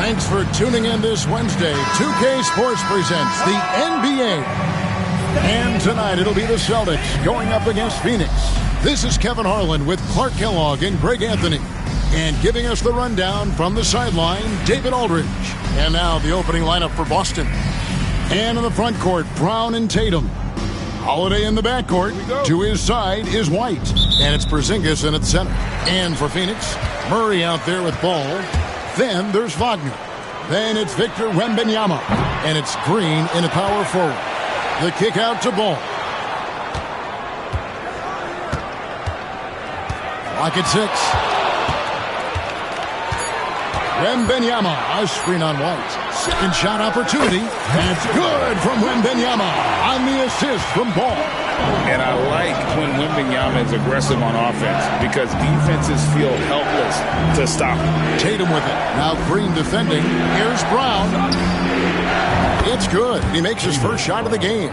Thanks for tuning in this Wednesday. 2K Sports presents the NBA. And tonight it'll be the Celtics going up against Phoenix. This is Kevin Harlan with Clark Kellogg and Greg Anthony. And giving us the rundown from the sideline, David Aldridge. And now the opening lineup for Boston. And in the front court, Brown and Tatum. Holiday in the backcourt. To his side is White. And it's Porzingis in at center. And for Phoenix, Murray out there with Ball. Then there's Wagner. Then it's Victor Wembanyama. And it's Green in a power forward. The kick out to Ball. Clock at 6. Wembanyama, a screen on White. Second shot opportunity. That's good from Wembanyama on the assist from Ball. And I like when Wembanyama is aggressive on offense because defenses feel helpless to stop him. Tatum with it. Now Green defending. Here's Brown. It's good. He makes his first shot of the game.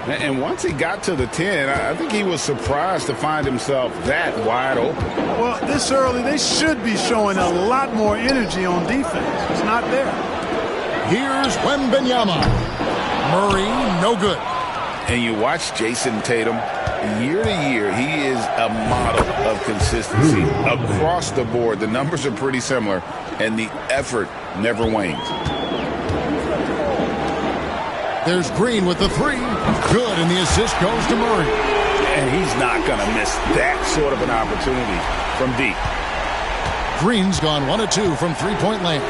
And once he got to the 10, I think he was surprised to find himself that wide open. Well, this early, they should be showing a lot more energy on defense. It's not there. Here's Wembanyama. Murray, no good. And you watch Jason Tatum, year to year, he is a model of consistency. Across the board, the numbers are pretty similar, and the effort never wanes. There's Green with the 3. Good, and the assist goes to Murray. And he's not going to miss that sort of an opportunity from deep. Green's gone 1 of 2 from three-point land.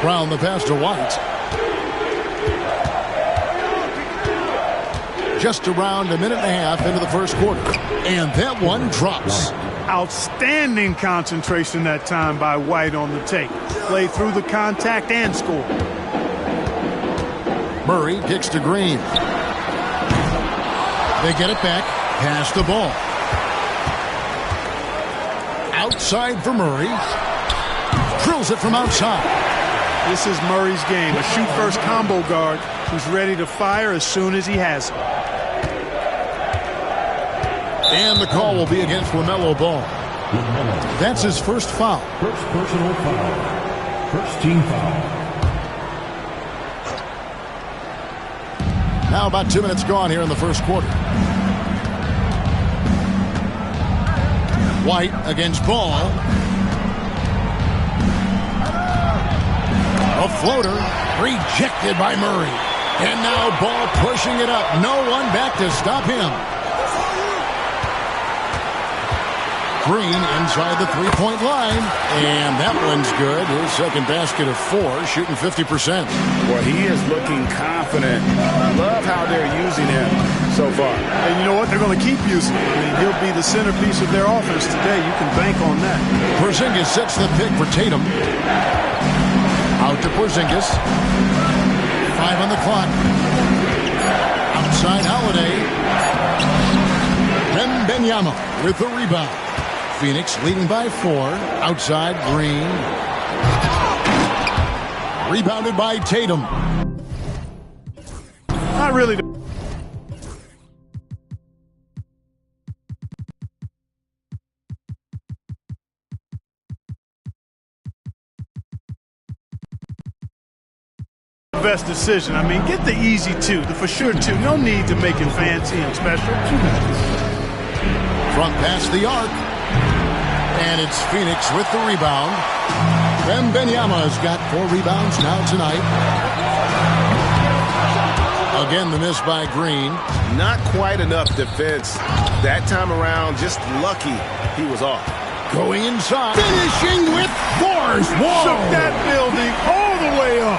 Brown the pass to White. Just around a minute and a half into the first quarter. And that one drops. Outstanding concentration that time by White on the take. Played through the contact and scored. Murray kicks to Green. They get it back. Pass the ball. Outside for Murray. Drills it from outside. This is Murray's game. A shoot-first combo guard who's ready to fire as soon as he has it. And the call will be against LaMelo Ball. That's his first foul. First personal foul. First team foul. Now about 2 minutes gone here in the first quarter. White against Ball. A floater rejected by Murray. And now Ball pushing it up. No one back to stop him. Green inside the three-point line. And that one's good. His second basket of 4, shooting 50%. Well, he is looking confident. Love how they're using him so far. And you know what? They're going to keep using him. I mean, he'll be the centerpiece of their offense today. You can bank on that. Porzingis sets the pick for Tatum. Out to Porzingis. 5 on the clock. Outside Holiday. Wembanyama with the rebound. Phoenix leading by 4. Outside Green. Rebounded by Tatum. Not really. Best decision. I mean, get the easy 2, the for sure 2. No need to make it fancy and special. From past the arc. And it's Phoenix with the rebound. Wembanyama's got 4 rebounds now tonight. Again, the miss by Green. Not quite enough defense. That time around, just lucky he was off. Going inside. Finishing with force. Whoa. Shook that building all the way up.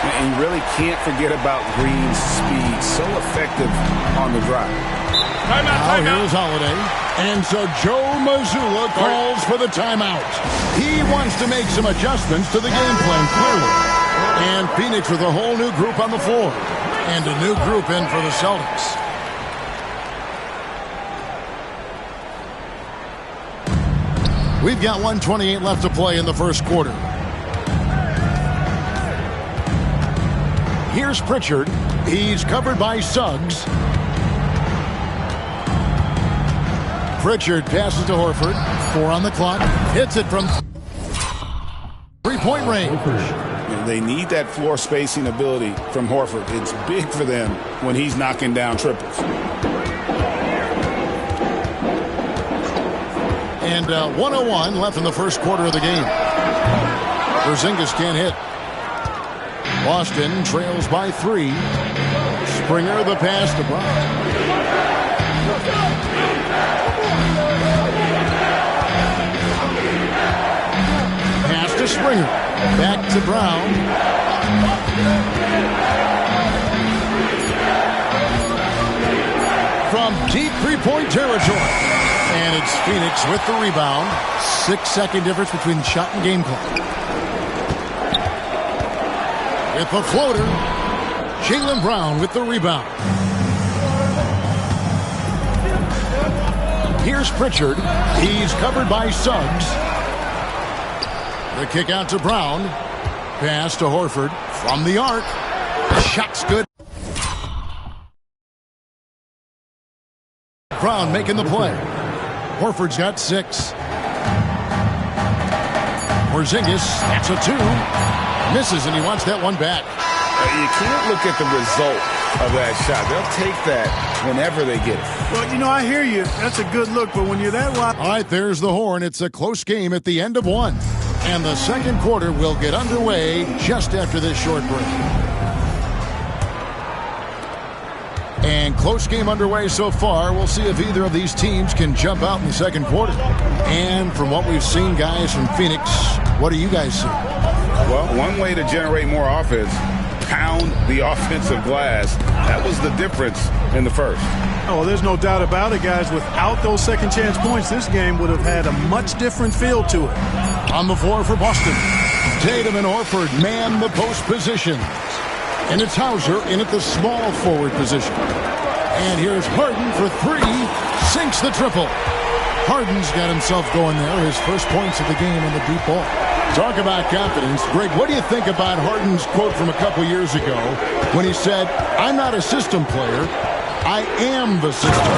And you really can't forget about Green's speed. So effective on the drive. Now here's Holiday. And so Joe Mazzulla calls for the timeout. He wants to make some adjustments to the game plan, clearly. And Phoenix with a whole new group on the floor. And a new group in for the Celtics. We've got 1:28 left to play in the first quarter. Here's Pritchard. He's covered by Suggs. Pritchard passes to Horford. 4 on the clock. Hits it from 3-point range. They need that floor spacing ability from Horford. It's big for them when he's knocking down triples. And 1:01 left in the first quarter of the game. Porzingis can't hit. Boston trails by 3. Springer the pass to Brown. Pass to Springer. Back to Brown. From deep 3-point territory. And it's Phoenix with the rebound. 6-second difference between shot and game clock. With the floater. Jaylen Brown with the rebound. Here's Pritchard. He's covered by Suggs. The kick out to Brown. Pass to Horford from the arc. Shot's good. Brown making the play. Horford's got 6. Porzingis, that's a 2. Misses, and he wants that one back. You can't look at the result of that shot. They'll take that whenever they get it. Well, you know, I hear you. That's a good look, but when you're that wide... All right, there's the horn. It's a close game at the end of 1. And the second quarter will get underway just after this short break. And close game underway so far. We'll see if either of these teams can jump out in the second quarter. And from what we've seen, guys, from Phoenix, what do you guys see? Well, one way to generate more offense, pound the offensive glass. That was the difference in the first. Oh, there's no doubt about it, guys. Without those second chance points, this game would have had a much different feel to it. On the floor for Boston, Tatum and Horford man the post positions. And it's Hauser in at the small forward position. And here's Harden for 3. Sinks the triple. Harden's got himself going there. His first points of the game on the deep ball. Talk about confidence. Greg, what do you think about Harden's quote from a couple years ago when he said, "I'm not a system player. I am the system."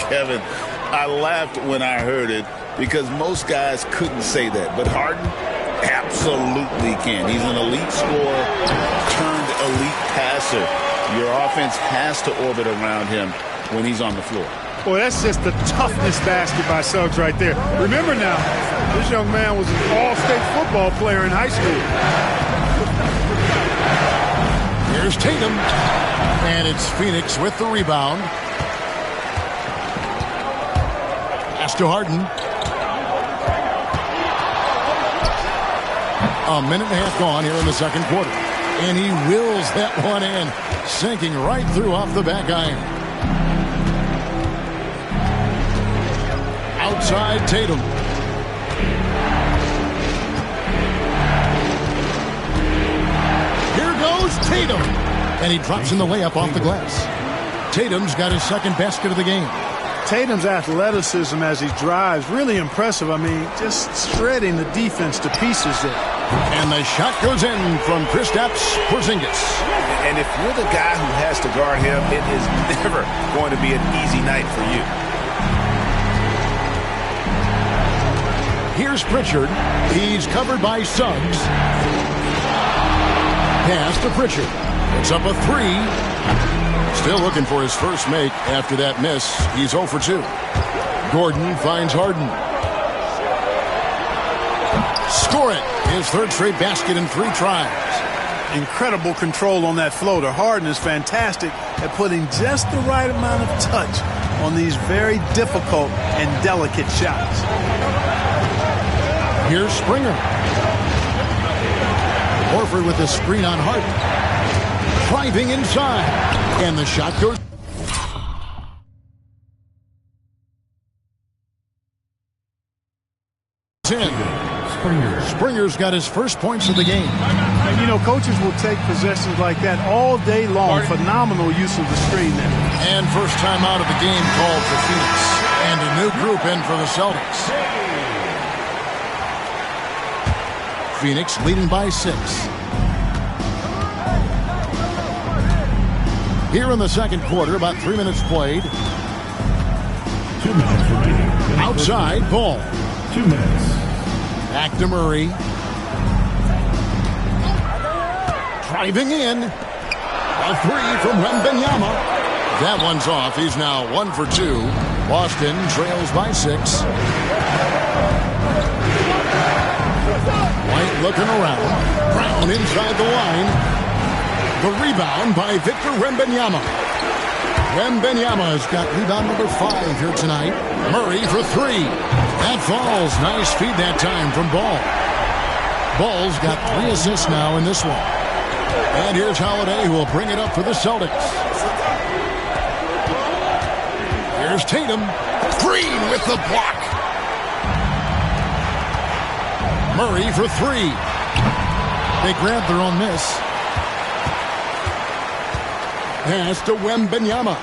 Kevin, I laughed when I heard it because most guys couldn't say that. But Harden absolutely can. He's an elite scorer turned elite passer. Your offense has to orbit around him when he's on the floor. Boy, that's just the toughness basket by Suggs right there. Remember now, this young man was an all-state football player in high school. Here's Tatum. And it's Phoenix with the rebound. Pass to Harden. A minute and a half gone here in the second quarter. And he wills that one in, sinking right through off the back iron. Outside Tatum. Here goes Tatum. And he drops in the layup off the glass. Tatum's got his second basket of the game. Tatum's athleticism as he drives, really impressive. I mean, just shredding the defense to pieces there. And the shot goes in from Kristaps Porzingis. And if you're the guy who has to guard him, it is never going to be an easy night for you. Here's Pritchard. He's covered by Suggs. Pass to Pritchard. It's up a 3. Still looking for his first make after that miss. He's 0 for 2. Gordon finds Harden. Score it. His third straight basket in 3 tries. Incredible control on that floater. Harden is fantastic at putting just the right amount of touch on these very difficult and delicate shots. Here's Springer. Horford with a screen on Harden. Driving inside. And the shot goes in. Springer's got his first points of the game. And, you know, coaches will take possessions like that all day long. Phenomenal use of the screen there. And first time out of the game called for Phoenix. And a new group in for the Celtics. Phoenix leading by 6. Here in the second quarter, about 3 minutes played. 2 minutes remaining. Outside, Ball. 2 minutes. Back to Murray. Driving in. A 3 from Wembanyama. That one's off. He's now 1 for 2. Boston trails by 6. White looking around. Brown inside the line. The rebound by Victor Wembanyama. Wembanyama has got rebound number 5 here tonight. Murray for 3. That falls. Nice feed that time from Ball. Ball's got 3 assists now in this one. And here's Holiday, who will bring it up for the Celtics. Here's Tatum. Green with the block. Murray for 3. They grabbed their own miss. Pass to Wembanyama.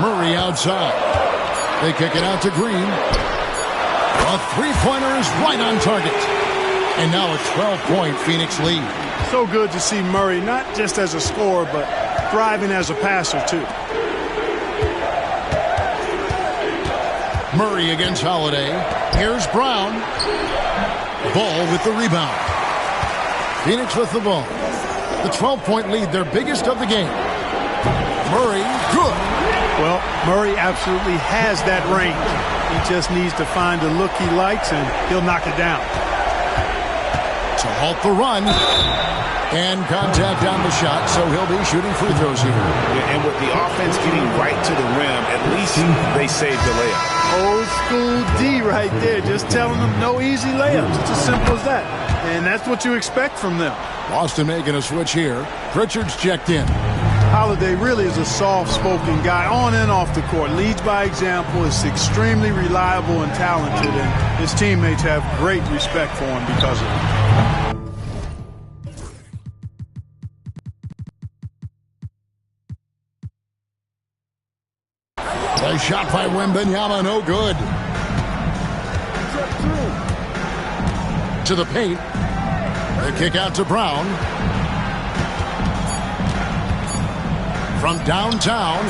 Murray outside. They kick it out to Green. A three-pointer is right on target. And now a 12-point Phoenix lead. So good to see Murray, not just as a scorer, but thriving as a passer, too. Murray against Holiday. Here's Brown. Ball with the rebound. Phoenix with the ball. The 12-point lead, their biggest of the game. Murray, good. Well, Murray absolutely has that range. He just needs to find the look he likes, and he'll knock it down. To halt the run. And contact on the shot, so he'll be shooting free throws here. And with the offense getting right to the rim, at least they saved the layup. Old school D right there, just telling them no easy layups. It's as simple as that. And that's what you expect from them. Boston making a switch here. Pritchard's checked in. Holiday really is a soft-spoken guy on and off the court. Leads by example, is extremely reliable and talented, and his teammates have great respect for him because of it. A shot by Wembanyama, no good. To the paint. The kick out to Brown. From downtown.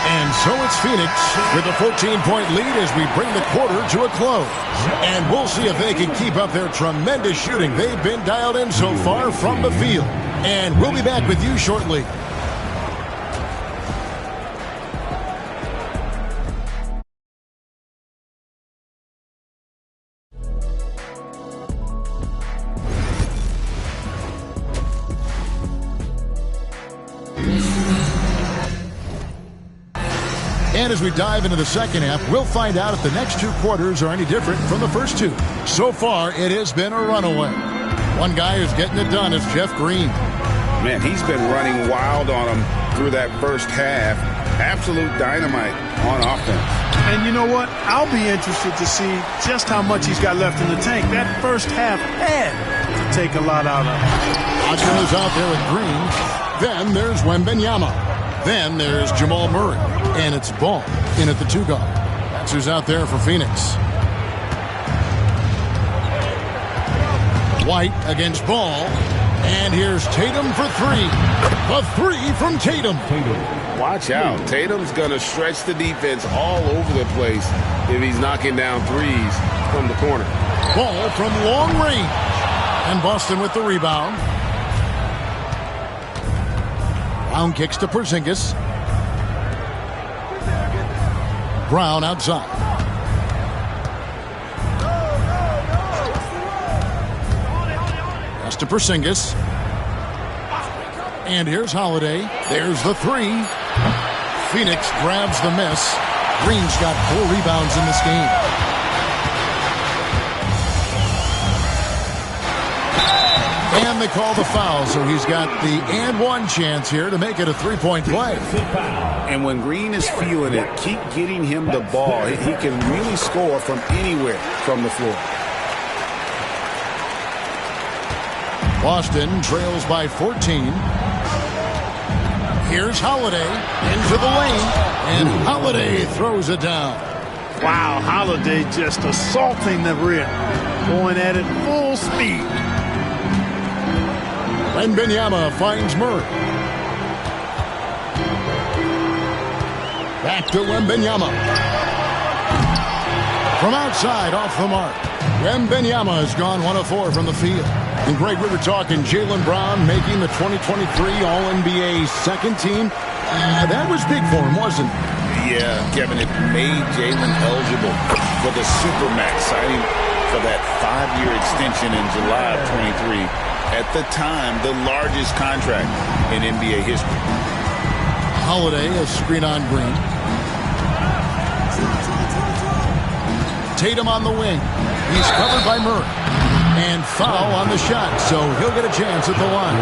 And so it's Phoenix with a 14-point lead as we bring the quarter to a close. And we'll see if they can keep up their tremendous shooting. They've been dialed in so far from the field. And we'll be back with you shortly. And as we dive into the second half, we'll find out if the next 2 quarters are any different from the first 2. So far, it has been a runaway. One guy who's getting it done is Jeff Green. Man, he's been running wild on him through that first half. Absolute dynamite on offense. And you know what? I'll be interested to see just how much he's got left in the tank. That first half had to take a lot out of him. Hodgkin's out there with Green. Then there's Wembanyama. Then there's Jamal Murray. And it's Ball in at the 2 guard. That's who's out there for Phoenix. White against Ball. And here's Tatum for 3. A 3 from Tatum. Watch out. Tatum's going to stretch the defense all over the place if he's knocking down threes from the corner. Ball from long range. And Boston with the rebound. Brown kicks to Porzingis. Brown outside. Pass to Porzingis. And here's Holiday. There's the three. Phoenix grabs the miss. Green's got 4 rebounds in this game. And they call the foul, so he's got the and one chance here to make it a 3-point play. And when Green is feeling it, keep getting him the ball. He can really score from anywhere from the floor. Boston trails by 14. Here's Holiday into the lane, and Holiday throws it down. Wow, Holiday just assaulting the rim, going at it full speed. Wembanyama finds Murray. Back to Wembanyama. From outside, off the mark. Wembanyama has gone 1 of 4 from the field. And Greg, we were talking Jaylen Brown making the 2023 All-NBA second team. That was big for him, wasn't it? Yeah, Kevin, it made Jaylen eligible for the Supermax signing for that 5-year extension in July of 23. At the time, the largest contract in NBA history. Holiday, a screen on Green. Tatum on the wing. He's covered by Murray. And foul on the shot, so he'll get a chance at the line.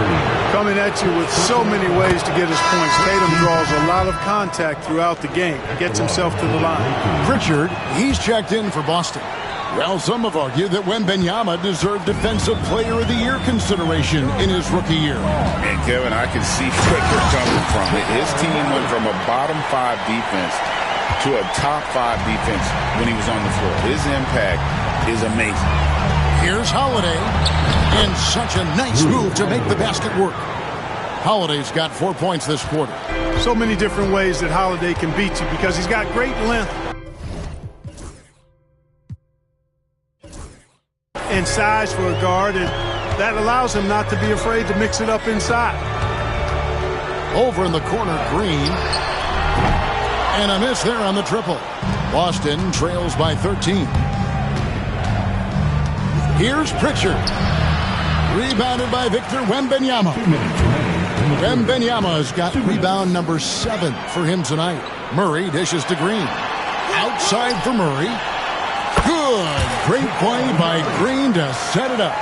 Coming at you with so many ways to get his points. Tatum draws a lot of contact throughout the game. Gets himself to the line. Pritchard, he's checked in for Boston. Well, some have argued that Wembanyama deserved Defensive Player of the Year consideration in his rookie year. And, Kevin, I can see where they're coming from. His team went from a bottom 5 defense to a top 5 defense when he was on the floor. His impact is amazing. Here's Holiday, and such a nice move to make the basket work. Holiday's got 4 points this quarter. So many different ways that Holiday can beat you because he's got great length and size for a guard, and that allows him not to be afraid to mix it up inside. Over in the corner, Green. And a miss there on the triple. Boston trails by 13. Here's Pritchard. Rebounded by Victor Wembanyama. Wembanyama's got rebound number 7 for him tonight. Murray dishes to Green. Outside for Murray. Good. Great play by Green to set it up.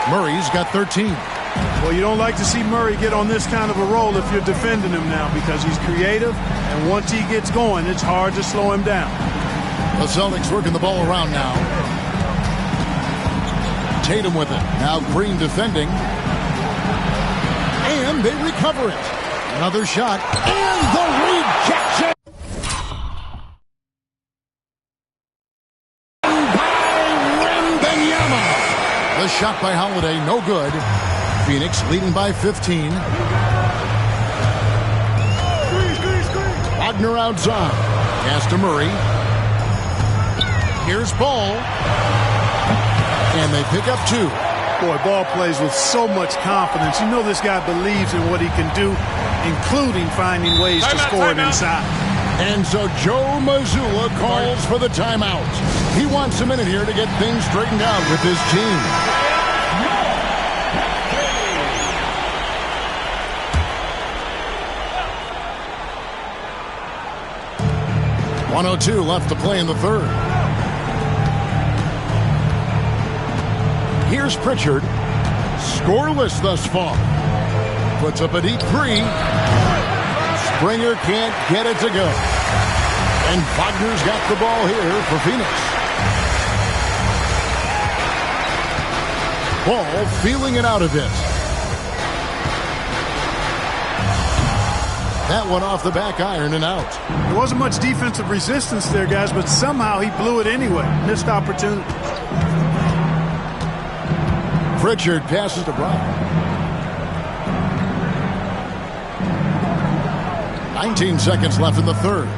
Murray's got 13. Well, you don't like to see Murray get on this kind of a roll if you're defending him now because he's creative, and once he gets going, it's hard to slow him down. The Celtics working the ball around now. Tatum with it. Now Green defending. And they recover it. Another shot. And the rejection. By Wembanyama. The shot by Holiday, no good. Phoenix leading by 15. Wagner outside. Pass to Murray. Here's Ball. And they pick up 2. Boy, Ball plays with so much confidence. You know this guy believes in what he can do, including finding ways to score it inside. And so Joe Mazzulla calls for the timeout. He wants a minute here to get things straightened out with his team. .102 left to play in the third. Here's Pritchard. Scoreless thus far. Puts up a deep 3. Springer can't get it to go. And Wagner's got the ball here for Phoenix. Ball feeling it out a bit. That one off the back iron and out. There wasn't much defensive resistance there, guys, but somehow he blew it anyway. Missed opportunity. Pritchard passes to Brown. 19 seconds left in the third.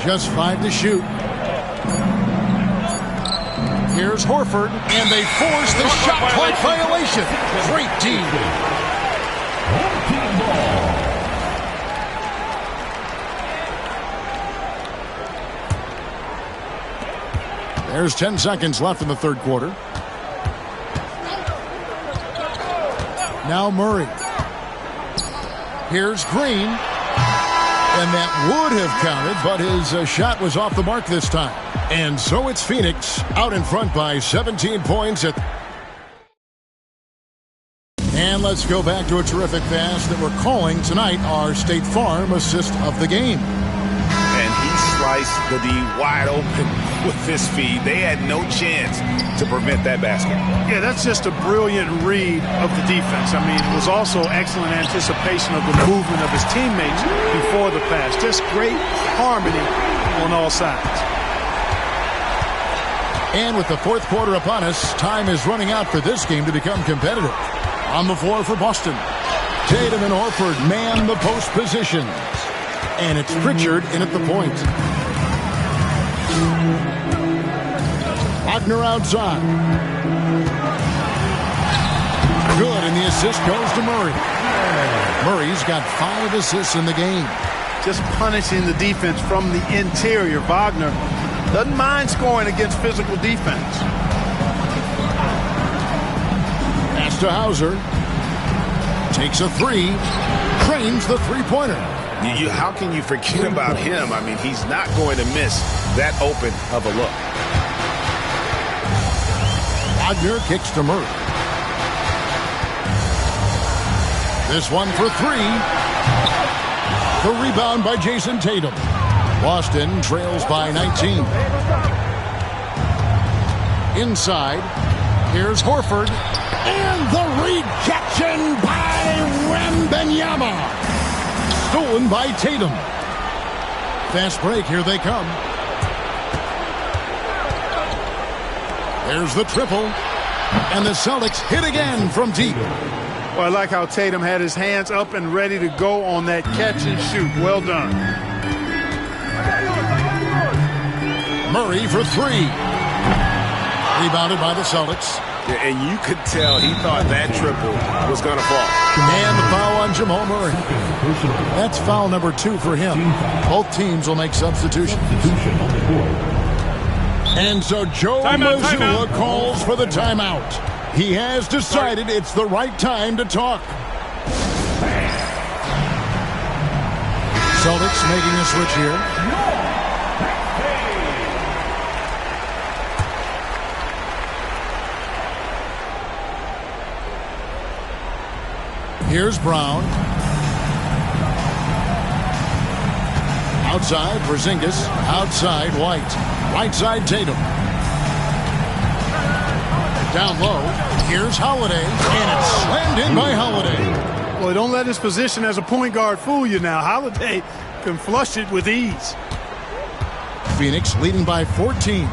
Just 5 to shoot. Here's Horford, and they force the shot clock violation. Great team. There's 10 seconds left in the third quarter. Now Murray. Here's Green. And that would have counted, but his shot was off the mark this time. And so it's Phoenix out in front by 17 points. And let's go back to a terrific pass that we're calling tonight our State Farm assist of the game. And he sliced the D wide open with his feet. They had no chance to prevent that basket. Yeah, that's just a brilliant read of the defense. I mean, it was also excellent anticipation of the movement of his teammates before the pass. Just great harmony on all sides. And with the fourth quarter upon us, time is running out for this game to become competitive. On the floor for Boston, Tatum and Horford man the post positions. And it's Pritchard in at the point. Wagner outside. Good, and the assist goes to Murray. Murray's got 5 assists in the game. Just punishing the defense from the interior. Wagner doesn't mind scoring against physical defense. Pass to Hauser. Takes a 3. Trains the three-pointer. How can you forget about him? I mean, he's not going to miss that open of a look. Wagner kicks to Murray. This one for 3. The rebound by Jason Tatum. Boston trails by 19. Inside, here's Horford. And the rejection by Wembanyama. Stolen by Tatum. Fast break, here they come. There's the triple. And the Celtics hit again from deep. Well, I like how Tatum had his hands up and ready to go on that catch and shoot. Well done. Murray for 3. Rebounded by the Celtics. Yeah, and you could tell he thought that triple was going to fall. And the foul on Jamal Murray. That's foul number 2 for him. Both teams will make substitutions. And so Joe Mazzulla calls for the timeout. He has decided it's the right time to talk. Celtics making a switch here. Here's Brown. Outside, Porzingis. Outside, White. Right side, Tatum. Down low. Here's Holiday. And it's slammed in by Holiday. Well, don't let his position as a point guard fool you now. Holiday can flush it with ease. Phoenix leading by 14.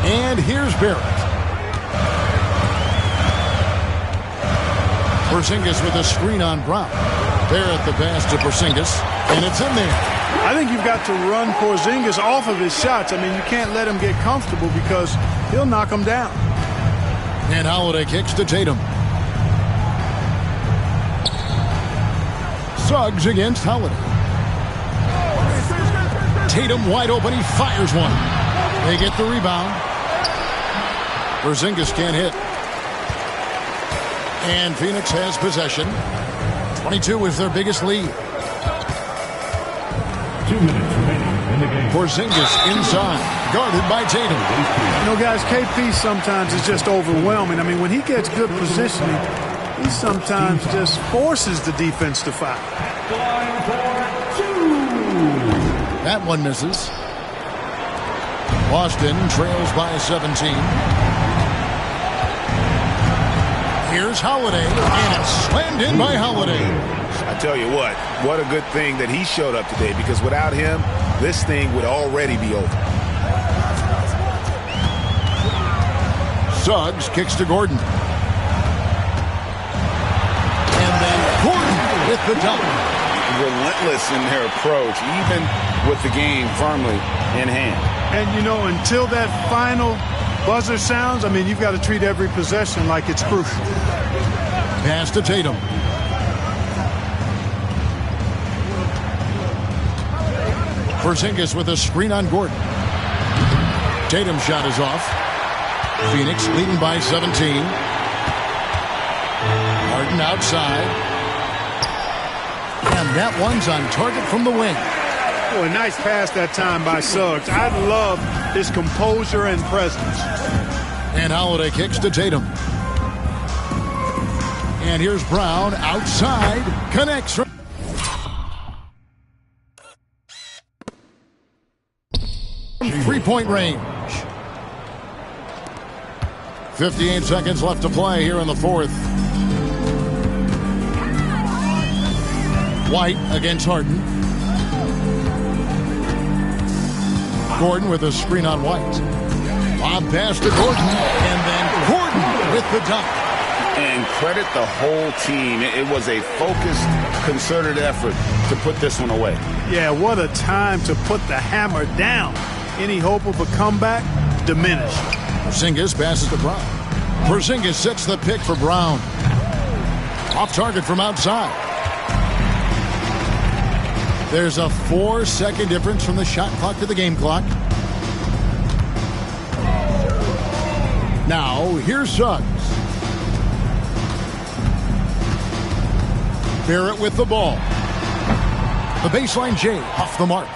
And here's Barrett. Porzingis with a screen on Brown. Barrett the pass to Porzingis, and it's in there. I think you've got to run Porzingis off of his shots. I mean, you can't let him get comfortable because he'll knock him down. And Holiday kicks to Tatum. Suggs against Holiday. Tatum wide open. He fires one. They get the rebound. Porzingis can't hit. And Phoenix has possession. 22 is their biggest lead. 2 minutes remaining in the game. Porzingis inside, guarded by Tatum. You know, guys, KP sometimes is just overwhelming. I mean, when he gets good positioning, he sometimes just forces the defense to foul. That one misses. Boston trails by 17. Here's Holiday, and it's slammed in by Holiday. I tell you what a good thing that he showed up today, because without him, this thing would already be over. Suggs kicks to Gordon. And then Gordon with the dunk. relentless in their approach, even with the game firmly in hand. And, you know, until that final buzzer sounds, I mean, you've got to treat every possession like it's crucial. Pass to Tatum. Porzingis with a screen on Gordon. Tatum's shot is off. Phoenix leading by 17. Harden outside. And that one's on target from the wing. Oh, a nice pass that time by Suggs. I love his composure and presence. And Holiday kicks to Tatum. And here's Brown outside. Connects. Three-point range. 58 seconds left to play here in the fourth. White against Harden. Gordon with a screen on White. Lob pass to Gordon. And then Gordon with the dunk. And credit the whole team. It was a focused, concerted effort to put this one away. Yeah, what a time to put the hammer down. Any hope of a comeback diminished. Porzingis passes to Brown. Porzingis sets the pick for Brown. Off target from outside. There's a 4-second difference from the shot clock to the game clock. Now, here's Suggs. Barrett with the ball. The baseline J off the mark.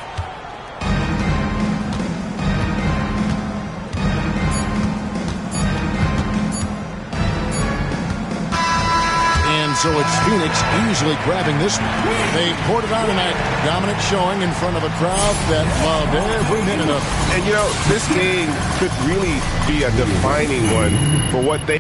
So it's Phoenix easily grabbing this one. They poured it out tonight. Dominant showing in front of a crowd that loved every minute of it. And, you know, this game could really be a defining one for what they...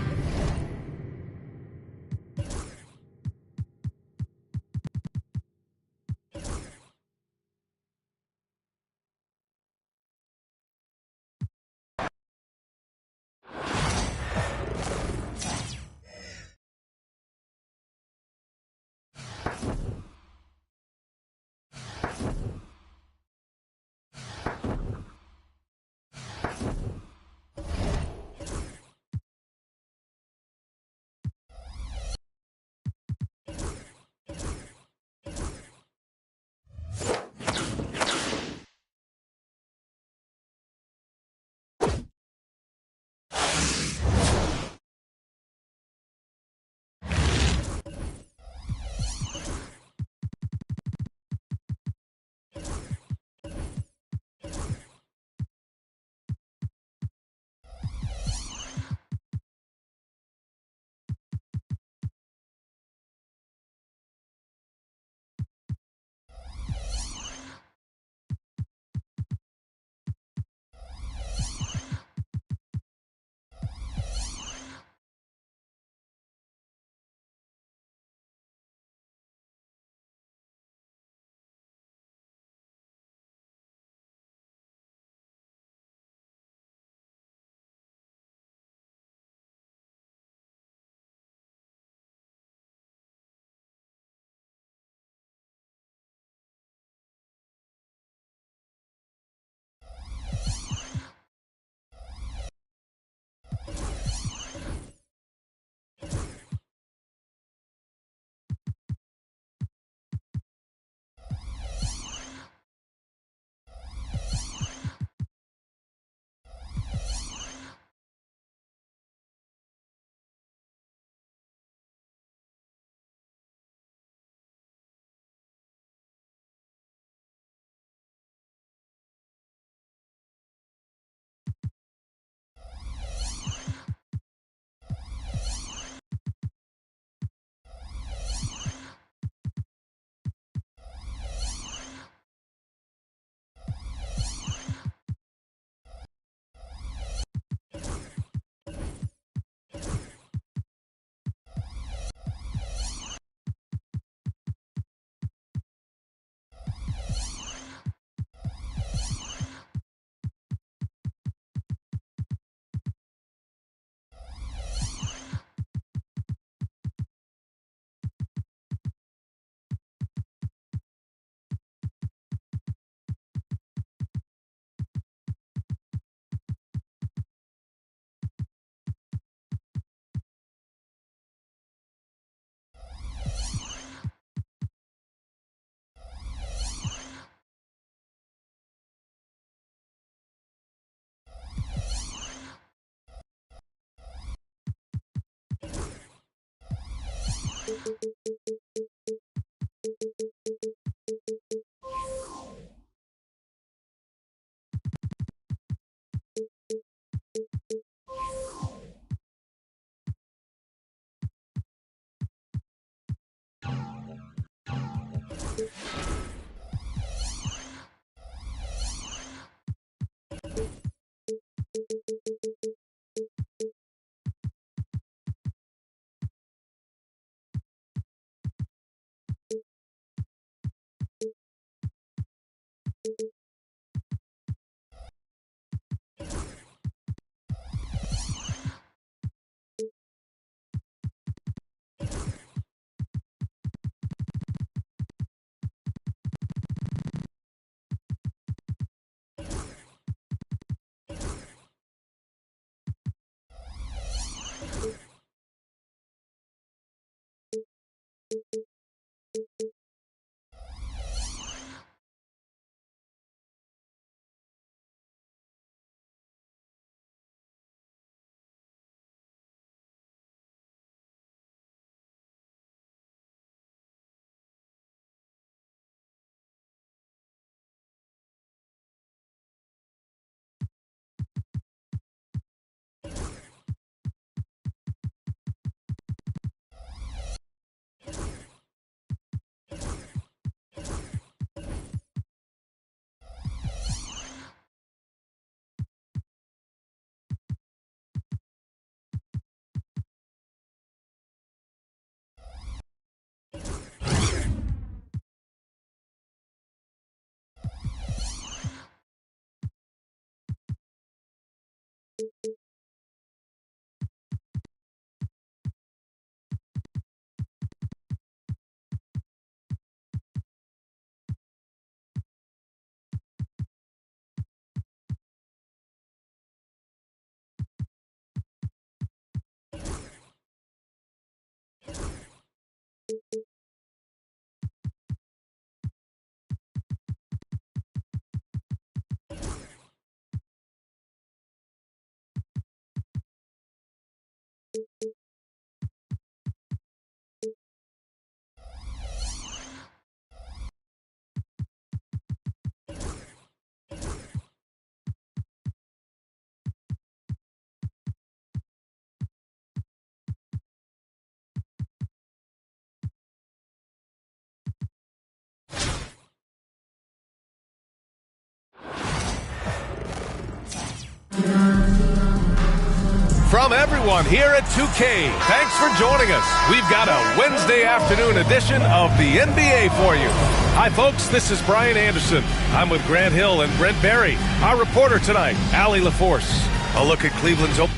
From everyone here at 2K, thanks for joining us. We've got a Wednesday afternoon edition of the NBA for you. Hi, folks. This is Brian Anderson. I'm with Grant Hill and Brent Barry. Our reporter tonight, Allie LaForce. A look at Cleveland's opening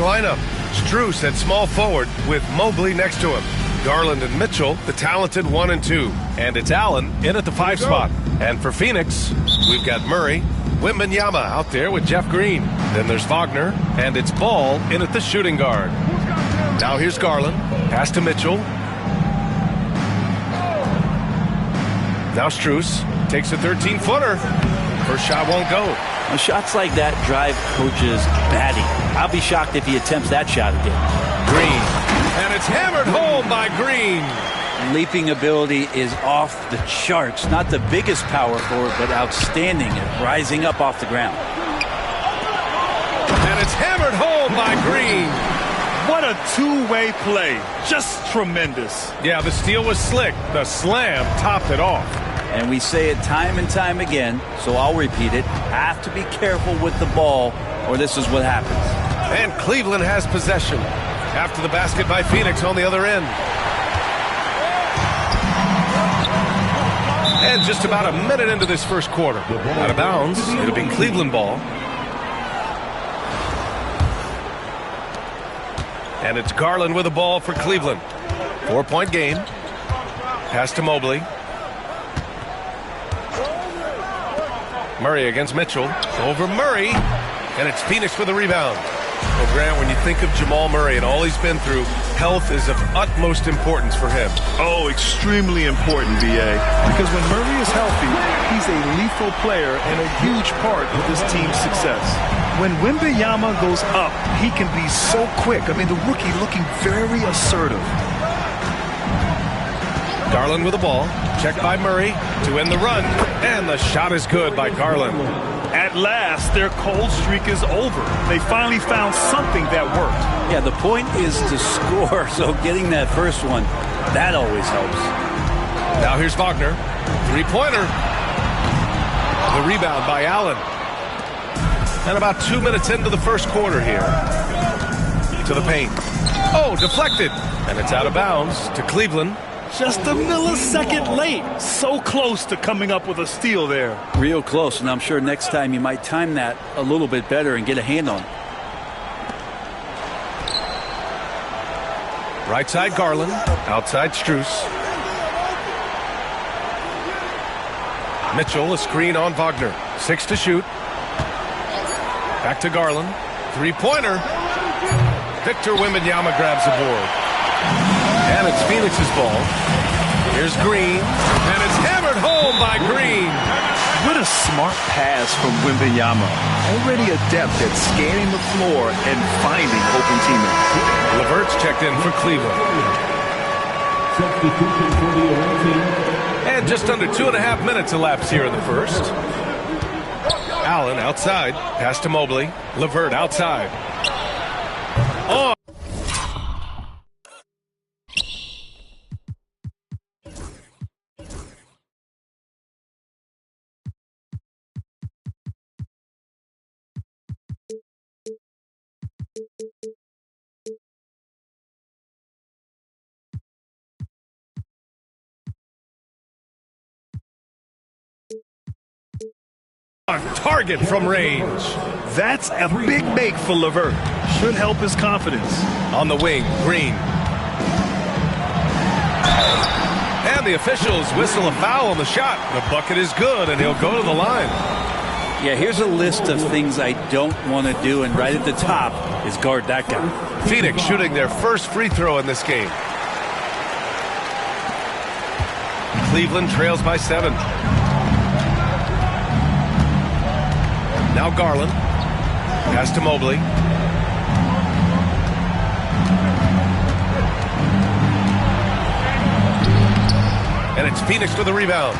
lineup. Strus at small forward with Mobley next to him. Garland and Mitchell, the talented 1 and 2. And it's Allen in at the 5 spot. And for Phoenix, we've got Murray, Wembanyama out there with Jeff Green. Then there's Wagner, and it's Ball in at the shooting guard. Now here's Garland, pass to Mitchell. Now Strus takes a 13-footer. First shot won't go. Now, shots like that drive coaches batty. I'll be shocked if he attempts that shot again. Green, and it's hammered home by Green. Leaping ability is off the charts. Not the biggest power forward, but outstanding at rising up off the ground. And it's hammered home by Green. What a two-way play. Just tremendous. Yeah, the steal was slick. The slam topped it off. And we say it time and time again, so I'll repeat it. Have to be careful with the ball, or this is what happens. And Cleveland has possession after the basket by Phoenix on the other end. And just about a minute into this first quarter. Out of bounds. It'll be Cleveland ball. And it's Garland with the ball for Cleveland. 4-point game. Pass to Mobley. Murray against Mitchell. Over Murray. And it's Phoenix with the rebound. Well, Grant, when you think of Jamal Murray and all he's been through, health is of utmost importance for him. Oh, extremely important, B.A. Because when Murray is healthy, he's a lethal player and a huge part of this team's success. When Wembanyama goes up, he can be so quick. I mean, the rookie looking very assertive. Garland with the ball. Checked by Murray to end the run. And the shot is good by Garland. At last, their cold streak is over. They finally found something that worked. Yeah, the point is to score, so getting that first one, that always helps. Now here's Wagner. Three-pointer. The rebound by Allen. And about 2 minutes into the first quarter here. To the paint. Oh, deflected. And it's out of bounds to Cleveland. Just a millisecond late. So close to coming up with a steal there. Real close, and I'm sure next time you might time that a little bit better and get a hand on it. Right side Garland. Outside Strus. Mitchell, a screen on Wagner. 6 to shoot. Back to Garland. Three-pointer. Victor Wembanyama grabs the board. And it's Phoenix's ball. Here's Green. And it's hammered home by Green. What a smart pass from Wembanyama. Already adept at scanning the floor and finding open teammates. LeVert's checked in for Cleveland. Substitution for the home team. And just under 2.5 minutes elapsed here in the first. Allen outside. Pass to Mobley. LeVert outside. On. On target from range. That's a big make for LeVert. Should help his confidence. On the wing, Green. And the officials whistle a foul on the shot. The bucket is good, and he'll go to the line. Yeah, here's a list of things I don't want to do, and right at the top is guard that guy. Phoenix shooting their first free throw in this game. Cleveland trails by 7. Now Garland. Pass to Mobley. And it's Phoenix for the rebound.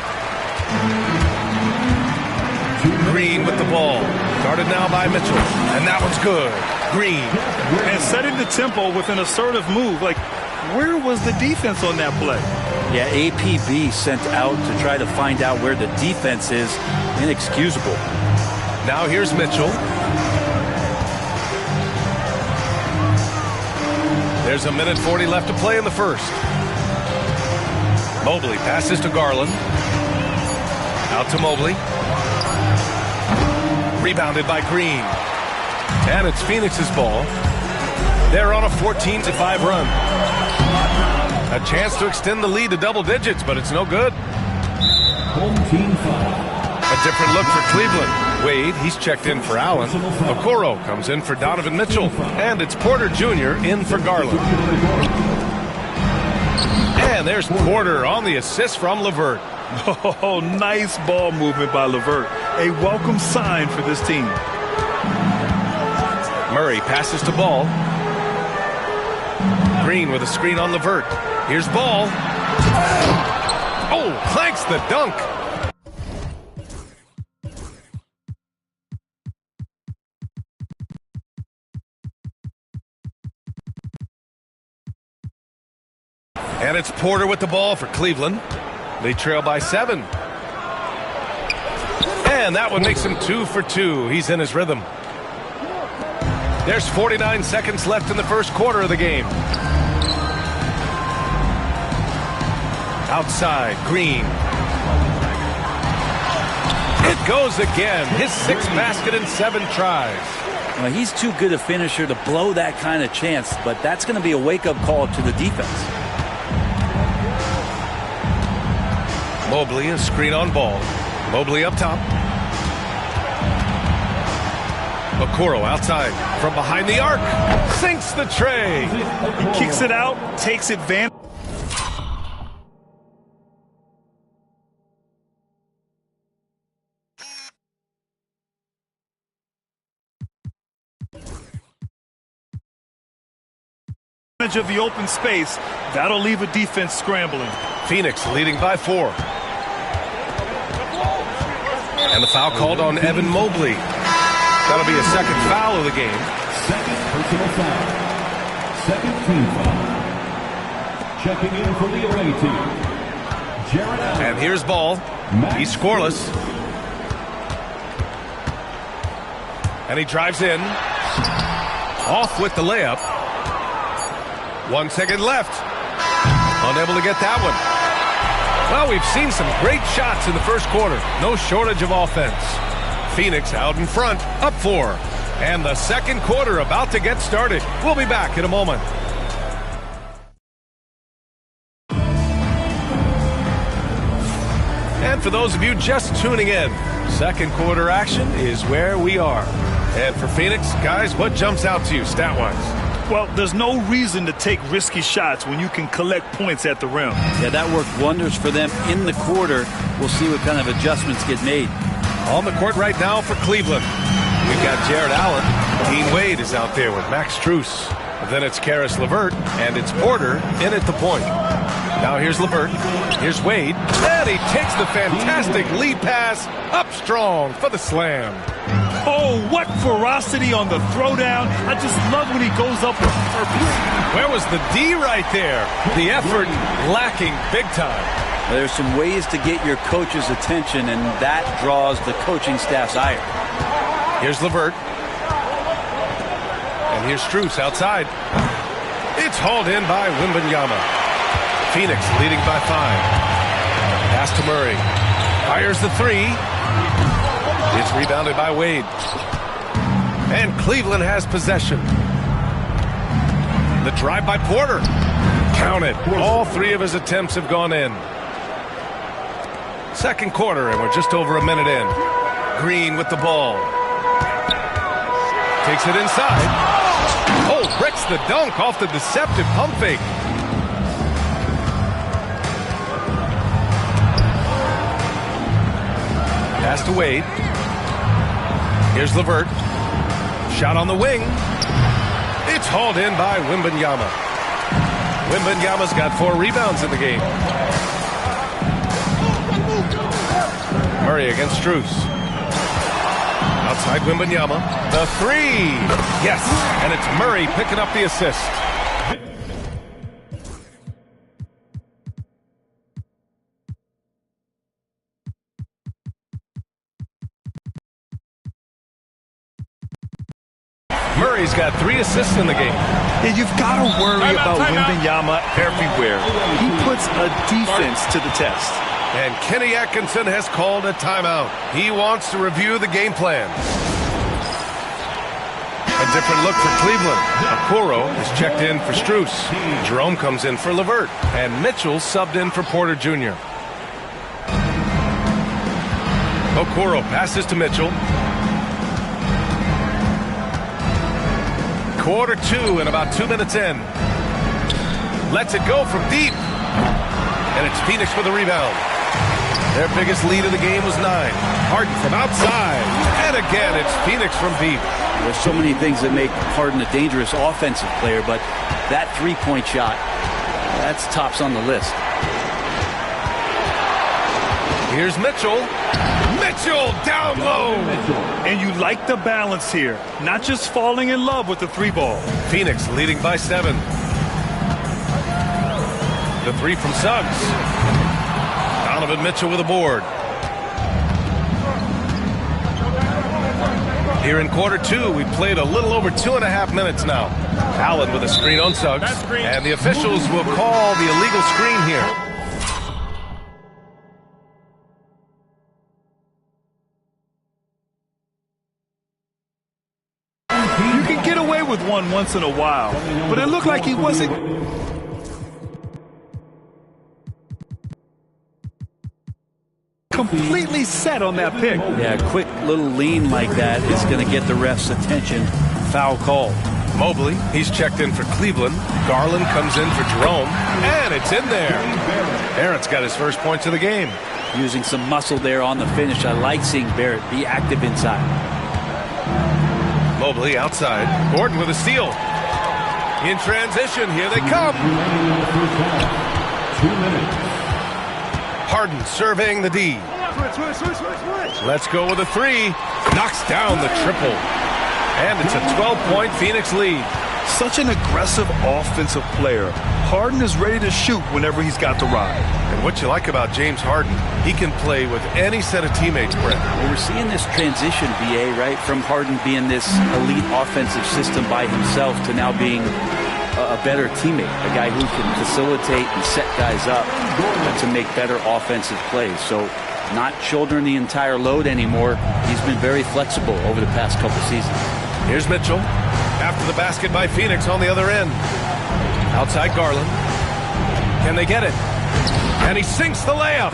Green with the ball. Guarded now by Mitchell. And that one's good. Green. And setting the tempo with an assertive move. Like, where was the defense on that play? Yeah, APB sent out to try to find out where the defense is. Inexcusable. Now here's Mitchell. There's a minute 40 left to play in the first. Mobley passes to Garland. Out to Mobley. Rebounded by Green. And it's Phoenix's ball. They're on a 14-5 run. A chance to extend the lead to double digits, but it's no good. Home team foul. A different look for Cleveland. Wade, he's checked in for Allen. Okoro comes in for Donovan Mitchell. And it's Porter Jr. in for Garland. And there's Porter on the assist from LeVert. Oh, nice ball movement by LeVert. A welcome sign for this team. Murray passes to Ball. Green with a screen on LeVert. Here's Ball. Oh, clanks the dunk. And it's Porter with the ball for Cleveland. They trail by 7. And that one makes him 2 for 2. He's in his rhythm. There's 49 seconds left in the first quarter of the game. Outside, Green. It goes again. His 6th basket in 7 tries. Well, he's too good a finisher to blow that kind of chance, but that's going to be a wake-up call to the defense. Mobley, a screen on Ball. Mobley up top. Okoro outside from behind the arc. Sinks the tray. He kicks it out, takes advantage. Of the open space, that'll leave a defense scrambling. Phoenix leading by 4. And the foul called on Evan Mobley. That'll be a second foul of the game. Second personal foul. Second team foul. Checking in for the away team, Jarrett Allen. And here's Ball. He's scoreless. And he drives in. Off with the layup. 1 second left. Unable to get that one. Well, we've seen some great shots in the first quarter. No shortage of offense. Phoenix out in front, up 4. And the second quarter about to get started. We'll be back in a moment. And for those of you just tuning in, second quarter action is where we are. And for Phoenix, guys, what jumps out to you stat-wise? Well, there's no reason to take risky shots when you can collect points at the rim. Yeah, that worked wonders for them in the quarter. We'll see what kind of adjustments get made. On the court right now for Cleveland, we've got Jarrett Allen. Dean Wade is out there with Max Strus. Then it's Caris LeVert, and it's Porter in at the point. Now here's LeVert. Here's Wade. And he takes the fantastic lead pass up strong for the slam. Oh, what ferocity on the throwdown. I just love when he goes up with purpose. Where was the D right there? The effort lacking big time. There's some ways to get your coach's attention, and that draws the coaching staff's ire. Here's LeVert. And here's Strus outside. It's hauled in by Wembanyama. Phoenix leading by 5. Pass to Murray. Fires the 3. It's rebounded by Wade. And Cleveland has possession. The drive by Porter. Count it. All three of his attempts have gone in. Second quarter, and we're just over a minute in. Green with the ball. Takes it inside. Oh, bricks the dunk off the deceptive pump fake. Pass to Wade. Here's LeVert. Shot on the wing. It's hauled in by Wembanyama. Wembanyama's got 4 rebounds in the game. Murray against Strus. Outside Wembanyama. The 3. Yes, and it's Murray picking up the assist. Murray's got 3 assists in the game. Yeah, you've got to worry about Wembanyama everywhere. He puts a defense to the test. And Kenny Atkinson has called a timeout. He wants to review the game plan. A different look for Cleveland. Okoro is checked in for Strus. Jerome comes in for LeVert. And Mitchell subbed in for Porter Jr. Okoro passes to Mitchell. Quarter 2 and about 2 minutes in. Lets it go from deep. And it's Phoenix with a rebound. Their biggest lead of the game was 9. Harden from outside. And again, it's Phoenix from deep. There's so many things that make Harden a dangerous offensive player, but that three-point shot, that's tops on the list. Here's Mitchell. Mitchell down low. And you like the balance here. Not just falling in love with the 3-ball. Phoenix leading by 7. The 3 from Suggs. Donovan Mitchell with a board. Here in quarter 2, we've played a little over 2.5 minutes now. Allen with a screen on Suggs. And the officials will call the illegal screen here. You can get away with one once in a while, but it looked like he wasn't completely set on that pick. Yeah, a quick little lean like that is going to get the ref's attention. Foul call. Mobley, he's checked in for Cleveland. Garland comes in for Jerome, and it's in there. Barrett's got his first points of the game. Using some muscle there on the finish. I like seeing Barrett be active inside. Mobley outside. Gordon with a steal. In transition, here they come. 2 minutes. Harden surveying the D. Let's go with a 3. Knocks down the triple. And it's a 12-point Phoenix lead. Such an aggressive offensive player. Harden is ready to shoot whenever he's got the ride. And what you like about James Harden, he can play with any set of teammates, Brett. Well, we're seeing this transition, BA, right? From Harden being this elite offensive system by himself to now being a better teammate, a guy who can facilitate and set guys up to make better offensive plays. So not shouldering the entire load anymore. He's been very flexible over the past couple seasons. Here's Mitchell. After the basket by Phoenix on the other end. Outside Garland. Can they get it? And he sinks the layup.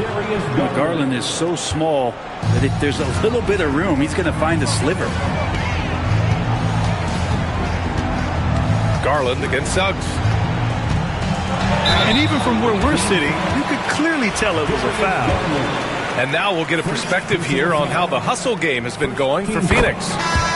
Garland is so small that if there's a little bit of room, he's going to find a sliver. Garland against Suggs. And even from where we're sitting, you could clearly tell it was a foul. And now we'll get a perspective here on how the hustle game has been going for Phoenix.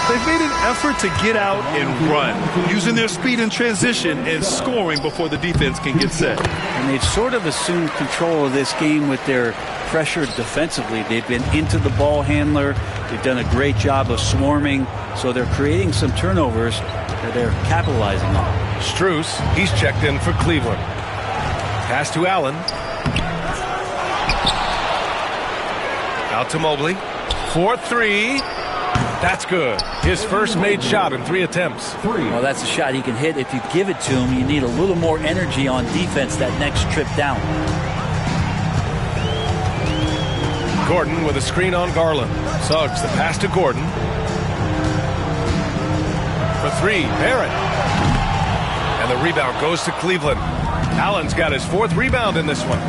They've made an effort to get out and run, using their speed in transition and scoring before the defense can get set. And they've sort of assumed control of this game with their pressure defensively. They've been into the ball handler. They've done a great job of swarming. So they're creating some turnovers that they're capitalizing on. Strus, he's checked in for Cleveland. Pass to Allen. Out to Mobley. 4-3. That's good. His first made shot in 3 attempts. Well, that's a shot he can hit. If you give it to him, you need a little more energy on defense that next trip down. Gordon with a screen on Garland. Suggs the pass to Gordon. For three, Barrett. And the rebound goes to Cleveland. Allen's got his 4th rebound in this one.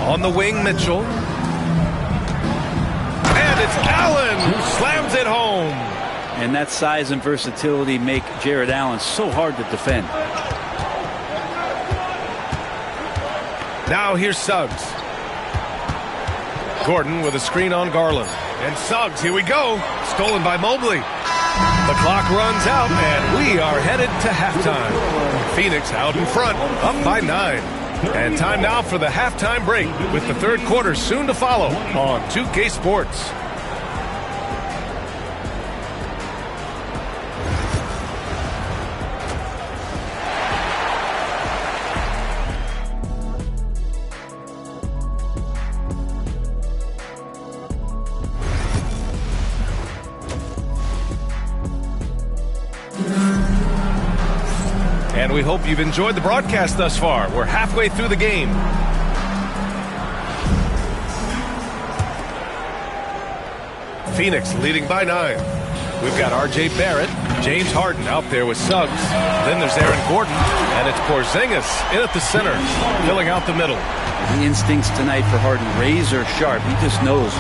On the wing, Mitchell. And it's Allen who slams it home. And that size and versatility make Jared Allen so hard to defend. Now here's Suggs. Gordon with a screen on Garland. And Suggs, here we go. Stolen by Mobley. The clock runs out, and we are headed to halftime. Phoenix out in front, up by 9. And time now for the halftime break, with the 3rd quarter soon to follow on 2K Sports. And we hope you've enjoyed the broadcast thus far. We're halfway through the game. Phoenix leading by 9. We've got R.J. Barrett, James Harden out there with Suggs. Then there's Aaron Gordon, and it's Porzingis in at the center, filling out the middle. The instincts tonight for Harden, razor sharp. He just knows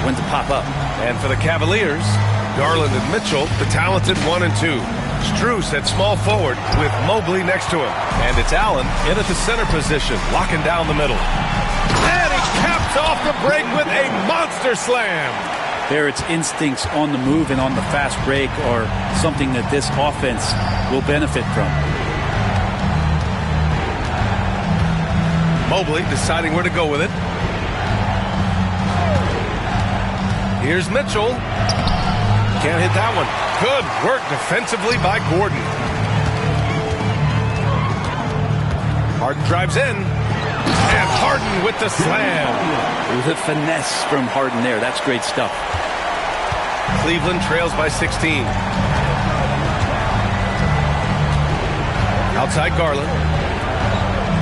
when to pop up. And for the Cavaliers, Garland and Mitchell, the talented 1 and 2. Strus at small forward with Mobley next to him. And it's Allen in at the center position, locking down the middle. And he caps off the break with a monster slam. Barrett's instincts on the move and on the fast break are something that this offense will benefit from. Mobley deciding where to go with it. Here's Mitchell. Can't hit that one. Good work defensively by Gordon. Harden drives in. And Harden with the slam. The finesse from Harden there. That's great stuff. Cleveland trails by 16. Outside Garland.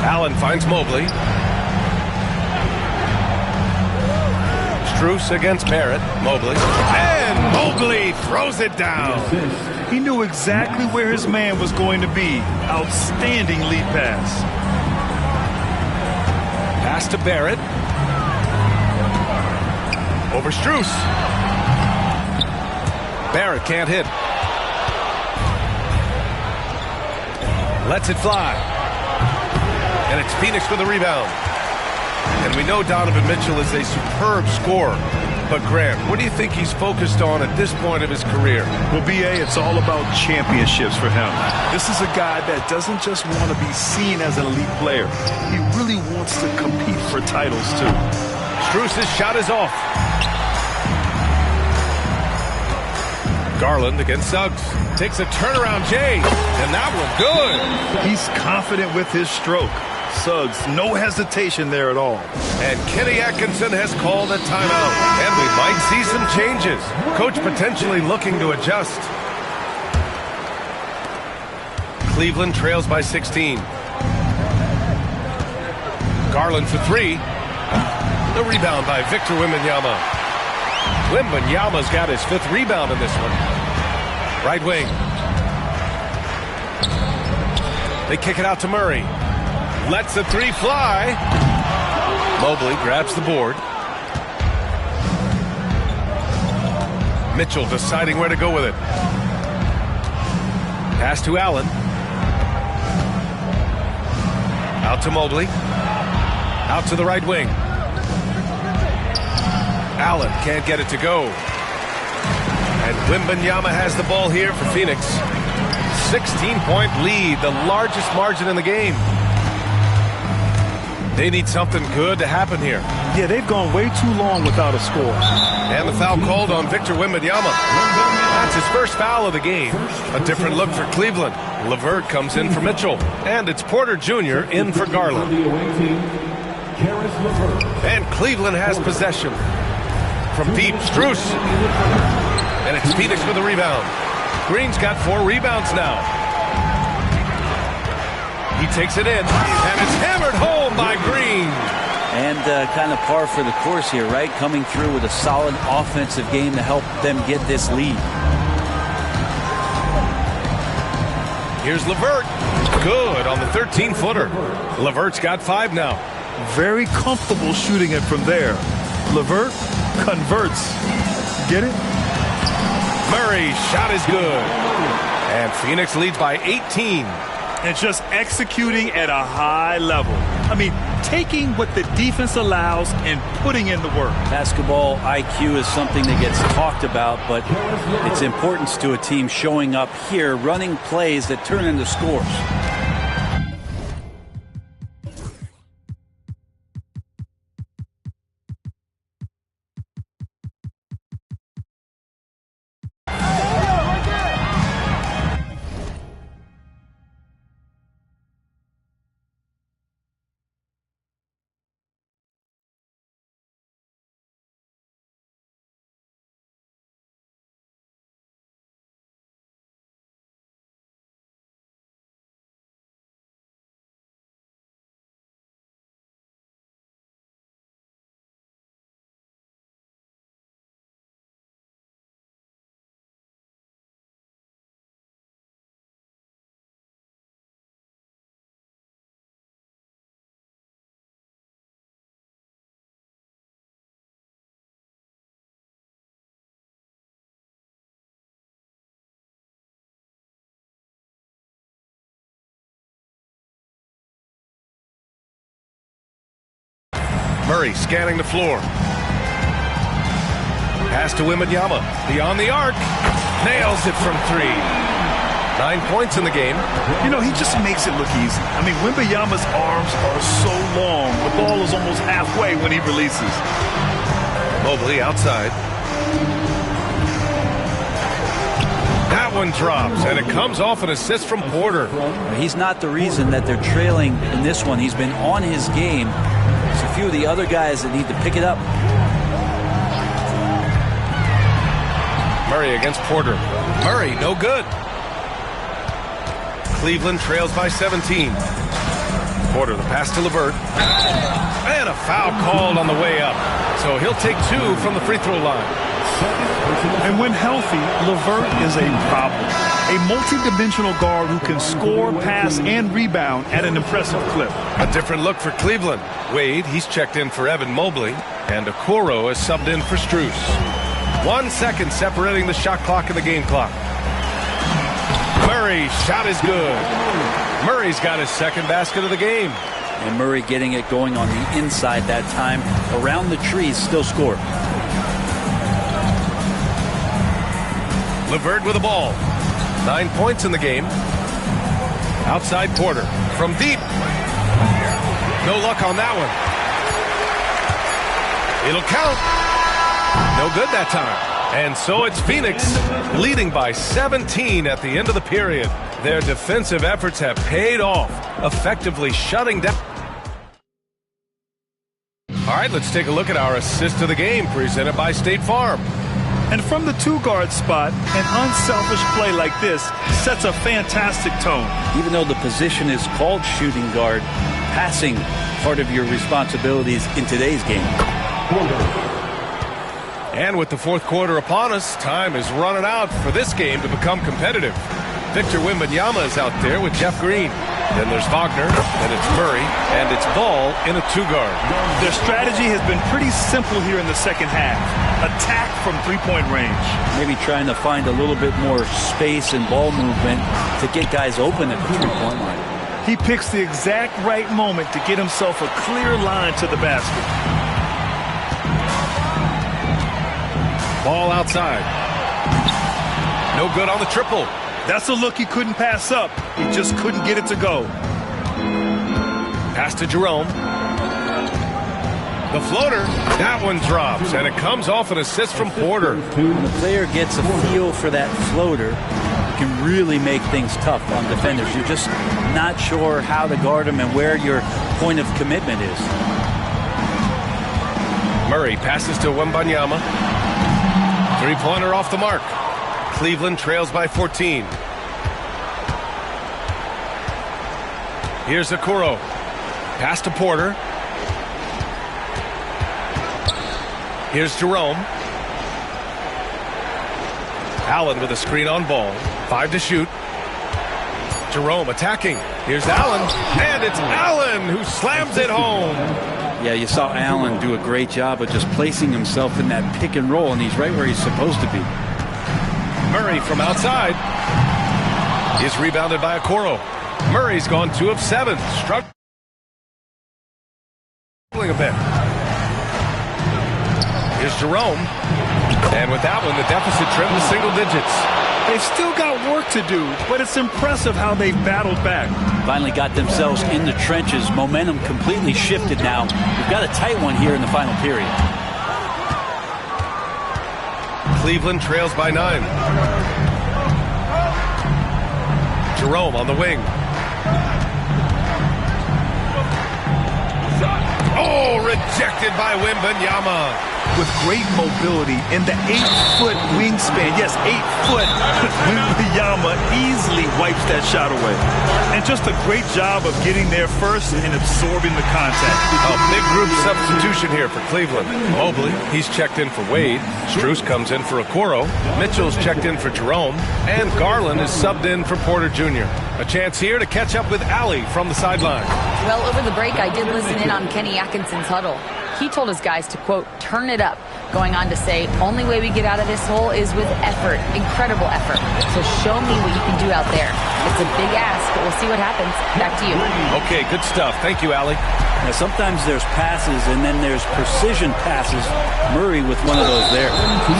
Allen finds Mobley. Strus against Barrett. Mobley. And Mobley throws it down. He knew exactly where his man was going to be. Outstanding lead pass. Pass to Barrett. Over Strus. Barrett can't hit. Lets it fly. And it's Phoenix with the rebound. And we know Donovan Mitchell is a superb scorer. But Grant, what do you think he's focused on at this point of his career? Well, B.A., it's all about championships for him. This is a guy that doesn't just want to be seen as an elite player. He really wants to compete for titles, too. Strus's shot is off. Garland against Suggs. Takes a turnaround, Jay. And that one good. He's confident with his stroke. Suggs, no hesitation there at all. And Kenny Atkinson has called a timeout. And we might see some changes. Coach potentially looking to adjust. Cleveland trails by 16. Garland for 3. The rebound by Victor Wembanyama. Wembanyama's got his 5th rebound in this one. Right wing. They kick it out to Murray. Lets the 3 fly. Mobley grabs the board. Mitchell deciding where to go with it. Pass to Allen. Out to Mobley. Out to the right wing. Allen can't get it to go. And Wembanyama has the ball here for Phoenix. 16-point lead, the largest margin in the game. They need something good to happen here. Yeah, they've gone way too long without a score. And the foul called on Victor Wembanyama. That's his first foul of the game. A different look for Cleveland. LeVert comes in for Mitchell. And it's Porter Jr. in for Garland. And Cleveland has possession. From deep, Strus. And it's Phoenix with a rebound. Green's got 4 rebounds now. He takes it in, and it's hammered home by Green. And kind of par for the course here, right? Coming through with a solid offensive game to help them get this lead. Here's LeVert. Good on the 13-footer. LeVert's got 5 now. Very comfortable shooting it from there. LeVert converts. Get it? Murray's shot is good. And Phoenix leads by 18. And just executing at a high level. I mean, taking what the defense allows and putting in the work. Basketball IQ is something that gets talked about, but its importance to a team showing up here, running plays that turn into scores. Murray scanning the floor. Pass to Wembanyama. Beyond the arc. Nails it from 3. 9 points in the game. You know, he just makes it look easy. I mean, Wembanyama's arms are so long. The ball is almost halfway when he releases. Mobley outside. That one drops, and it comes off an assist from Porter. He's not the reason that they're trailing in this one. He's been on his game. There's a few of the other guys that need to pick it up. Murray against Porter. Murray, no good. Cleveland trails by 17. Porter, the pass to LeVert. And a foul called on the way up. So he'll take 2 from the free throw line. And when healthy, LeVert is a problem. A multi-dimensional guard who can score, pass, and rebound at an impressive clip. A different look for Cleveland. Wade, he's checked in for Evan Mobley. And Okoro is subbed in for Strus. 1 second separating the shot clock and the game clock. Murray's shot is good. Murray's got his second basket of the game. And Murray getting it going on the inside that time. Around the trees, still scored. LeVert with the ball. 9 points in the game. Outside Porter. From deep. No luck on that one. It'll count. No good that time. And so it's Phoenix leading by 17 at the end of the period. Their defensive efforts have paid off, effectively shutting down. All right, let's take a look at our assist of the game presented by State Farm. And from the 2-guard spot, an unselfish play like this sets a fantastic tone. Even though the position is called shooting guard, passing part of your responsibilities in today's game. And with the fourth quarter upon us, time is running out for this game to become competitive. Victor Wembanyama is out there with Jeff Green. Then there's Wagner, then it's Murray, and it's Ball in a 2-guard. Their strategy has been pretty simple here in the second half. Attack from 3-point range. Maybe trying to find a little bit more space and ball movement to get guys open at the 3-point line. He picks the exact right moment to get himself a clear line to the basket. Ball outside. No good on the triple. That's a look he couldn't pass up. He just couldn't get it to go. Pass to Jerome. The floater. That one drops, and it comes off an assist from Porter. When the player gets a feel for that floater, it can really make things tough on defenders. You're just not sure how to guard them and where your point of commitment is. Murray passes to Wembanyama. 3-pointer off the mark. Cleveland trails by 14. Here's Okoro. Pass to Porter. Here's Jerome. Allen with a screen on ball. 5 to shoot. Jerome attacking. Here's Allen. And it's Allen who slams it home. Yeah, you saw Allen do a great job of just placing himself in that pick and roll, and he's right where he's supposed to be. Murray from outside. He's rebounded by Okoro. Murray's gone 2 of 7. Struggling a bit. Here's Jerome. And with that one, the deficit trimmed to single digits. They've still got work to do, but it's impressive how they've battled back. Finally got themselves in the trenches. Momentum completely shifted now. We've got a tight one here in the final period. Cleveland trails by 9. Jerome on the wing. Oh, rejected by Wembanyama. With great mobility and the 8-foot wingspan. Yes, 8 foot. Wembanyama easily wipes that shot away. And just a great job of getting there first and absorbing the contact. A big group substitution here for Cleveland. Mobley, he's checked in for Wade. Strus comes in for Okoro. Mitchell's checked in for Jerome. And Garland is subbed in for Porter Jr. A chance here to catch up with Allie from the sideline. Well, over the break, I did listen in on Kenny Atkinson's huddle. He told his guys to, quote, turn it up, going on to say, only way we get out of this hole is with effort, incredible effort. So show me what you can do out there. It's a big ask, but we'll see what happens. Back to you. Okay, good stuff. Thank you, Allie. Now, sometimes there's passes, and then there's precision passes. Murray with one of those there.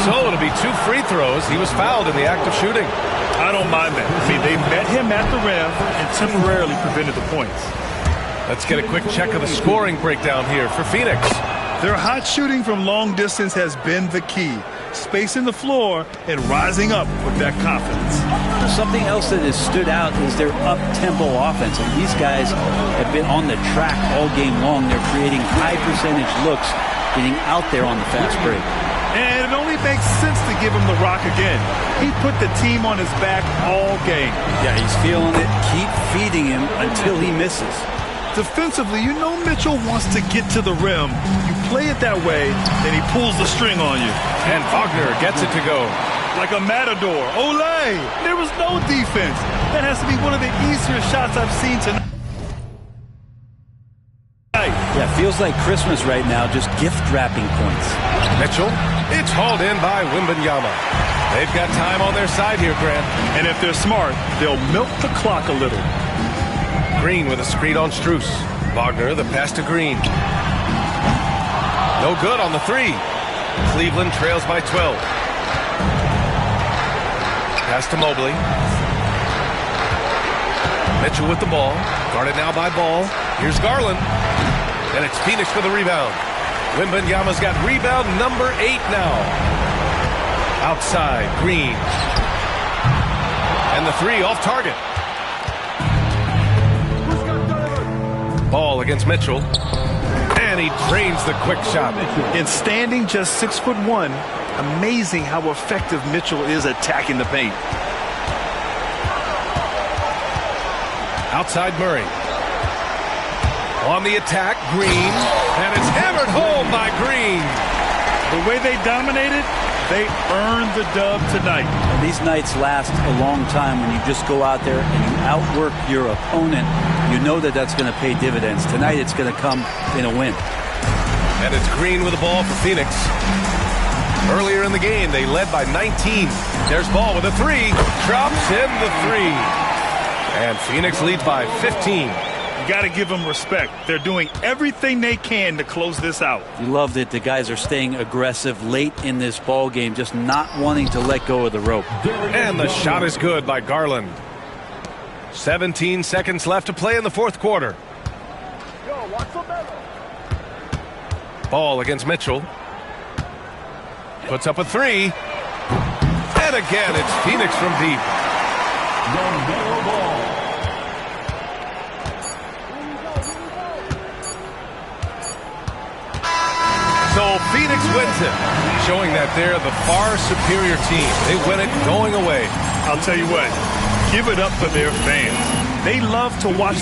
So it'll be 2 free throws. He was fouled in the act of shooting. I don't mind that. I mean, they met him at the rim and temporarily prevented the points. Let's get a quick check of the scoring breakdown here for Phoenix. Their hot shooting from long distance has been the key. Spacing the floor and rising up with that confidence. Something else that has stood out is their up-tempo offense. And these guys have been on the track all game long. They're creating high-percentage looks, getting out there on the fast break. And it only makes sense to give him the rock again. He put the team on his back all game. Yeah, he's feeling it. Keep feeding him until he misses. Defensively, you know Mitchell wants to get to the rim. You play it that way, then he pulls the string on you. And Wagner gets it to go. Like a matador. Olay! There was no defense. That has to be one of the easier shots I've seen tonight. Yeah, feels like Christmas right now, just gift-wrapping points. Mitchell, it's hauled in by Wembanyama. They've got time on their side here, Grant. And if they're smart, they'll milk the clock a little. Green with a screen on Strus. Wagner, the pass to Green. No good on the 3. Cleveland trails by 12. Pass to Mobley. Mitchell with the ball. Guarded now by Ball. Here's Garland. And it's Phoenix for the rebound. Wembanyama's got rebound number 8 now. Outside, Green. And the 3 off target. Ball against Mitchell. And he drains the quick shot. In standing just 6'1", amazing how effective Mitchell is attacking the paint. Outside Murray. On the attack, Green. And it's hammered home by Green. The way they dominated, they earned the dub tonight. And these nights last a long time when you just go out there and you outwork your opponent. You know that that's going to pay dividends. Tonight it's going to come in a win. And it's Green with the ball for Phoenix. Earlier in the game, they led by 19. There's Ball with a 3. Drops in the 3. And Phoenix leads by 15. You got to give them respect. They're doing everything they can to close this out. You loved it. The guys are staying aggressive late in this ball game, just not wanting to let go of the rope. And the shot is good by Garland. 17 seconds left to play in the fourth quarter. Ball against Mitchell. Puts up a 3. And again, it's Phoenix from deep. So Phoenix wins it, showing that they're the far superior team. They win it going away. I'll tell you what, give it up for their fans. They love to watch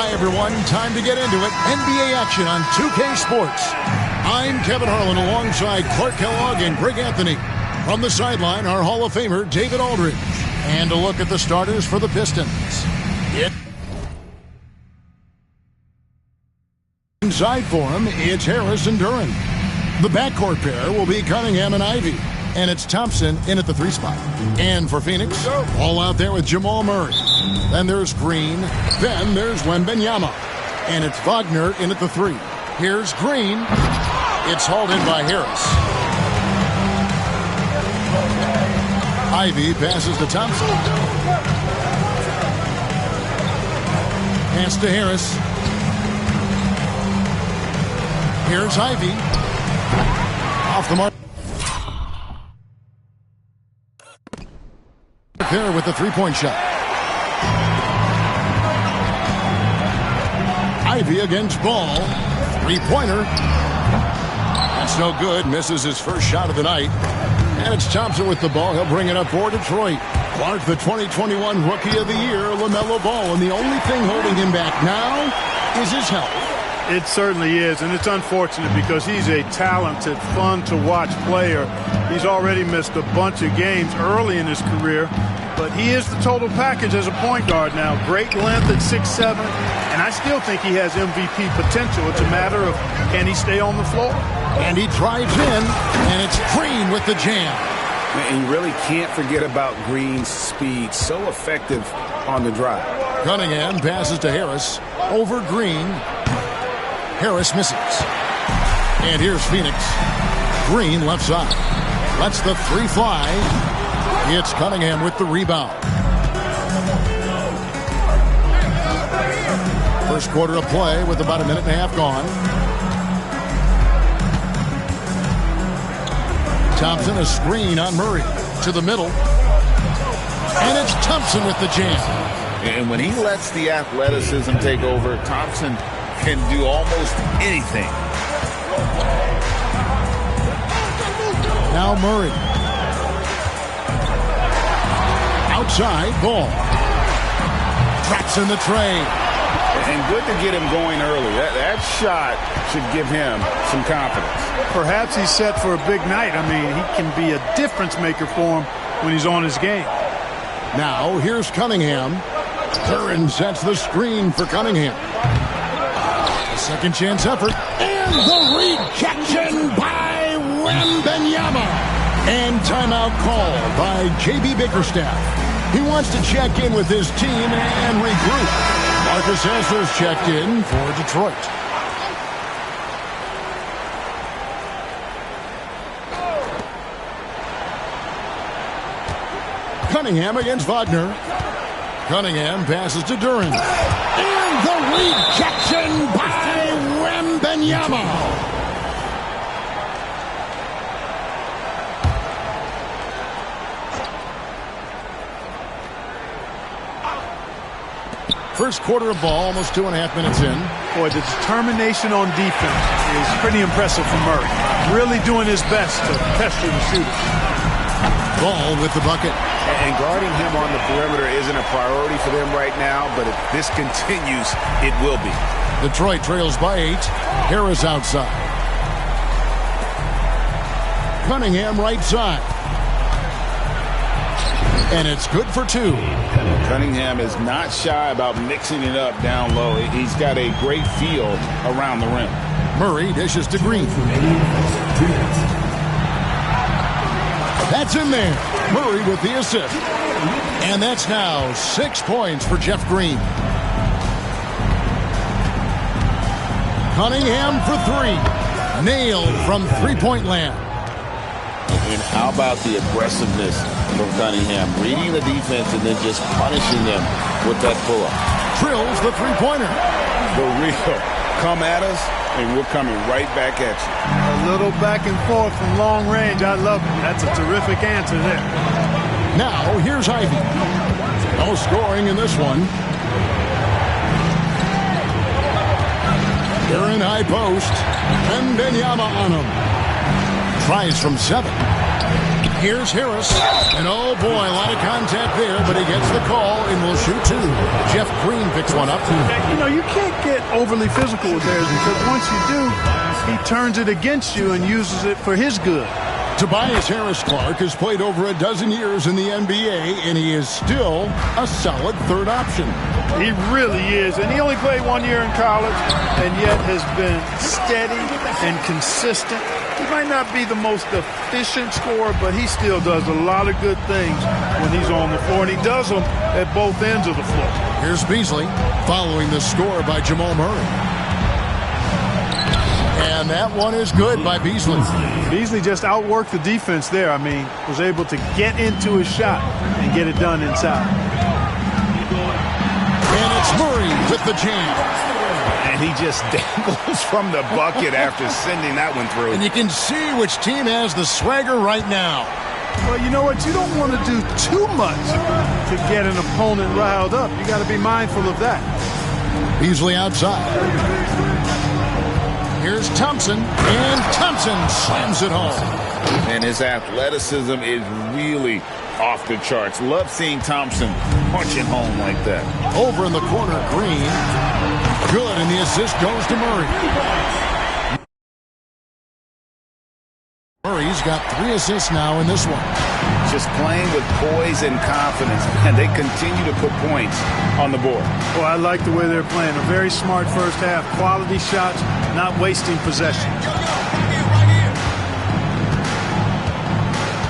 Hi, everyone. Time to get into it. NBA action on 2K Sports. I'm Kevin Harlan alongside Clark Kellogg and Greg Anthony. From the sideline, our Hall of Famer, David Aldridge. And a look at the starters for the Pistons. Inside for him, it's Harris and Duren. The backcourt pair will be Cunningham and Ivey. And it's Thompson in at the 3 spot. And for Phoenix, all out there with Jamal Murray. Then there's Green. Then there's Wembanyama. And it's Wagner in at the 3. Here's Green. It's hauled in by Harris. Ivey passes to Thompson. Pass to Harris. Here's Ivey. Off the mark. There with the 3-point shot. Ivey against Ball. 3-pointer. That's no good. Misses his first shot of the night. And it's Thompson with the ball. He'll bring it up for Detroit. Clark, the 2021 Rookie of the Year, LaMelo Ball. And the only thing holding him back now is his health. It certainly is, and it's unfortunate because he's a talented, fun-to-watch player. He's already missed a bunch of games early in his career, but he is the total package as a point guard now. Great length at 6'7", and I still think he has MVP potential. It's a matter of can he stay on the floor. And he drives in, and it's Green with the jam. And you really can't forget about Green's speed. So effective on the drive. Cunningham passes to Harris. Over Green. Harris misses. And here's Phoenix. Green left side. Lets the 3 fly. It's Cunningham with the rebound. First quarter of play with about a minute and a half gone. Thompson, a screen on Murray. To the middle. And it's Thompson with the jam. And when he lets the athleticism take over, Thompson can do almost anything. Now Murray. Outside, Ball. Drops in the tray. And good to get him going early. That shot should give him some confidence. Perhaps he's set for a big night. I mean, he can be a difference maker for him when he's on his game. Now, here's Cunningham. Duren sets the screen for Cunningham. Second chance effort. And the rejection by Wembanyama. And timeout called by J.B. Bickerstaff. He wants to check in with his team and regroup. Marcus Haslor's checked in for Detroit. Cunningham against Wagner. Cunningham passes to Duren. And the rejection by Wembanyama. First quarter of ball, almost 2.5 minutes in. Boy, the determination on defense is pretty impressive from Murray. Really doing his best to pester the shooter. Ball with the bucket. And guarding him on the perimeter isn't a priority for them right now, but if this continues, it will be. Detroit trails by 8. Harris outside. Cunningham right side. And it's good for 2. Cunningham is not shy about mixing it up down low. He's got a great feel around the rim. Murray dishes to Green. That's in there. Murray with the assist. And that's now 6 points for Jeff Green. Cunningham for 3. Nailed from three-point land. And how about the aggressiveness from Cunningham? Reading the defense and then just punishing them with that pull-up. Drills the three-pointer. For real. Come at us, and we're coming right back at you. A little back and forth from long range. I love it. That's a terrific answer there. Now, here's Ivey. No scoring in this one. They're in high post. Wembanyama on him. Tries from 7. Here's Harris. And oh boy, a lot of contact there, but he gets the call and will shoot two. Jeff Green picks one up. You know, you can't get overly physical with theirs because once you do, he turns it against you and uses it for his good. Tobias Harris-Clark has played over a dozen years in the NBA, and he is still a solid third option. He really is, and he only played 1 year in college, and yet has been steady and consistent. He might not be the most efficient scorer, but he still does a lot of good things when he's on the floor, and he does them at both ends of the floor. Here's Beasley following the score by Jamal Murray. And that one is good by Beasley. Beasley just outworked the defense there. I mean, was able to get into his shot and get it done inside. And it's Murray with the jam. And he just dangles from the bucket after sending that one through. And you can see which team has the swagger right now. Well, you know what? You don't want to do too much to get an opponent riled up. You got to be mindful of that. Beasley outside. Here's Thompson, and Thompson slams it home. And his athleticism is really off the charts. Love seeing Thompson punching home like that. Over in the corner, Green. Good, and the assist goes to Murray. Murray's got 3 assists now in this one. Just playing with poise and confidence, and they continue to put points on the board. Well, I like the way they're playing. A very smart first half. Quality shots, not wasting possession.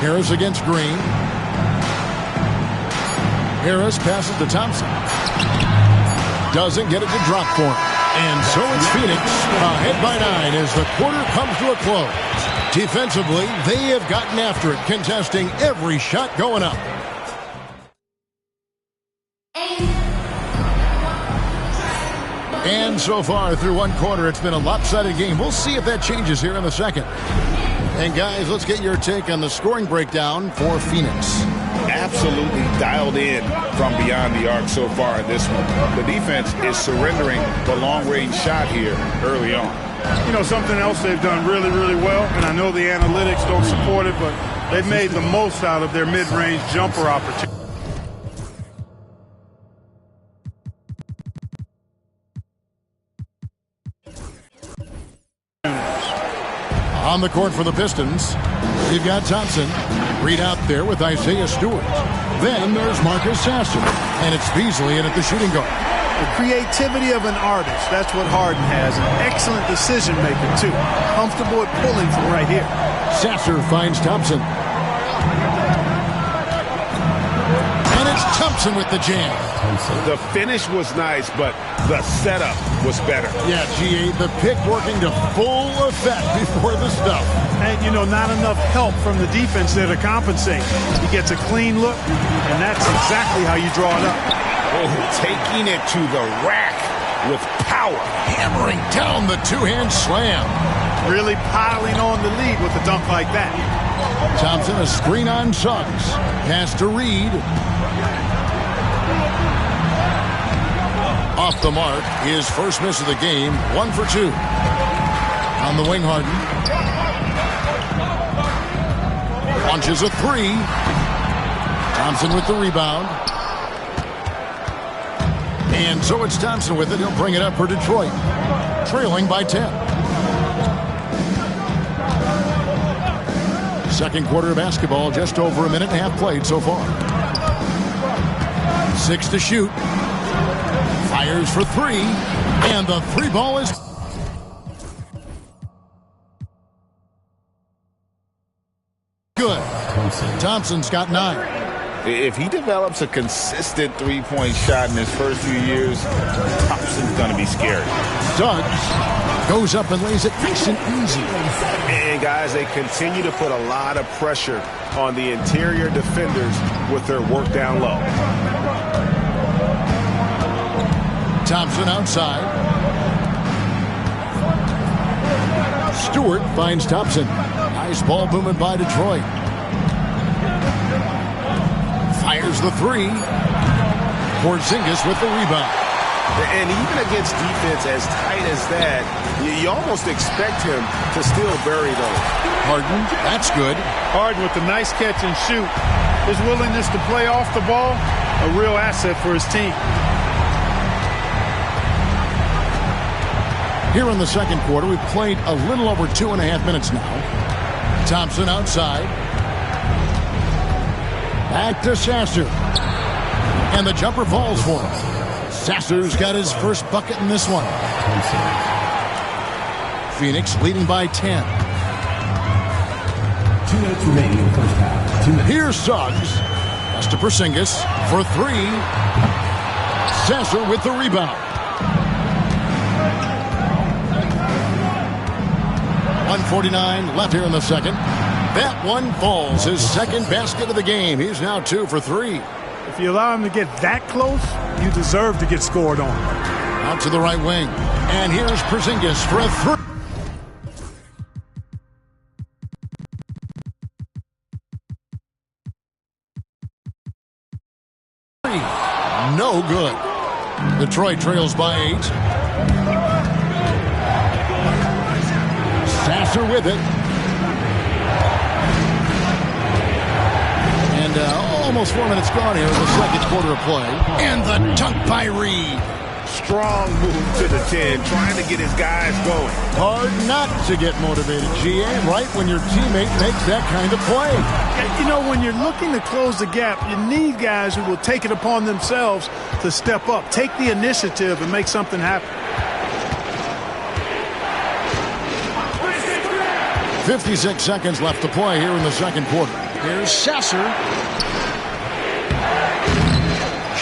Harris against Green. Harris passes to Thompson. Doesn't get it to drop for him. And so it's Phoenix ahead by 9 as the quarter comes to a close. Defensively, they have gotten after it, contesting every shot going up. And so far through one quarter, it's been a lopsided game. We'll see if that changes here in the second. And guys, let's get your take on the scoring breakdown for Phoenix. Absolutely dialed in from beyond the arc so far in this one. The defense is surrendering the long-range shot here early on. You know, something else they've done really, really well, and I know the analytics don't support it, but they've made the most out of their mid-range jumper opportunity. On the court for the Pistons, you've got Thompson. Reed out there with Isaiah Stewart. Then there's Marcus Sasser, and it's Beasley in at the shooting guard. The creativity of an artist, that's what Harden has. An excellent decision maker, too. Comfortable at pulling from right here. Sasser finds Thompson. And it's Thompson with the jam. The finish was nice, but the setup was better. Yeah, G8, the pick working to full effect before the stuff. And, you know, not enough help from the defense there to compensate. He gets a clean look, and that's exactly how you draw it up. Oh, taking it to the rack with power. Hammering down the two-hand slam. Really piling on the lead with a dunk like that. Thompson, a screen on Suggs. Pass to Reed. Off the mark, his first miss of the game, 1 for 2. On the wing, Harden. Launches a 3. Thompson with the rebound. And so it's Thompson with it. He'll bring it up for Detroit. Trailing by 10. Second quarter of basketball, just over a minute and a half played so far. 6 to shoot. Fires for 3. And the 3 ball is good. Thompson's got 9. If he develops a consistent three-point shot in his first few years, Thompson's going to be scary. Suggs goes up and lays it nice and easy. And, guys, they continue to put a lot of pressure on the interior defenders with their work down low. Thompson outside. Stewart finds Thompson. Nice ball movement by Detroit. Fires the 3. Porzingis with the rebound. And even against defense as tight as that, you almost expect him to still bury those. Harden, that's good. Harden with the nice catch and shoot. His willingness to play off the ball, a real asset for his team. Here in the second quarter, we've played a little over 2.5 minutes now. Thompson outside. Back to Sasser. And the jumper falls for him. Sasser's got his first bucket in this one. Phoenix leading by 10. 2 minutes remaining in the first half. 2 minutes. Here's Suggs. Pass to Porzingis for 3. Sasser with the rebound. 1:49 left here in the second. That one falls. His second basket of the game. He's now 2 for 3. If you allow him to get that close, you deserve to get scored on. Out to the right wing. And here's Porzingis for a 3. No good. Detroit trails by 8. Sasser with it. And almost 4 minutes gone here in the second quarter of play. And the dunk by Reed. Strong move to the 10, trying to get his guys going. Hard not to get motivated, GA, right when your teammate makes that kind of play. You know, when you're looking to close the gap, you need guys who will take it upon themselves to step up, take the initiative, and make something happen. 56 seconds left to play here in the second quarter. Here's Sasser.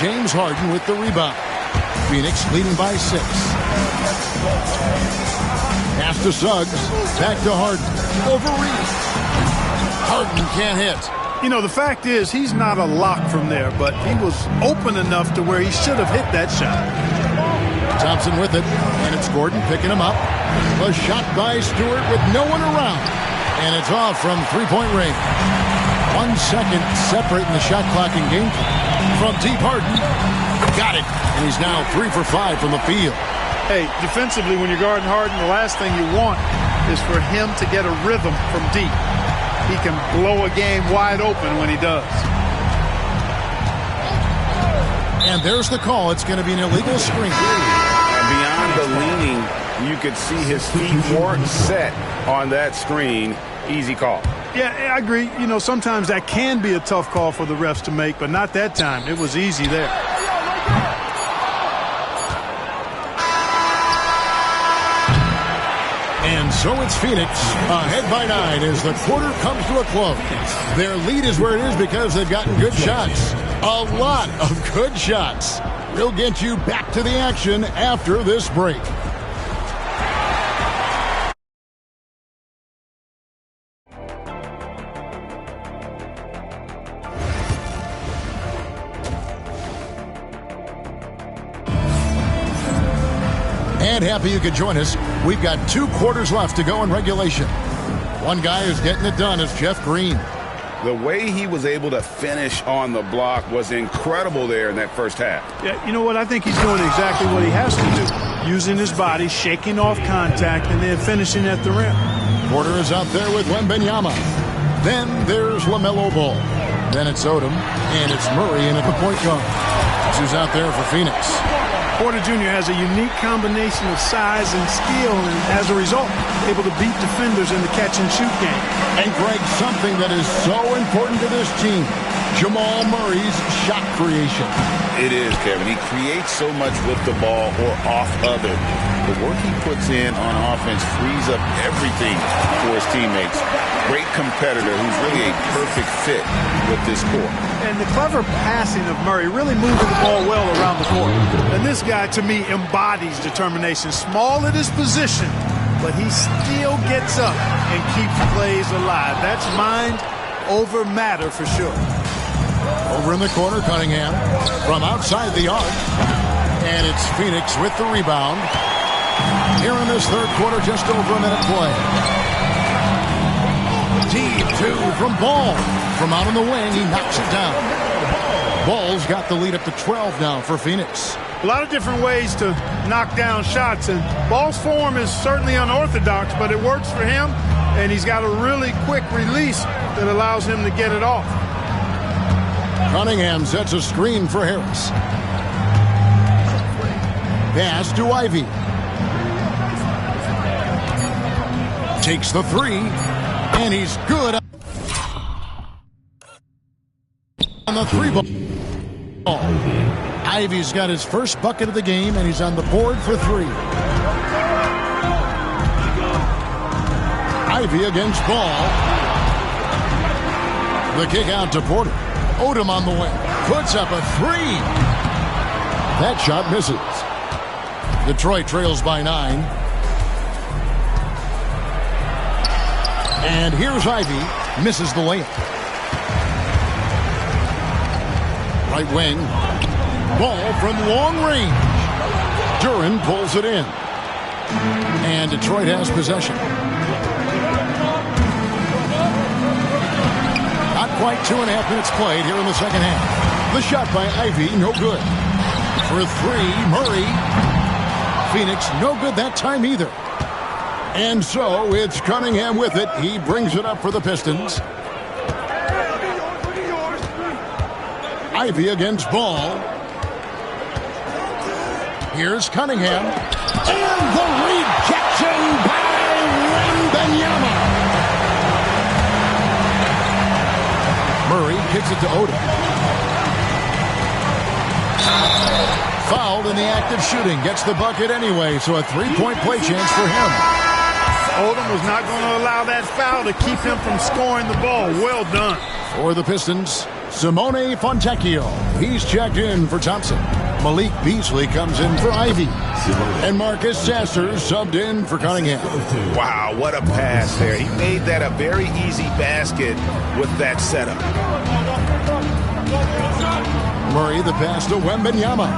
James Harden with the rebound. Phoenix leading by 6. Pass to Suggs. Back to Harden. Over Reed. Harden can't hit. You know, the fact is he's not a lock from there, but he was open enough to where he should have hit that shot. Thompson with it, and it's Gordon picking him up. A shot by Stewart with no one around. And it's off from three-point range. 1 second separating the shot clock and game from deep. Harden. Got it. And he's now 3 for 5 from the field. Hey, defensively, when you're guarding Harden, the last thing you want is for him to get a rhythm from deep. He can blow a game wide open when he does. And there's the call. It's going to be an illegal screen. And beyond the leaning, you could see his feet weren't set on that screen. Easy call. Yeah, I agree. You know, sometimes that can be a tough call for the refs to make, but not that time. It was easy there. And so it's Phoenix ahead by 9 as the quarter comes to a close. Their lead is where it is because they've gotten good shots. A lot of good shots. We'll get you back to the action after this break. And happy you could join us. We've got 2 quarters left to go in regulation. One guy who's getting it done is Jeff Green. The way he was able to finish on the block was incredible there in that first half. Yeah, you know what? I think he's doing exactly what he has to do. Using his body, shaking off contact, and then finishing at the rim. Porter is out there with Wembanyama. Then there's LaMelo Ball. Then it's Odom, and it's Murray in at the point guard. That's who's out there for Phoenix. Porter Jr. has a unique combination of size and skill, and as a result, able to beat defenders in the catch-and-shoot game. And, Greg, something that is so important to this team, Jamal Murray's shot creation. It is, Kevin. He creates so much with the ball or off of it. The work he puts in on offense frees up everything for his teammates. Great competitor who's really a perfect fit with this core. And the clever passing of Murray, really moving the ball well around the court. And this guy, to me, embodies determination. Small at his position, but he still gets up and keeps plays alive. That's mind over matter for sure. Over in the corner, Cunningham from outside the arc. And it's Phoenix with the rebound. Here in this third quarter, just over a minute play. Deep 2 from Ball. From out on the wing, he knocks it down. Ball's got the lead up to 12 now for Phoenix. a lot of different ways to knock down shots, and Ball's form is certainly unorthodox, but it works for him, and he's got a really quick release that allows him to get it off. Cunningham sets a screen for Harris. Pass to Ivey. Takes the three, and he's good on the three ball. Ivey's got his first bucket of the game, and he's on the board for three. Ivey against Ball. The kick out to Porter. Odom on the wing. Puts up a three. That shot misses. Detroit trails by 9. And here's Ivey. Misses the layup. Right wing. Ball from long range. Duren pulls it in. And Detroit has possession. Not quite 2.5 minutes played here in the second half. The shot by Ivey, no good. For three, Murray. Phoenix, no good that time either. And so it's Cunningham with it. He brings it up for the Pistons. Ivey against Ball. Here's Cunningham. And the rejection by Wembanyama. Murray kicks it to Odom. Fouled in the act of shooting. Gets the bucket anyway, so a three-point play chance for him. Odom was not going to allow that foul to keep him from scoring the ball. Well done. For the Pistons, Simone Fontecchio. He's checked in for Thompson. Malik Beasley comes in for Ivey. And Marcus Sasser subbed in for Cunningham. Wow, what a pass there. He made that a very easy basket with that setup. Murray the pass to Wembanyama.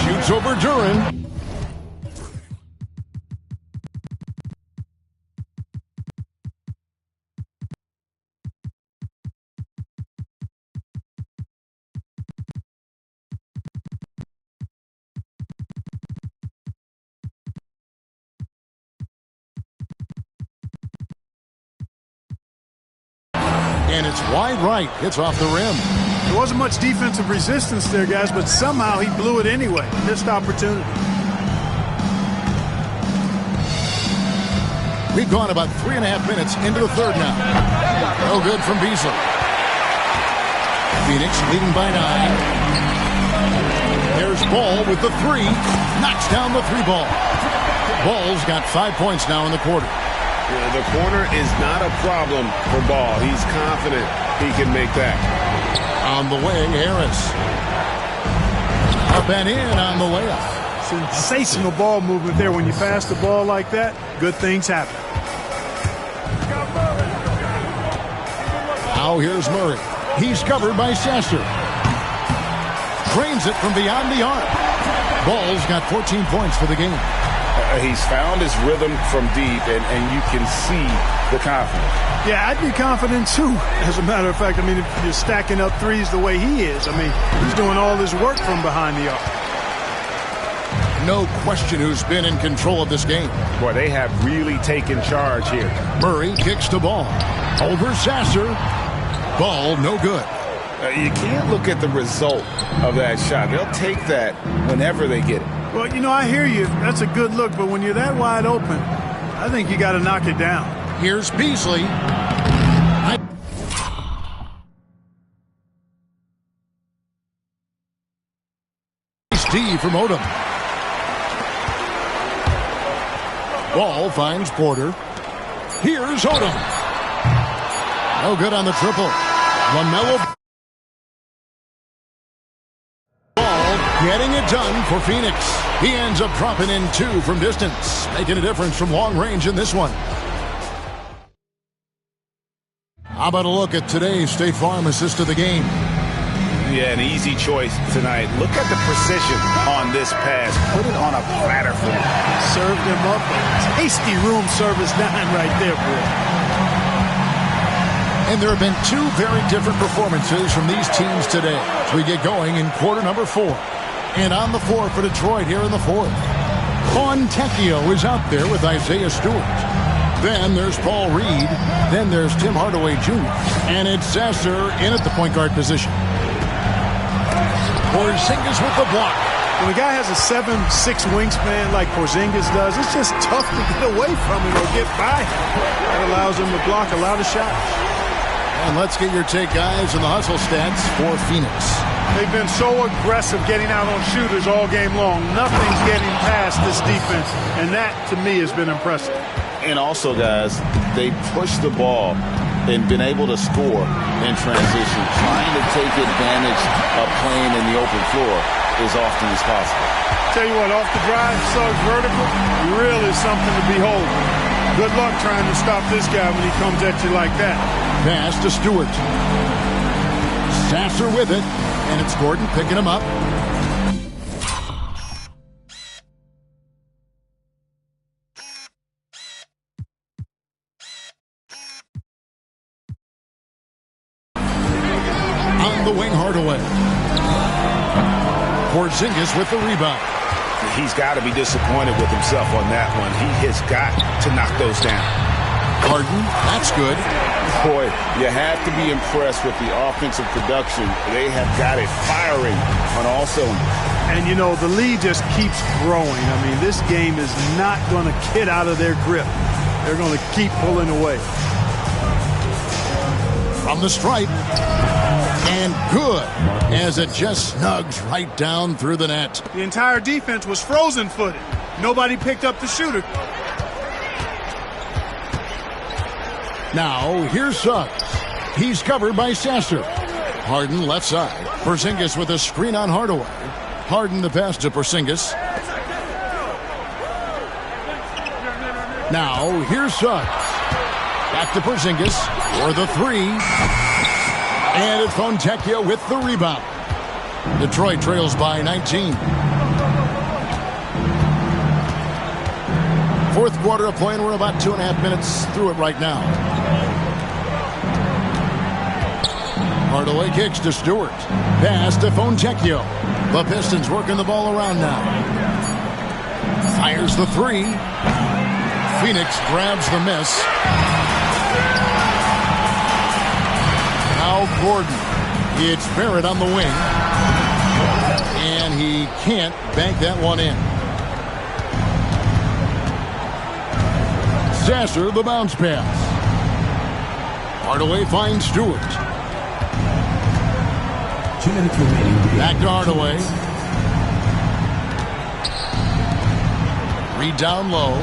Shoots over Duren. And it's wide right. It's off the rim. There wasn't much defensive resistance there, guys, but somehow he blew it anyway. Missed opportunity. We've gone about 3.5 minutes into the third now. No good from Beasley. Phoenix leading by 9. There's Ball with the three. Knocks down the three ball. Ball's got 5 points now in the quarter. The corner is not a problem for Ball. He's confident he can make that. On the wing, Harris. Up and in on the layup. Sensational ball movement there. When you pass the ball like that, good things happen. Now here's Murray. He's covered by Sasser. Drains it from beyond the arc. Ball's got 14 points for the game. He's found his rhythm from deep, and you can see the confidence. Yeah, I'd be confident too. As a matter of fact, I mean, if you're stacking up threes the way he is, I mean, he's doing all his work from behind the arc. No question who's been in control of this game. Boy, they have really taken charge here. Murray kicks the ball. Over Sasser. Ball no good. You can't look at the result of that shot. They'll take that whenever they get it. Well, you know, I hear you. That's a good look, but when you're that wide open, I think you got to knock it down. Here's Beasley. D from Odom. Ball finds Porter. Here's Odom. No good on the triple. LaMelo Ball getting it done for Phoenix. He ends up dropping in 2 from distance, making a difference from long range in this one. How about a look at today's State Farm assist of the game? Yeah, an easy choice tonight. Look at the precision on this pass. Put it on a platter for him. Served him up. Tasty room service 9 right there, boy. And there have been two very different performances from these teams today as we get going in quarter number 4. And on the floor for Detroit here in the 4th. Fontecchio is out there with Isaiah Stewart. Then there's Paul Reed. Then there's Tim Hardaway Jr. And it's Sasser in at the point guard position. Porzingis with the block. When a guy has a 7'6" wingspan like Porzingis does, it's just tough to get away from him or get by him. That allows him to block a lot of shots. And let's get your take, guys, on the hustle stats for Phoenix. They've been so aggressive getting out on shooters all game long. Nothing's getting past this defense, and that, to me, has been impressive. And also, guys, they push the ball and been able to score in transition, trying to take advantage of playing in the open floor as often as possible. Tell you what, off the drive, Suggs vertical, really something to behold. Good luck trying to stop this guy when he comes at you like that. Pass to Stewart. Sasser with it, and it's Gordon picking him up. On the wing, Hardaway. Porzingis with the rebound. He's got to be disappointed with himself on that one. He has got to knock those down. Harden, that's good. Boy, you have to be impressed with the offensive production. They have got it firing on all cylinders. And, you know, the lead just keeps growing. I mean, this game is not going to get out of their grip. They're going to keep pulling away. From the stripe. And good, as it just snugs right down through the net. The entire defense was frozen-footed. Nobody picked up the shooter. Now, here's Suggs. He's covered by Sasser. Harden left side. Porzingis with a screen on Hardaway. Harden the pass to Porzingis. Now, here's Suggs. Back to Porzingis for the three. And it's Fontecchio with the rebound. Detroit trails by 19. Fourth quarter of play, and we're about 2.5 minutes through it right now. Hardaway kicks to Stewart. Pass to Fontecchio. The Pistons working the ball around now. Fires the three. Phoenix grabs the miss. Now Gordon. It's Barrett on the wing. And he can't bank that one in. Sasser, the bounce pass. Hardaway finds Stewart. 2 minutes remaining. Back to Hardaway. Reed down low.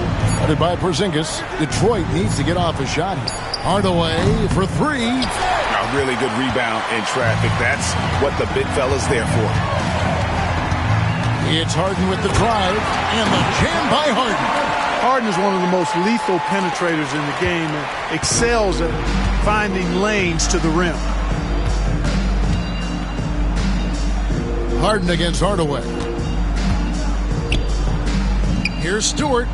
Headed by Porzingis. Detroit needs to get off a shot here. Hardaway for three. A really good rebound in traffic. That's what the big fella's there for. It's Harden with the drive. And the jam by Harden. Harden is one of the most lethal penetrators in the game and excels at finding lanes to the rim. Harden against Hardaway. Here's Stewart.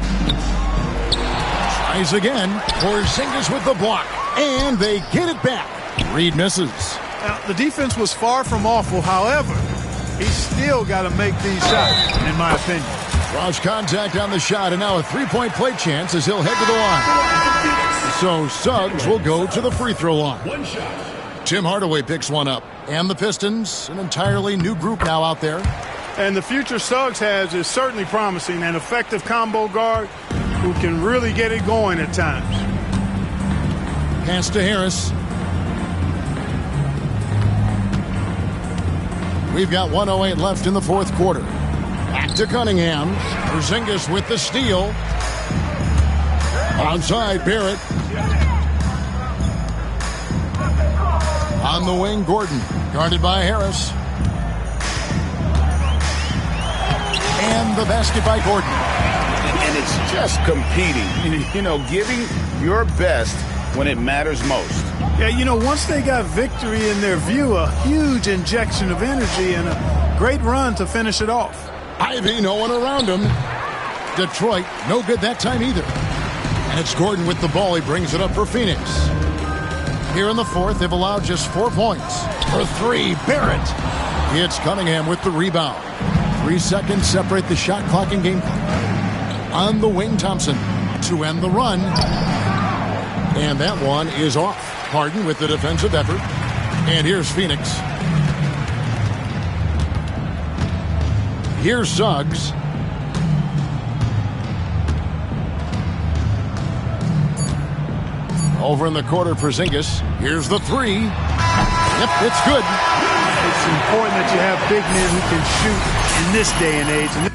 Tries again. Porzingis with the block. And they get it back. Reed misses. Now, the defense was far from awful. However, he's still got to make these shots, in my opinion. Draws contact on the shot, and now a three-point play chance as he'll head to the line. So Suggs will go to the free throw line. One shot. Tim Hardaway picks one up. And the Pistons, an entirely new group now out there. And the future Suggs has is certainly promising. An effective combo guard who can really get it going at times. Pass to Harris. We've got 1:08 left in the fourth quarter. Back to Cunningham. Porzingis with the steal. Onside, Barrett. On the wing, Gordon. Guarded by Harris. And the basket by Gordon. And it's just competing. You know, giving your best when it matters most. Yeah, you know, once they got victory in their view, a huge injection of energy and a great run to finish it off. Ivy, no one around him. Detroit, no good that time either. And it's Gordon with the ball. He brings it up for Phoenix. Here in the fourth, they've allowed just 4 points. For three, Barrett. It's Cunningham with the rebound. 3 seconds separate the shot clock and game clock. On the wing, Thompson to end the run. And that one is off. Harden with the defensive effort. And here's Phoenix. Here's Suggs. Over in the corner for Zingis. Here's the three. Yep, it's good. It's important that you have big men who can shoot in this day and age.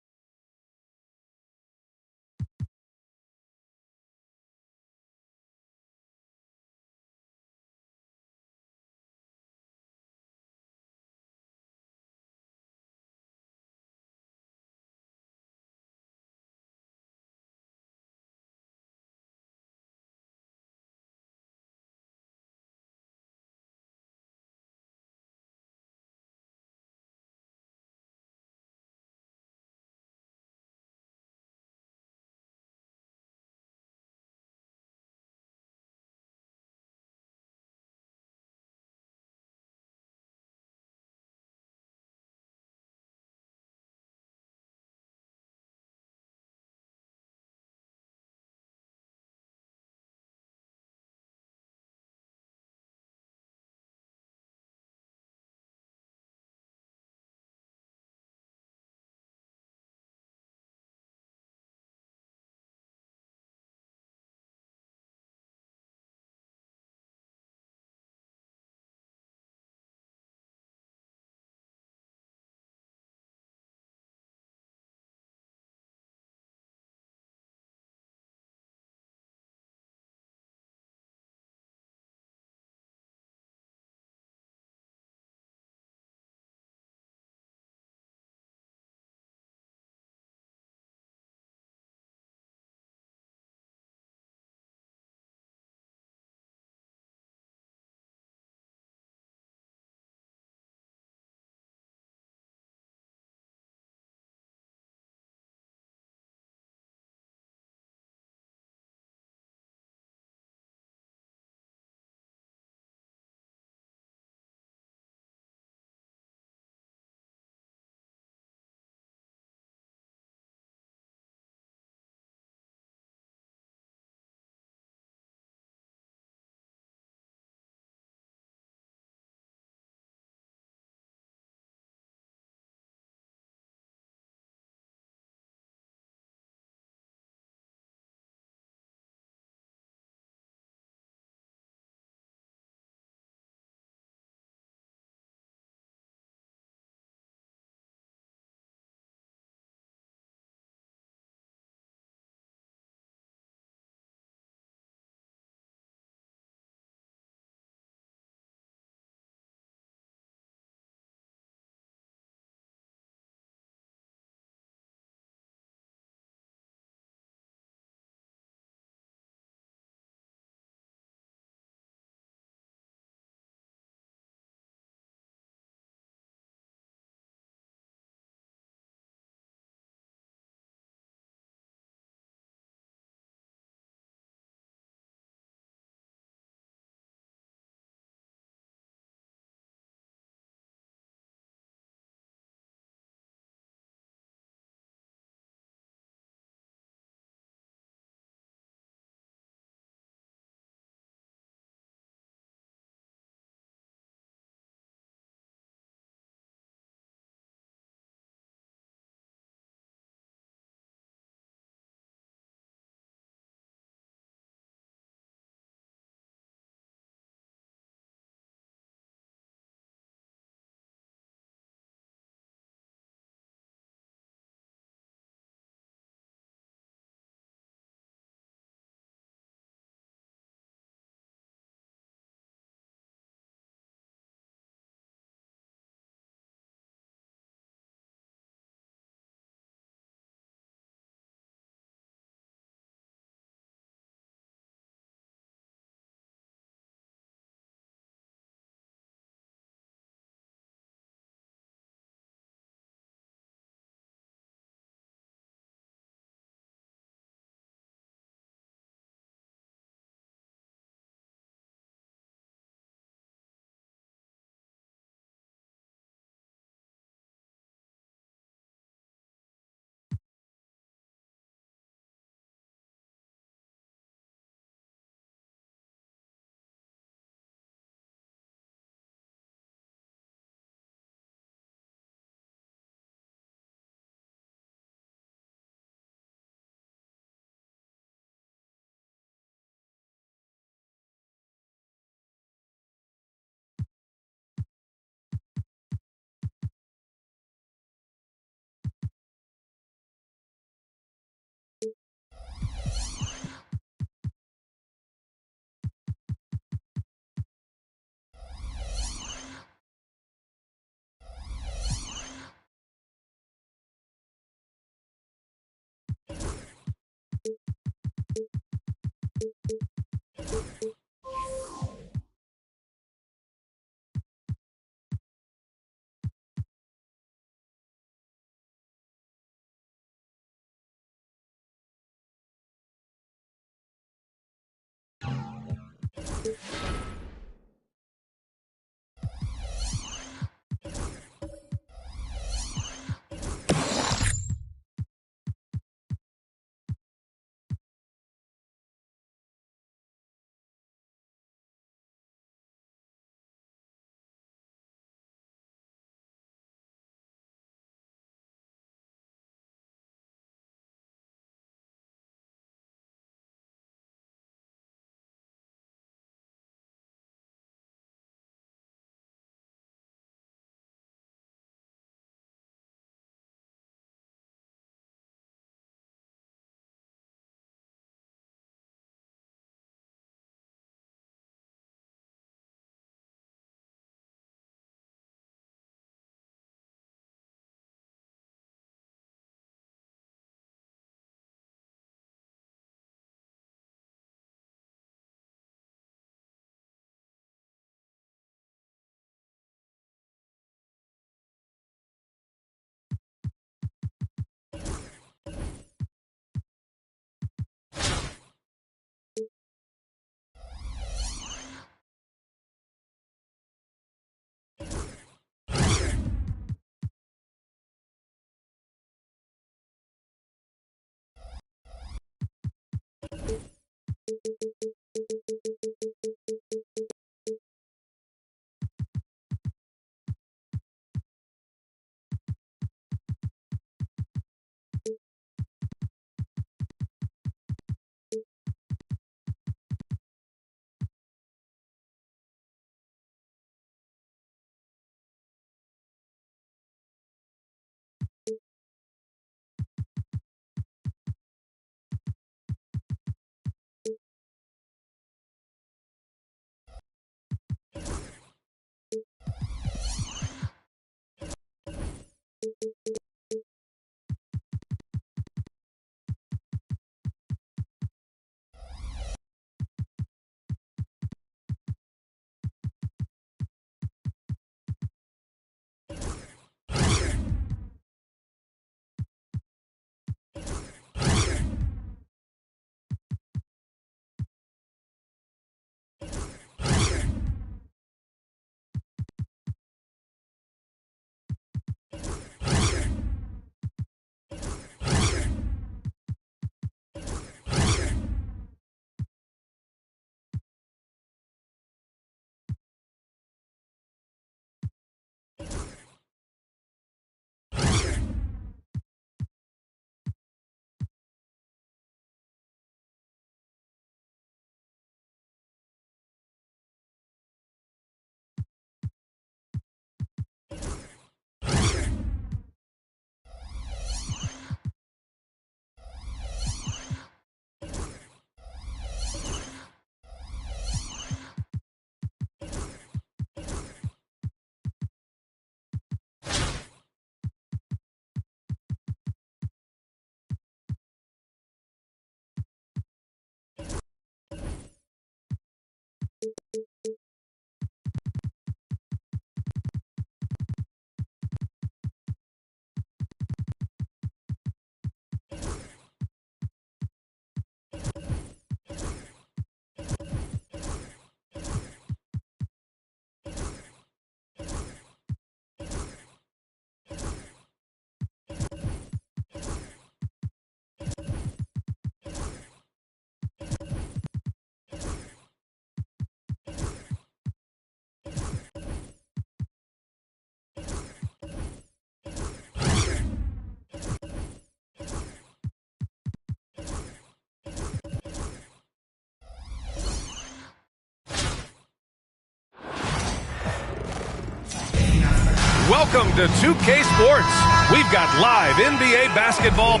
Welcome to 2K Sports. We've got live NBA basketball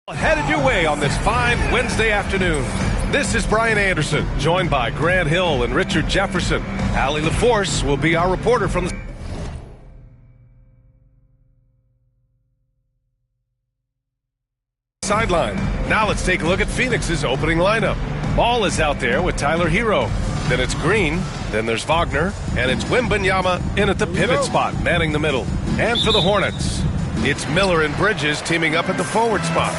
headed your way on this fine Wednesday afternoon. This is Brian Anderson, joined by Grant Hill and Richard Jefferson. Allie LaForce will be our reporter from the sideline. Now let's take a look at Phoenix's opening lineup. Ball is out there with Tyler Hero. Then it's Green. Then there's Wagner. And it's Wembanyama in at the pivot spot, manning the middle. And for the Hornets, it's Miller and Bridges teaming up at the forward spot.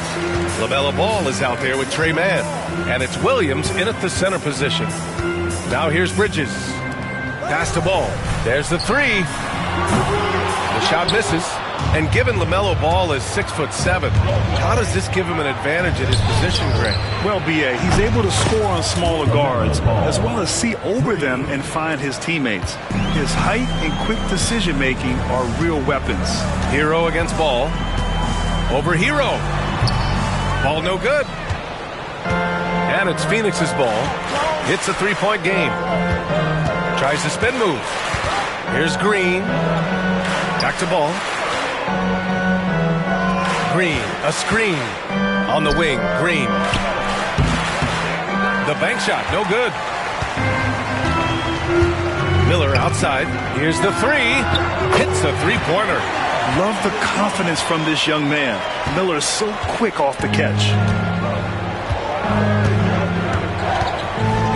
LaMelo Ball is out there with Trey Mann. And it's Williams in at the center position. Now here's Bridges. Pass to Ball. There's the three. The shot misses. And given LaMelo Ball is 6'7", how does this give him an advantage at his position, Grant? Well, B.A., he's able to score on smaller guards, as well as see over them and find his teammates. His height and quick decision-making are real weapons. Hero against Ball. Over Hero. Ball no good. And it's Phoenix's ball. Hits a three-point game. Tries the spin move. Here's Green. Back to Ball. Green, a screen. On the wing, Green. The bank shot, no good. Miller outside. Here's the three. Hits the three-pointer. Love the confidence from this young man. Miller is so quick off the catch.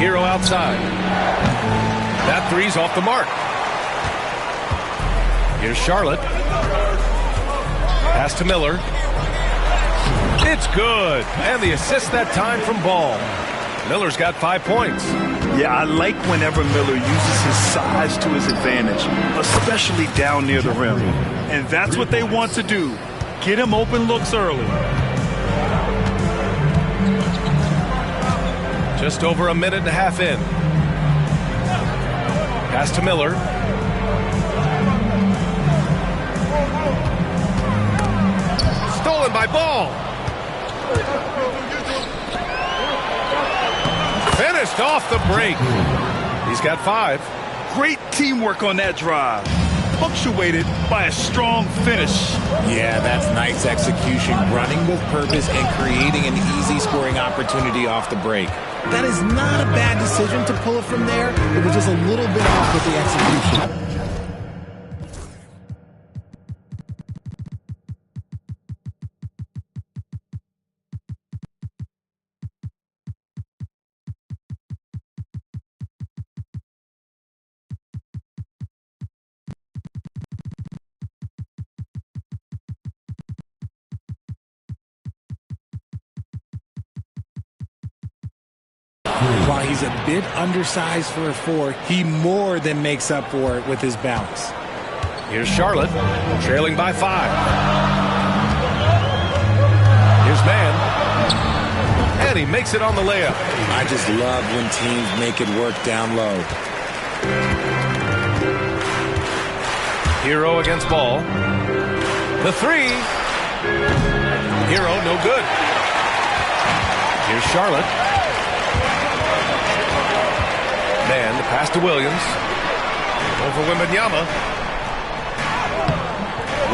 Hero outside. That three's off the mark. Here's Charlotte. Pass to Miller. It's good. And the assist that time from Ball. Miller's got 5 points. Yeah, I like whenever Miller uses his size to his advantage, especially down near the rim. And that's what they want to do. Get him open looks early. Just over a minute and a half in. Pass to Miller. Stolen by Ball. Finished off the break. He's got 5. Great teamwork on that drive. Punctuated by a strong finish. Yeah, that's nice execution. Running with purpose and creating an easy scoring opportunity off the break. That is not a bad decision to pull it from there. It was just a little bit off with the execution. While he's a bit undersized for a 4, he more than makes up for it with his bounce. Here's Charlotte, trailing by 5. Here's Mann. And he makes it on the layup. I just love when teams make it work down low. Hero against Ball. The three. Hero, no good. Here's Charlotte. Man, the pass to Williams. Over Wembanyama.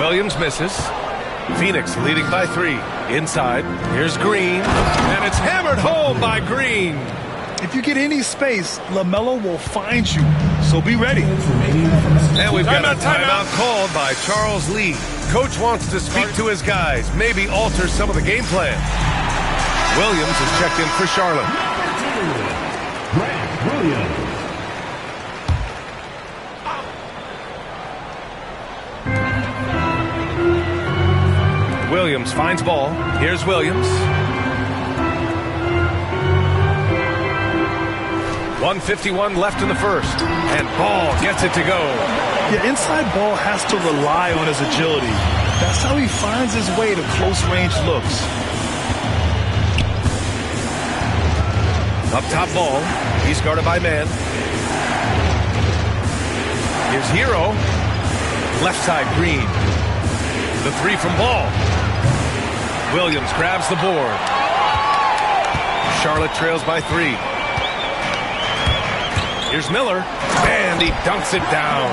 Williams misses. Phoenix leading by 3. Inside. Here's Green. And it's hammered home by Green. If you get any space, LaMelo will find you. So be ready. And we've got a timeout called by Charles Lee. Coach wants to speak to his guys. Maybe alter some of the game plan. Williams is checked in for Charlotte. Grant Williams. Williams finds Ball. Here's Williams. 1:51 left in the first. And Ball gets it to go. Yeah, inside Ball has to rely on his agility. That's how he finds his way to close-range looks. Up top Ball. He's guarded by Mann. Here's Hero. Left side Green. The three from Ball. Williams grabs the board. Charlotte trails by 3. Here's Miller, and he dunks it down.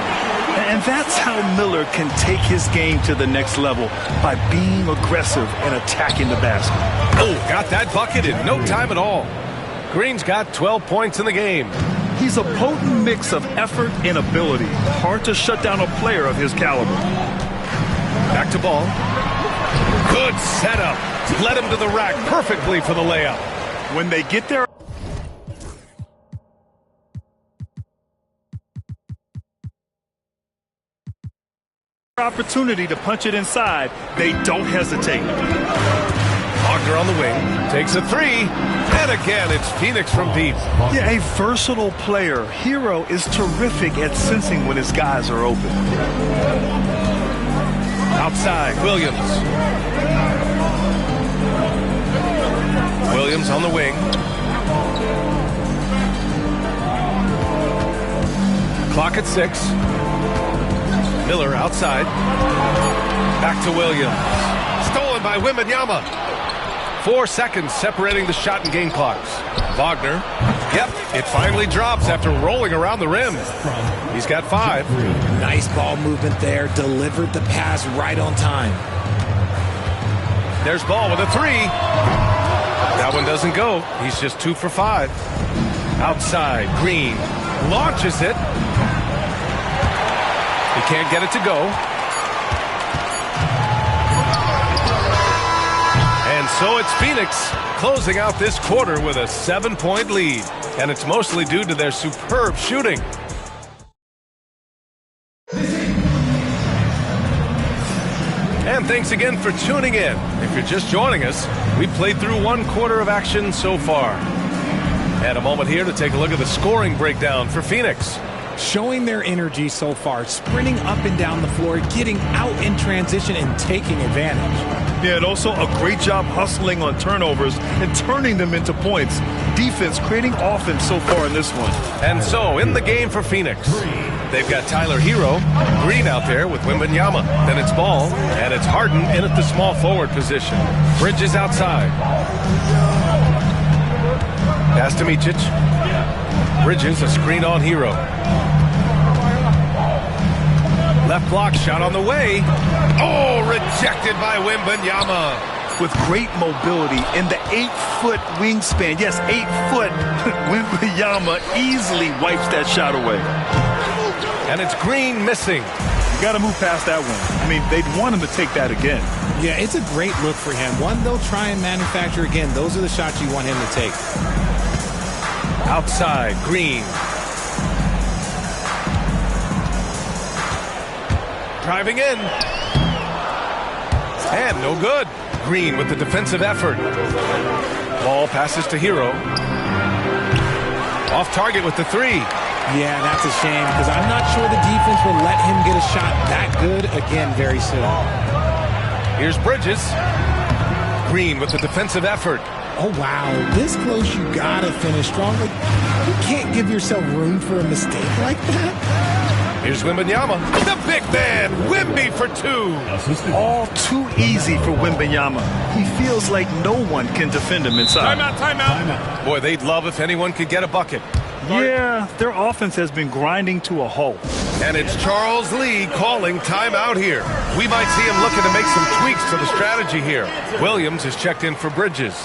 And that's how Miller can take his game to the next level, by being aggressive and attacking the basket. Oh, got that bucket in no time at all. Green's got 12 points in the game. He's a potent mix of effort and ability. Hard to shut down a player of his caliber. Back to Ball. Good setup. Led him to the rack perfectly for the layup. When they get their opportunity to punch it inside, they don't hesitate. Wagner on the wing, takes a three, and again it's Phoenix from deep. Yeah, a versatile player. Hero is terrific at sensing when his guys are open. Outside, Williams. Williams on the wing. Clock at 6. Miller outside. Back to Williams. Stolen by Wembanyama. 4 seconds separating the shot and game clocks. Wagner. Yep, it finally drops after rolling around the rim. He's got 5. Nice ball movement there. Delivered the pass right on time. There's Ball with a 3. That one doesn't go. He's just 2 for 5. Outside, Green launches it. He can't get it to go. And so it's Phoenix closing out this quarter with a 7-point lead. And it's mostly due to their superb shooting. And thanks again for tuning in. If you're just joining us, we played through 1 quarter of action so far. And a moment here to take a look at the scoring breakdown for Phoenix. Showing their energy so far, sprinting up and down the floor, getting out in transition and taking advantage. Yeah, and also a great job hustling on turnovers and turning them into points. Defense creating offense so far in this one. And so in the game for Phoenix, they've got Tyler Hero, Green out there with Wembanyama. Then it's Ball, and it's Harden in at the small forward position. Bridges outside. Pass to Micic. Bridges, a screen on Hero. Left block shot on the way. Oh, rejected by Wembanyama. With great mobility and the 8-foot wingspan. Yes, 8 foot. Wembanyama easily wipes that shot away. And it's Green missing. You got to move past that one. I mean, they'd want him to take that again. Yeah, it's a great look for him. One they'll try and manufacture again. Those are the shots you want him to take. Outside, Green. Driving in. And no good. Green with the defensive effort. Ball passes to Hero. Off target with the 3. Yeah, that's a shame because I'm not sure the defense will let him get a shot that good again very soon. Here's Bridges. Green with the defensive effort. Oh, wow. This close, you got to finish strong. Like, you can't give yourself room for a mistake like that. Here's Wembanyama. The big man, Wemby for 2. All too easy for Wembanyama. He feels like no one can defend him inside. Timeout. Boy, they'd love if anyone could get a bucket. Yeah, their offense has been grinding to a halt. And it's Charles Lee calling timeout here. We might see him looking to make some tweaks to the strategy here. Williams is checked in for Bridges.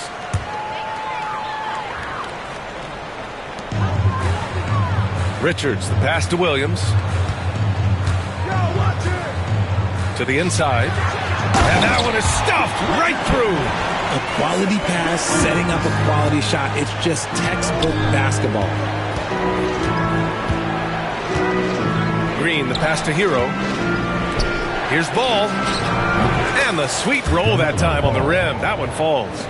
Richards, the pass to Williams. To the inside. And that one is stuffed right through. A quality pass, setting up a quality shot. It's just textbook basketball. Green, the pass to Hero. Here's Ball. And the sweet roll that time on the rim. That one falls.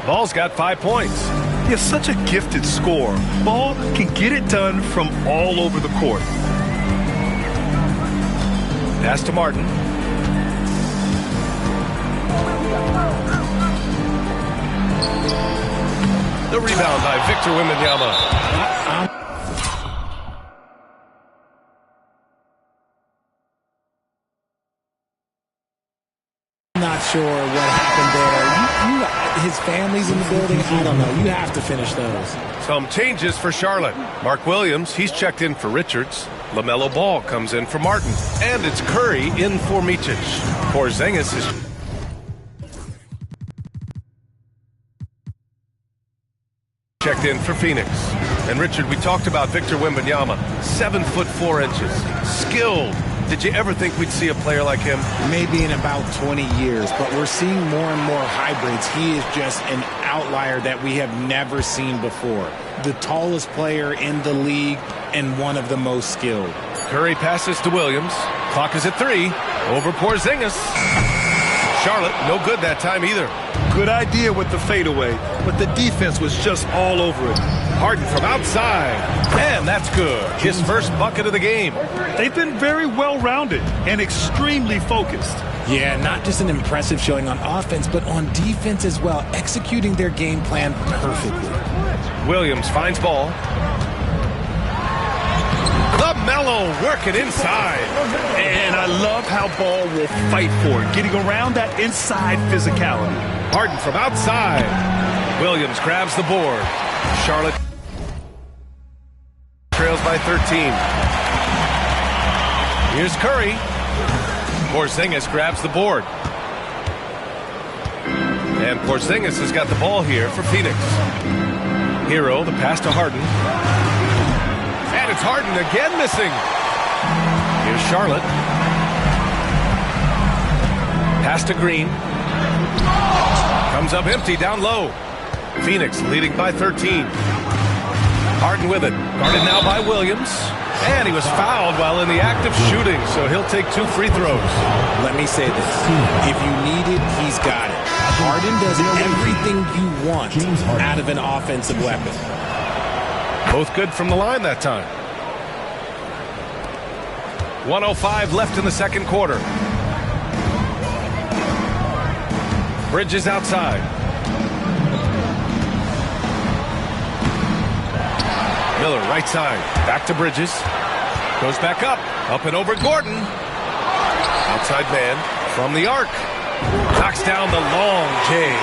Ball's got 5 points. He has such a gifted scorer. Ball can get it done from all over the court. Pass to Martin. The rebound by Victor Wembanyama. Not sure what happened there. his family's in the building. I don't know. You have to finish those. Some changes for Charlotte. Mark Williams, he's checked in for Richards. LaMelo Ball comes in for Martin. And it's Curry in for Micic. Porzingis is checked in for Phoenix. And Richard, we talked about Victor Wembanyama. 7'4". Skilled. Did you ever think we'd see a player like him? Maybe in about 20 years, but we're seeing more and more hybrids. He is just an outlier that we have never seen before. The tallest player in the league and one of the most skilled. Curry passes to Williams. Clock is at 3. Over Porzingis. Charlotte, no good that time either. Good idea with the fadeaway, but the defense was just all over it. Harden from outside. And that's good. His first bucket of the game. They've been very well-rounded and extremely focused. Yeah, not just an impressive showing on offense, but on defense as well, executing their game plan perfectly. Williams finds Ball. LaMelo working inside. And I love how Ball will fight for it, getting around that inside physicality. Harden from outside. Williams grabs the board. Charlotte trails by 13. Here's Curry. Porzingis grabs the board. And Porzingis has got the ball here for Phoenix. Hero, the pass to Harden. And it's Harden again missing. Here's Charlotte. Pass to Green. Comes up empty down low. Phoenix leading by 13. Harden with it. Guarded now by Williams. And he was fouled while in the act of shooting, so he'll take 2 free throws. Let me say this. If you need it, he's got it. Harden does everything you want out of an offensive weapon. Both good from the line that time. 1:05 left in the second quarter. Bridges outside. Miller right side. Back to Bridges. Goes back up. Up and over Gordon. Outside man from the arc. Knocks down the long J.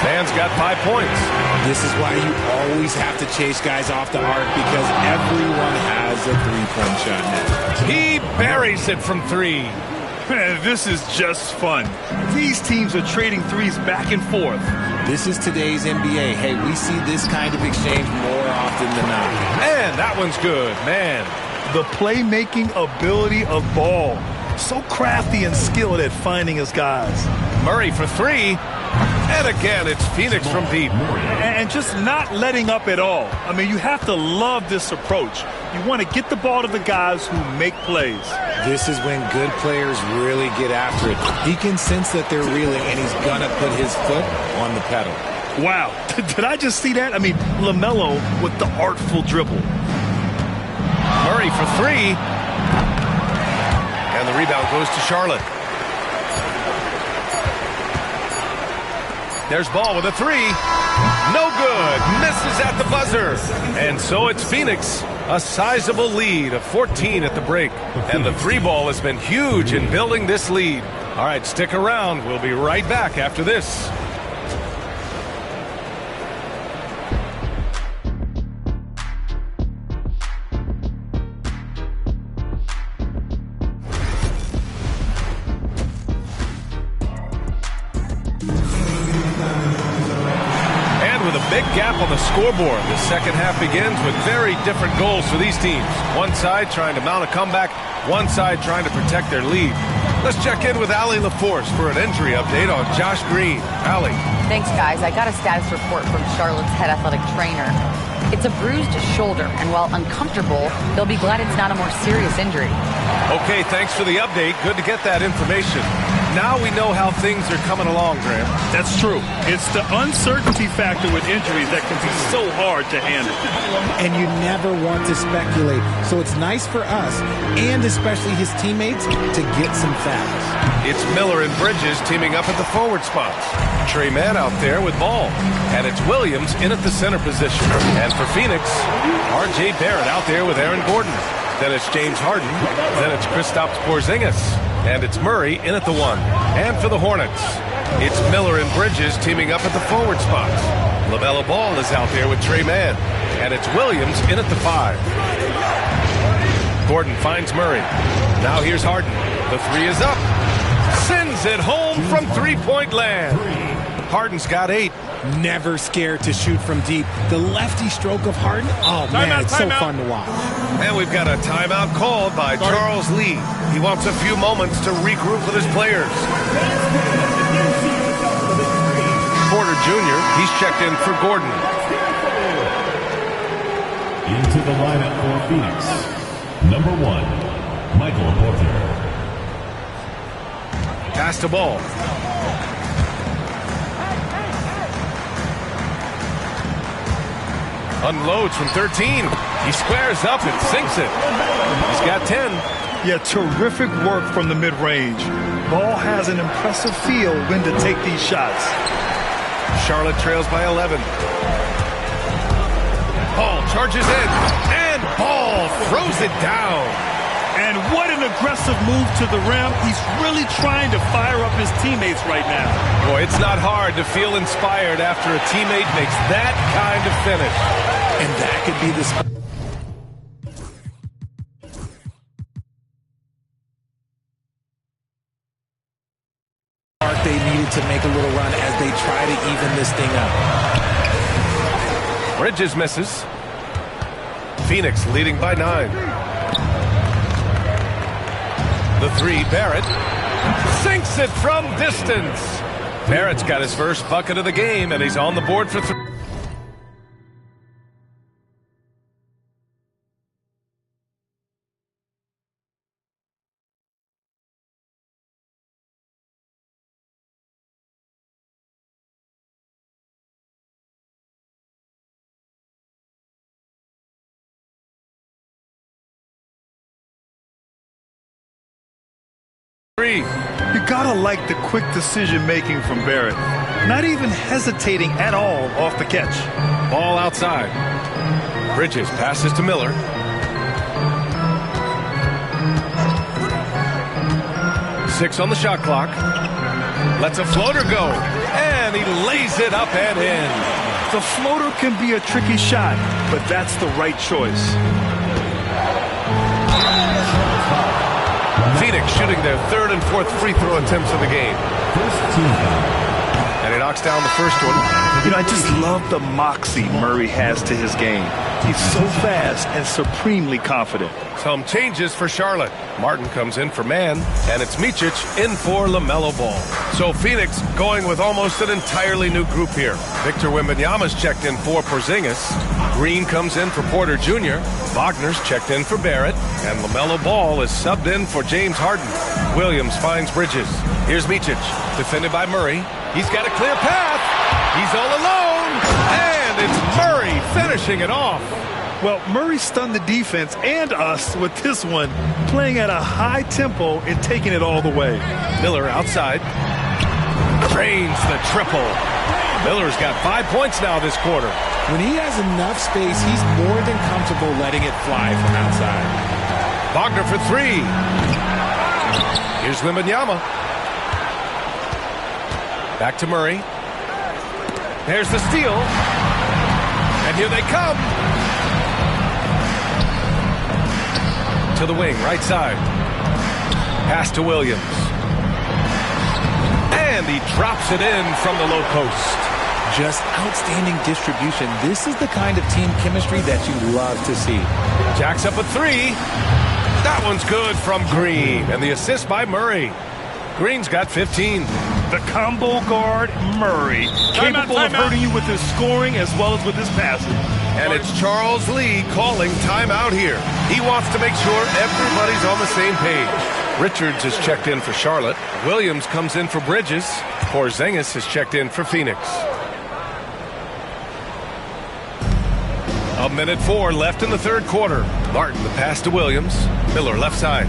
Man's got 5 points. This is why you always have to chase guys off the arc, because everyone has a three-point shot now. He buries it from 3. Man, this is just fun. These teams are trading threes back and forth. This is today's NBA. Hey, we see this kind of exchange more often than not. And that one's good, man. The playmaking ability of Ball. So crafty and skilled at finding his guys. Murray for 3. And again, it's Phoenix from deep. And just not letting up at all. I mean, you have to love this approach. You want to get the ball to the guys who make plays. This is when good players really get after it. He can sense that they're reeling, and he's going to put his foot on the pedal. Wow. Did I just see that? I mean, LaMelo with the artful dribble. Murray for 3. And the rebound goes to Charlotte. There's Ball with a 3. No good. Misses at the buzzer. And so it's Phoenix. A sizable lead of 14 at the break. And the 3 ball has been huge in building this lead. All right, stick around. We'll be right back after this. Big gap on the scoreboard. The second half begins with very different goals for these teams. One side trying to mount a comeback, one side trying to protect their lead. Let's check in with Allie LaForce for an injury update on Josh Green. Allie. Thanks, guys. I got a status report from Charlotte's head athletic trainer. It's a bruised shoulder, and while uncomfortable, they'll be glad it's not a more serious injury. Okay, thanks for the update. Good to get that information. Now we know how things are coming along, Graham. That's true. It's the uncertainty factor with injuries that can be so hard to handle. And you never want to speculate. So it's nice for us, and especially his teammates, to get some facts. It's Miller and Bridges teaming up at the forward spots. Trey Mann out there with Ball. And it's Williams in at the center position. And for Phoenix, R.J. Barrett out there with Aaron Gordon. Then it's James Harden. Then it's Kristaps Porzingis. And it's Murray in at the 1. And for the Hornets, It's Miller and Bridges teaming up at the forward spots. LaMelo Ball is out there with Trey Mann. And it's Williams in at the 5. Gordon finds Murray. Now here's Harden. The 3 is up. Sends it home from three-point land. Harden's got 8. Never scared to shoot from deep. The lefty stroke of Harden, oh man, it's so fun to watch. And we've got a timeout called by Charles Lee. He wants a few moments to regroup with his players. Porter Jr., he's checked in for Gordon. Into the lineup for Phoenix, number 1, Michael Porter. Pass the ball. Unloads from 13. He squares up and sinks it. He's got 10. Yeah, terrific work from the mid-range. Ball has an impressive feel when to take these shots. Charlotte trails by 11. Ball charges in, and Ball throws it down. And what an aggressive move to the rim. He's really trying to fire up his teammates right now. Boy, it's not hard to feel inspired after a teammate makes that kind of finish. And that could be the spark they needed to make a little run as they try to even this thing up. Bridges misses. Phoenix leading by 9. The 3, Barrett. Sinks it from distance. Barrett's got his first bucket of the game, and he's on the board for 3. You gotta like the quick decision making from Barrett. Not even hesitating at all off the catch. Ball outside. Bridges passes to Miller. Six on the shot clock. Lets a floater go. And he lays it up and in. The floater can be a tricky shot, but that's the right choice. Phoenix shooting their 3rd and 4th free throw attempts of the game. And he knocks down the first one. You know, I just love the moxie Murray has to his game. He's so fast and supremely confident. Some changes for Charlotte. Martin comes in for Mann, and it's Micic in for LaMelo Ball. So Phoenix going with almost an entirely new group here. Victor Wembanyama's checked in for Porzingis. Green comes in for Porter Jr. Wagner's checked in for Barrett. And LaMelo Ball is subbed in for James Harden. Williams finds Bridges. Here's Micic, defended by Murray. He's got a clear path. He's all alone. And it's Murray finishing it off. Well, Murray stunned the defense and us with this one, playing at a high tempo and taking it all the way. Miller outside. Drains the triple. Miller's got 5 points now this quarter. When he has enough space, he's more than comfortable letting it fly from outside. Wagner for 3. Here's Wembanyama. Back to Murray. There's the steal. And here they come. To the wing, right side. Pass to Williams. And he drops it in from the low post. Just outstanding distribution. This is the kind of team chemistry that you love to see. Jacks up a 3. That one's good from Green. And the assist by Murray. Green's got 15. The combo guard, Murray, capable of hurting you with his scoring as well as with his passing. And it's Charles Lee calling timeout here. He wants to make sure everybody's on the same page. Richards is checked in for Charlotte. Williams comes in for Bridges. Porzingis is checked in for Phoenix. 1:04 left in the 3rd quarter. Martin, the pass to Williams. Miller, left side.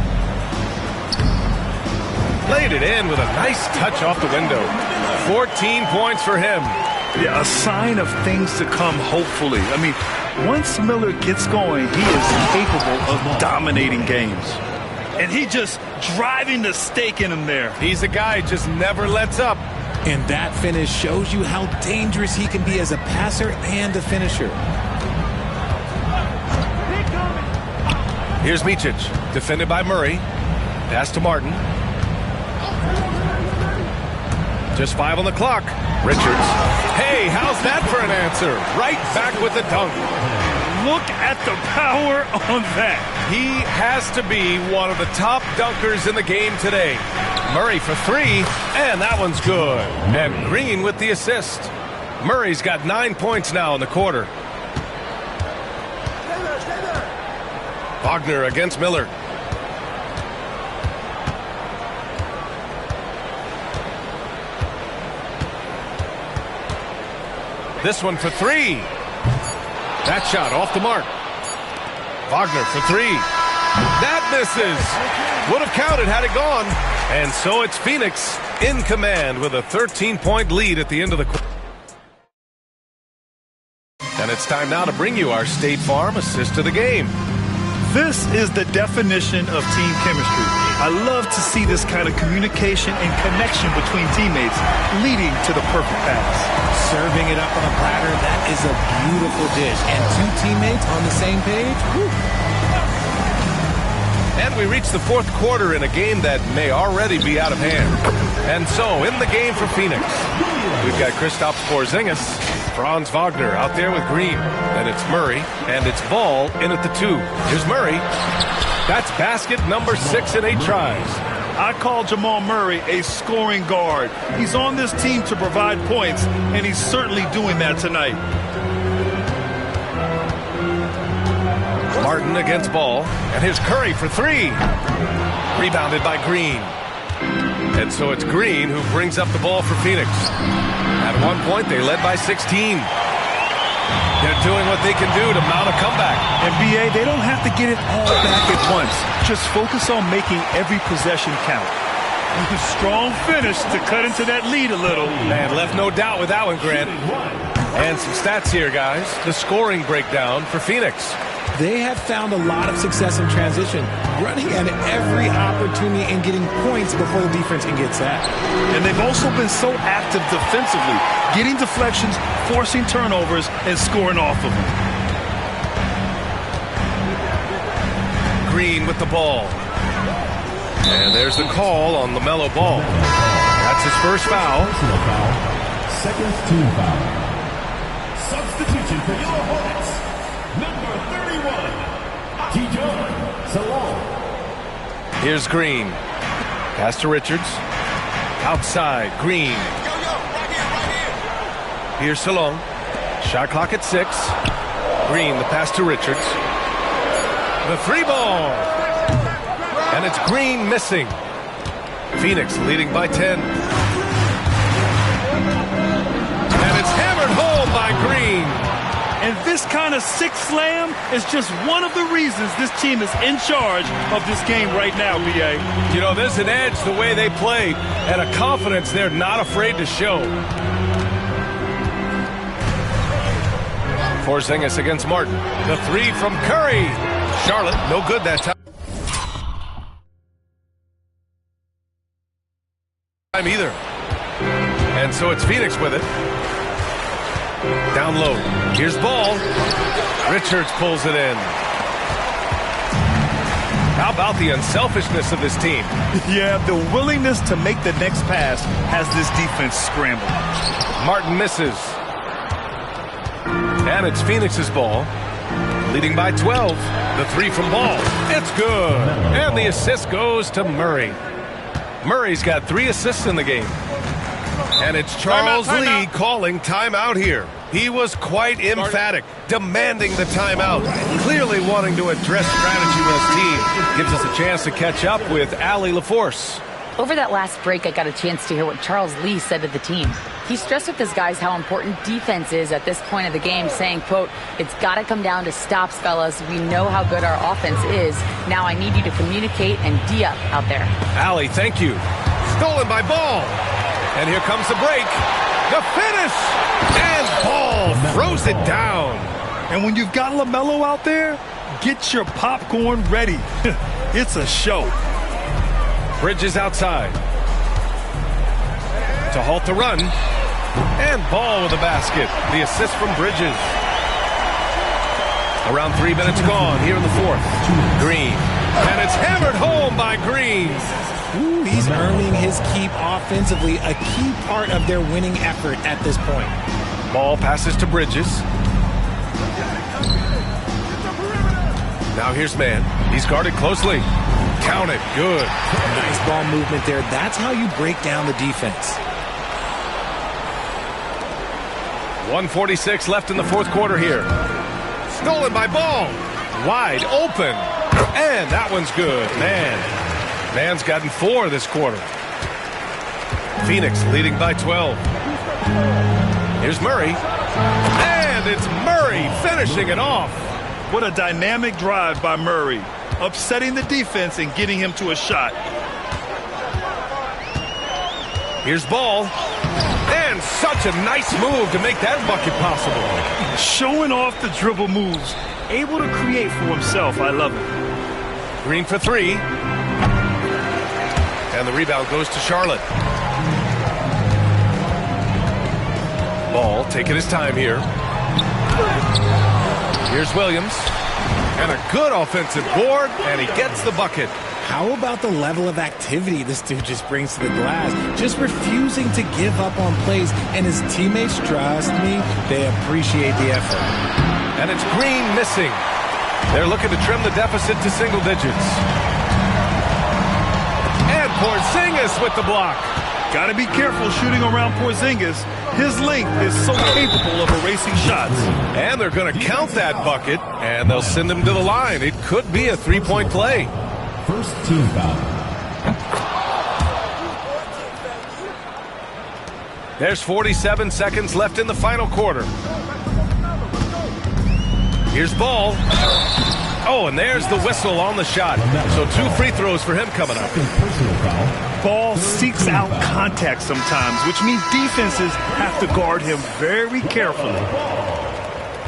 Laid it in with a nice touch off the window. 14 points for him. Yeah, a sign of things to come, hopefully. I mean, once Miller gets going, he is capable of dominating games. And he just driving the stake in him there. He's a guy who just never lets up. And that finish shows you how dangerous he can be as a passer and a finisher. Here's Micic, defended by Murray. Pass to Martin. Just 5 on the clock. Richards. Hey, how's that for an answer? Right back with the dunk. Look at the power on that. He has to be one of the top dunkers in the game today. Murray for 3, and that one's good. And Green with the assist. Murray's got 9 points now in the quarter. Wagner against Miller. This one for 3. That shot off the mark. Wagner for 3. That misses. Would have counted had it gone. And so it's Phoenix in command with a 13-point lead at the end of the quarter. And it's time now to bring you our State Farm assist of the game. This is the definition of team chemistry. I love to see this kind of communication and connection between teammates leading to the perfect pass. Serving it up on a platter, that is a beautiful dish. And 2 teammates on the same page. Woo. And we reach the 4th quarter in a game that may already be out of hand. And so, in the game for Phoenix, we've got Kristaps Porzingis, Franz Wagner out there with Green. Then it's Murray, and it's Ball in at the 2. Here's Murray. That's basket number 6 in 8 tries. I call Jamal Murray a scoring guard. He's on this team to provide points, and he's certainly doing that tonight. Martin against Ball, and here's Curry for 3. Rebounded by Green. And so it's Green who brings up the ball for Phoenix. At one point, they led by 16. They're doing what they can do to mount a comeback. And, B.A., they don't have to get it all back at once. Just focus on making every possession count. Strong finish to cut into that lead a little. Man, left no doubt with that one, Grant. And some stats here, guys. The scoring breakdown for Phoenix. They have found a lot of success in transition, running at every opportunity and getting points before the defense can get set. And they've also been so active defensively, getting deflections, forcing turnovers, and scoring off of them. Green with the ball. And there's the call on LaMelo Ball. That's his first foul. Second team foul. Substitution for your Hornets. Number 31, T.J. Salon. Here's Green. Pass to Richards. Outside, Green. Here's Salon. Shot clock at 6. Green, the pass to Richards. The 3 ball. And it's Green missing. Phoenix leading by 10. And it's hammered home by Green. And this kind of six slam is just one of the reasons this team is in charge of this game right now, B.A. You know, there's an edge the way they play and a confidence they're not afraid to show. Porzingis against Martin. The 3 from Curry. Charlotte, no good that time either. And so it's Phoenix with it. Down low. Here's Ball. Richards pulls it in. How about the unselfishness of this team? Yeah, the willingness to make the next pass has this defense scrambled. Martin misses. And it's Phoenix's ball. Leading by 12. The 3 from Ball. It's good. And the assist goes to Murray. Murray's got 3 assists in the game. And it's Charles Lee calling timeout here. He was quite emphatic, demanding the timeout, clearly wanting to address strategy with his team. Gives us a chance to catch up with Allie LaForce. Over that last break, I got a chance to hear what Charles Lee said to the team. He stressed with his guys how important defense is at this point of the game, saying, quote, "It's got to come down to stops, fellas. We know how good our offense is. Now I need you to communicate and D-up out there." Allie, thank you. Stolen by Ball. And here comes the break. The finish! And Ball throws it down. And when you've got LaMelo out there, get your popcorn ready. It's a show. Bridges outside. to halt the run. And Ball with a basket. The assist from Bridges. Around 3 minutes gone here in the fourth. Green. And it's hammered home by Green. Ooh, he's earning his keep offensively, a key part of their winning effort at this point. Ball passes to Bridges. Now here's man. He's guarded closely. Count it. Good. Nice ball movement there. That's how you break down the defense. 1:46 left in the fourth quarter here. Stolen by Ball. Wide open. And that one's good. Man's gotten 4 this quarter. Phoenix leading by 12. Here's Murray. And it's Murray finishing it off. What a dynamic drive by Murray. Upsetting the defense and getting him to a shot. Here's Ball. And such a nice move to make that bucket possible. Showing off the dribble moves. Able to create for himself. I love it. Green for 3. And the rebound goes to Charlotte. Ball taking his time here. Here's Williams. And a good offensive board, and he gets the bucket. How about the level of activity this dude just brings to the glass? Just refusing to give up on plays, and his teammates, trust me, they appreciate the effort. And it's Green missing. They're looking to trim the deficit to single digits. And Porzingis with the block. Got to be careful shooting around Porzingis. His length is so capable of erasing shots. And they're going to count that bucket, and they'll send him to the line. It could be a 3-point play. First team foul. There's 47 seconds left in the final quarter. Here's Ball. Oh, and there's the whistle on the shot. So 2 free throws for him coming up. Ball seeks out contact sometimes, which means defenses have to guard him very carefully.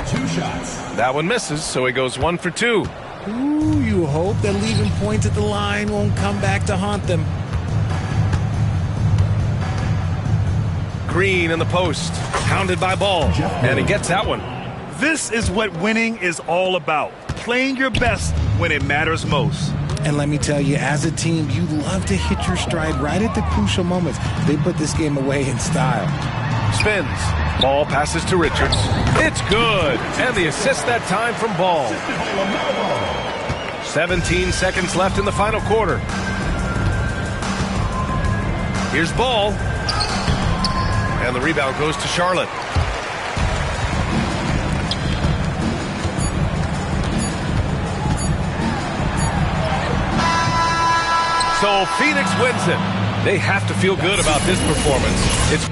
2 shots. That one misses, so he goes 1 for 2. Ooh, you hope that leaving points at the line won't come back to haunt them. Green in the post, hounded by Ball, and he gets that one. This is what winning is all about. Playing your best when it matters most. And let me tell you, as a team, you love to hit your stride right at the crucial moments. They put this game away in style. Spins. Ball passes to Richards. It's good. And the assist that time from Ball. 17 seconds left in the final quarter. Here's Ball. And the rebound goes to Charlotte. So Phoenix wins it. They have to feel good about this performance. It's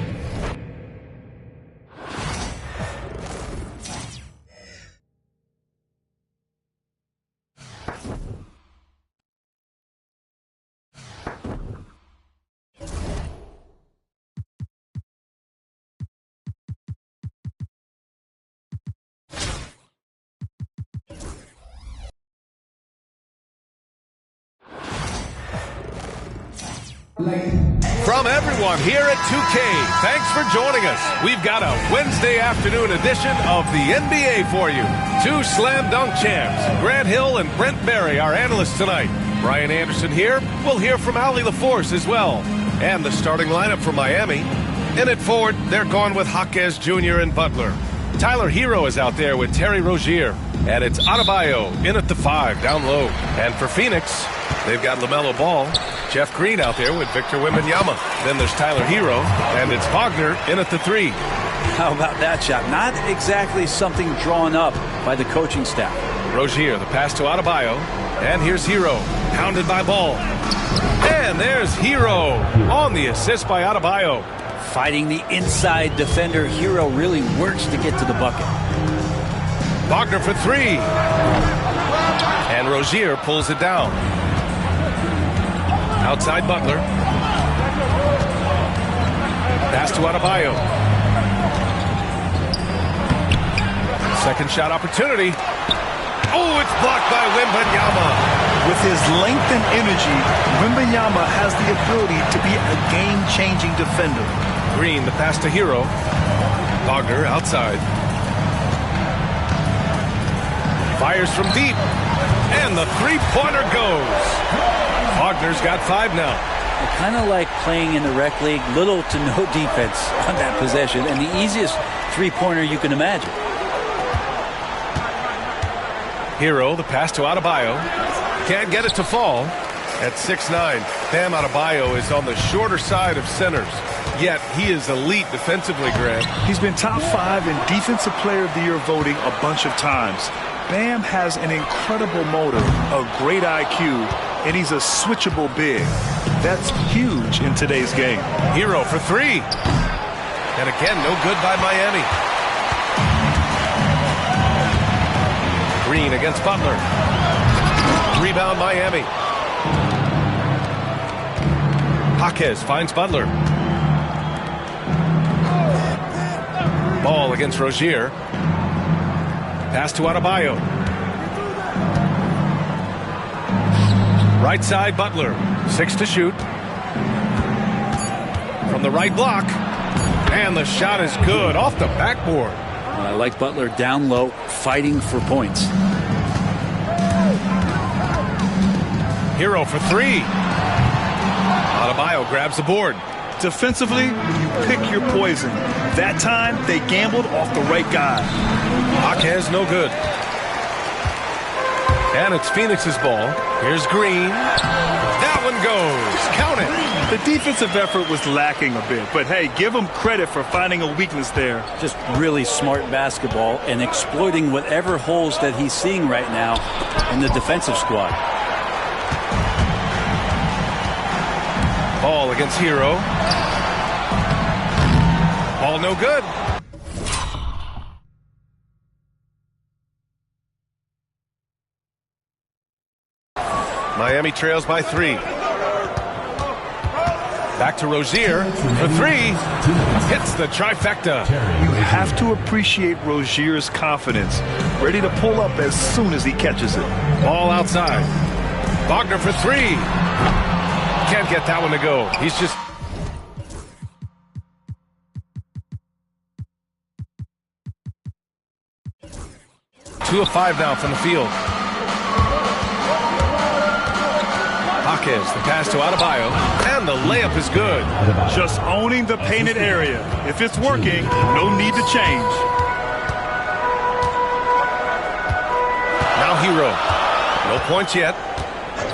from everyone here at 2K, thanks for joining us. We've got a Wednesday afternoon edition of the NBA for you. 2 slam dunk champs, Grant Hill and Brent Barry, our analysts tonight. Brian Anderson here. We'll hear from Allie LaForce as well. And the starting lineup for Miami. In at forward, they're gone with Jaquez Jr. and Butler. Tyler Hero is out there with Terry Rozier. And it's Adebayo in at the 5, down low. And for Phoenix, they've got LaMelo Ball. Jeff Green out there with Victor Wembanyama. Then there's Tyler Hero, and it's Wagner in at the 3. How about that shot? Not exactly something drawn up by the coaching staff. Rozier, the pass to Adebayo. And here's Hero, hounded by Ball. And there's Hero on the assist by Adebayo. Fighting the inside defender, Hero really works to get to the bucket. Wagner for 3. And Rozier pulls it down. Outside Butler. Pass to Adebayo. Second shot opportunity. Oh, it's blocked by Wembanyama. With his length and energy, Wembanyama has the ability to be a game-changing defender. Green, the pass to Hero. Wagner outside. Fires from deep. And the three-pointer goes. Wagner's got 5 now. Kind of like playing in the rec league, little to no defense on that possession, and the easiest three-pointer you can imagine. Hero, the pass to Adebayo. Can't get it to fall. At 6'9", Bam Adebayo is on the shorter side of centers. Yet he is elite defensively, Grant. He's been top 5 in Defensive Player of the Year voting a bunch of times. Bam has an incredible motor, a great IQ, and he's a switchable big. That's huge in today's game. Hero for 3. And again, no good by Miami. Green against Butler. Rebound Miami. Jaquez finds Butler. Ball against Rozier. Pass to Adebayo. Right side, Butler. 6 to shoot. From the right block. And the shot is good off the backboard. I like Butler down low, fighting for points. Hero for 3. Adebayo grabs the board. Defensively, you pick your poison. That time, they gambled off the right guy. Jaquez, no good. And it's Phoenix's ball. Here's Green. That one goes. Count it. The defensive effort was lacking a bit, but hey, give them credit for finding a weakness there. Just really smart basketball and exploiting whatever holes that he's seeing right now in the defensive squad. Ball against Hero. Ball no good. Miami trails by 3. Back to Rozier for 3. Hits the trifecta. You have to appreciate Rozier's confidence. Ready to pull up as soon as he catches it. Ball outside. Wagner for 3. Can't get that one to go. He's just... Two of 5 now from the field. Jaquez, the pass to Adebayo, and the layup is good. Just owning the painted area. If it's working, no need to change. Now Hero. No points yet.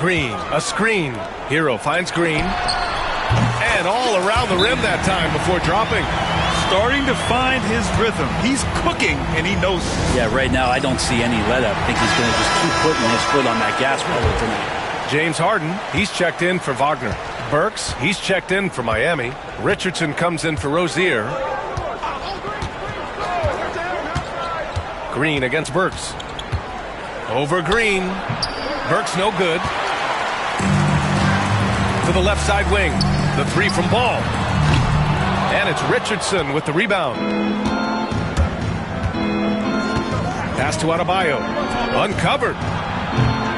Green, a screen. Hero finds Green. And all around the rim that time before dropping. Starting to find his rhythm. He's cooking, and he knows it. Yeah, right now I don't see any let-up. I think he's going to just keep putting his foot on that gas pedal tonight. James Harden, he's checked in for Wagner. Burks, he's checked in for Miami. Richardson comes in for Rozier. Green against Burks. Over Green. Burks no good. To the left side wing. The 3 from Ball. And it's Richardson with the rebound. Pass to Adebayo. Uncovered.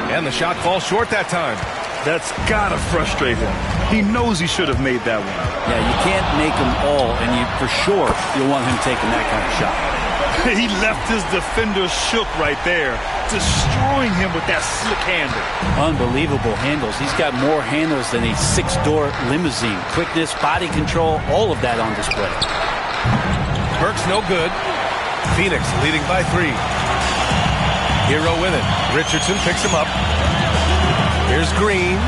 And the shot falls short that time. That's got to frustrate him. He knows he should have made that one. Yeah, you can't make them all, and you for sure you'll want him taking that kind of shot. He left his defender shook right there, destroying him with that slick handle. Unbelievable handles. He's got more handles than a 6-door limousine. Quickness, body control, all of that on display. Burks no good. Phoenix leading by 3. Hero with it. Richardson picks him up. Here's Green.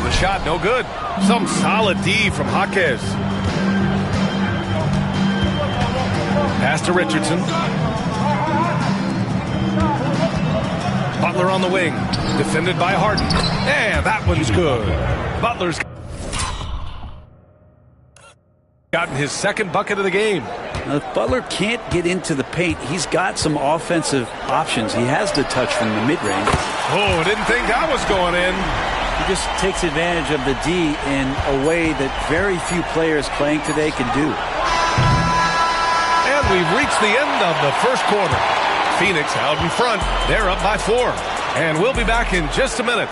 The shot no good. Some solid D from Jaquez. Pass to Richardson. Butler on the wing. Defended by Harden. And that one's good. Butler's gotten his second bucket of the game. Now, if Butler can't get into the paint, he's got some offensive options. He has the touch from the mid-range. Oh, didn't think that was going in. He just takes advantage of the D in a way that very few players playing today can do. And we've reached the end of the first quarter. Phoenix out in front. They're up by 4. And we'll be back in just a minute.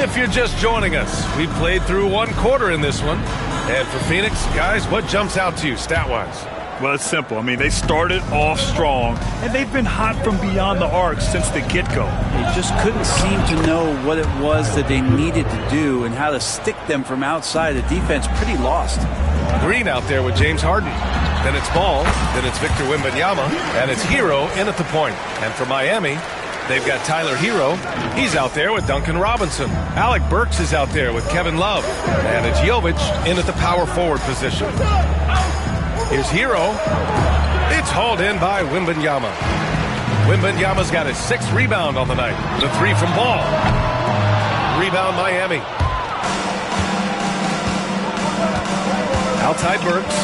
If you're just joining us, we played through one quarter in this one. And for Phoenix, guys, what jumps out to you stat-wise? Well, it's simple. I mean, they started off strong, and they've been hot from beyond the arc since the get-go. They just couldn't seem to know what it was that they needed to do and how to stick them from outside. The defense pretty lost. Green out there with James Harden. Then it's Ball. Then it's Victor Wembanyama. And it's Hero in at the point. And for Miami, they've got Tyler Hero. He's out there with Duncan Robinson. Alec Burks is out there with Kevin Love. And it's Jovic in at the power forward position. Here's Hero. It's hauled in by Wembanyama. Wembanyama's got his 6th rebound on the night. The 3 from Ball. Rebound Miami. Outside Burks.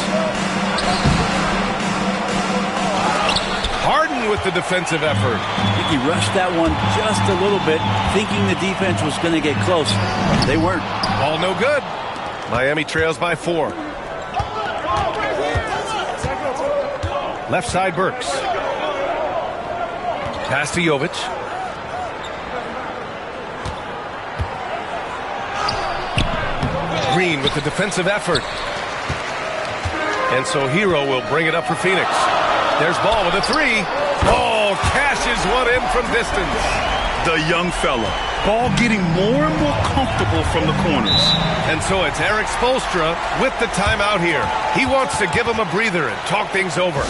Harden with the defensive effort. I think he rushed that one just a little bit, thinking the defense was going to get close. They weren't. Ball no good. Miami trails by 4. Left side Burks. Pass to Jovic. Green with the defensive effort. And so Hero will bring it up for Phoenix. There's Ball with a 3. Ball cashes one in from distance. The young fella. Ball getting more and more comfortable from the corners. And so it's Eric Spoelstra with the timeout here. He wants to give him a breather and talk things over.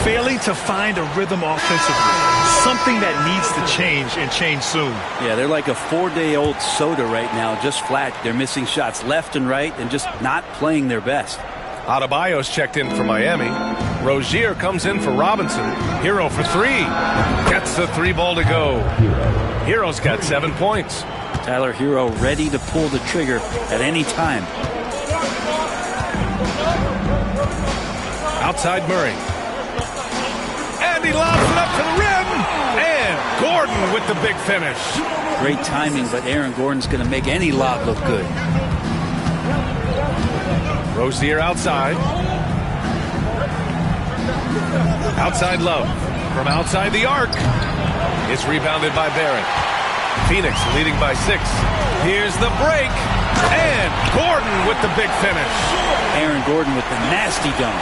Failing to find a rhythm offensively. Something that needs to change and change soon. Yeah, they're like a 4-day-old soda right now, just flat. They're missing shots left and right and just not playing their best. Adebayo's checked in for Miami. Rozier comes in for Robinson. Hero for 3. Gets the 3 ball to go. Hero's got 7 points. Tyler Hero ready to pull the trigger at any time. Outside Murray. And he lobs it up to the rim. And Gordon with the big finish. Great timing, but Aaron Gordon's going to make any lob look good. Rozier outside. Outside Love. From outside the arc. It's rebounded by Barrett. Phoenix leading by 6. Here's the break. And Gordon with the big finish. Aaron Gordon with the nasty dunk.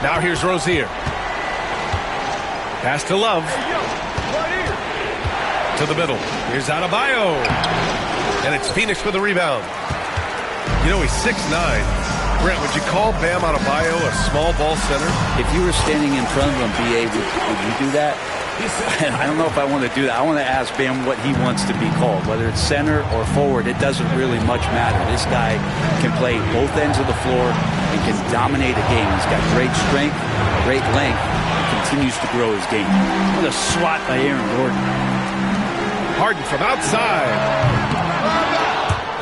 Now here's Rozier. Pass to Love. To the middle. Here's Adebayo. And it's Phoenix with the rebound. You know, he's 6'9". Brent, would you call Bam Adebayo a small ball center? If you were standing in front of him, B.A., would you do that? I don't know if I want to do that. I want to ask Bam what he wants to be called, whether it's center or forward. It doesn't really much matter. This guy can play both ends of the floor and can dominate a game. He's got great strength, great length, and continues to grow his game. What a swat by Aaron Gordon. Harden from outside.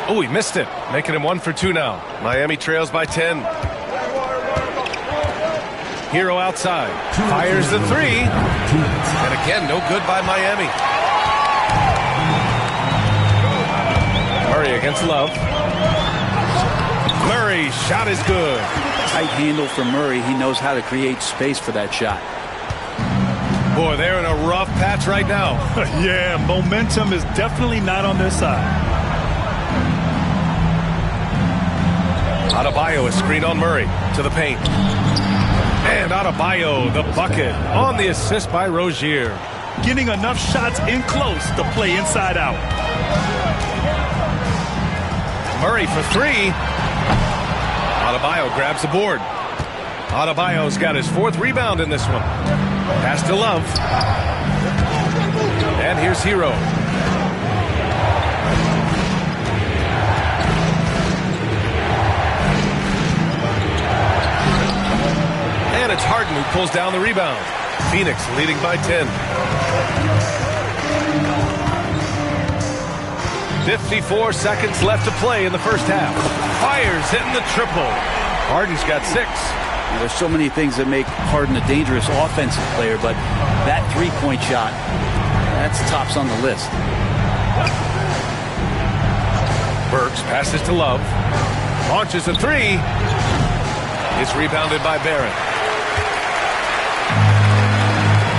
Oh, he missed it, making him 1 for 2 now. Miami trails by 10. Hero outside. Fires the 3. And again, no good by Miami. Murray against Love. Murray, shot is good. Tight handle for Murray. He knows how to create space for that shot. Boy, they're in a rough patch right now. Yeah, momentum is definitely not on their side. Adebayo is screen on Murray to the paint. And Adebayo, the bucket, on the assist by Rozier. Getting enough shots in close to play inside out. Murray for 3. Adebayo grabs the board. Adebayo's got his 4th rebound in this one. Pass to Love. And here's Hero. And it's Harden who pulls down the rebound. Phoenix leading by 10. 54 seconds left to play in the first half. Fires hitting the triple. Harden's got 6. There's so many things that make Harden a dangerous offensive player, but that three-point shot, that's tops on the list. Burks passes to Love. Launches a 3. It's rebounded by Barrett.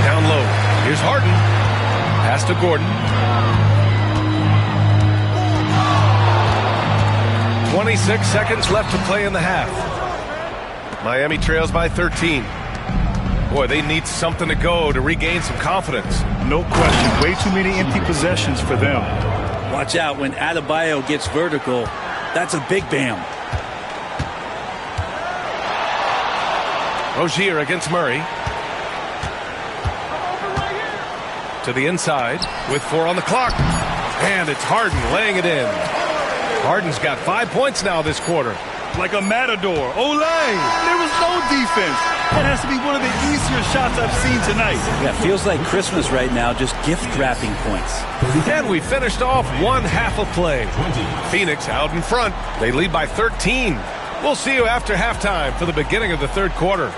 Down low. Here's Harden. Pass to Gordon. 26 seconds left to play in the half. Miami trails by 13. Boy, they need something to go to regain some confidence. No question. Way too many empty possessions for them. Watch out when Adebayo gets vertical. That's a big bam. Rozier against Murray. To the inside with 4 on the clock. And it's Harden laying it in. Harden's got 5 points now this quarter. Like a matador. Olay! There was no defense. That has to be one of the easier shots I've seen tonight. Yeah, feels like Christmas right now, just gift wrapping points. And we finished off one half of play. Phoenix out in front. They lead by 13. We'll see you after halftime for the beginning of the third quarter.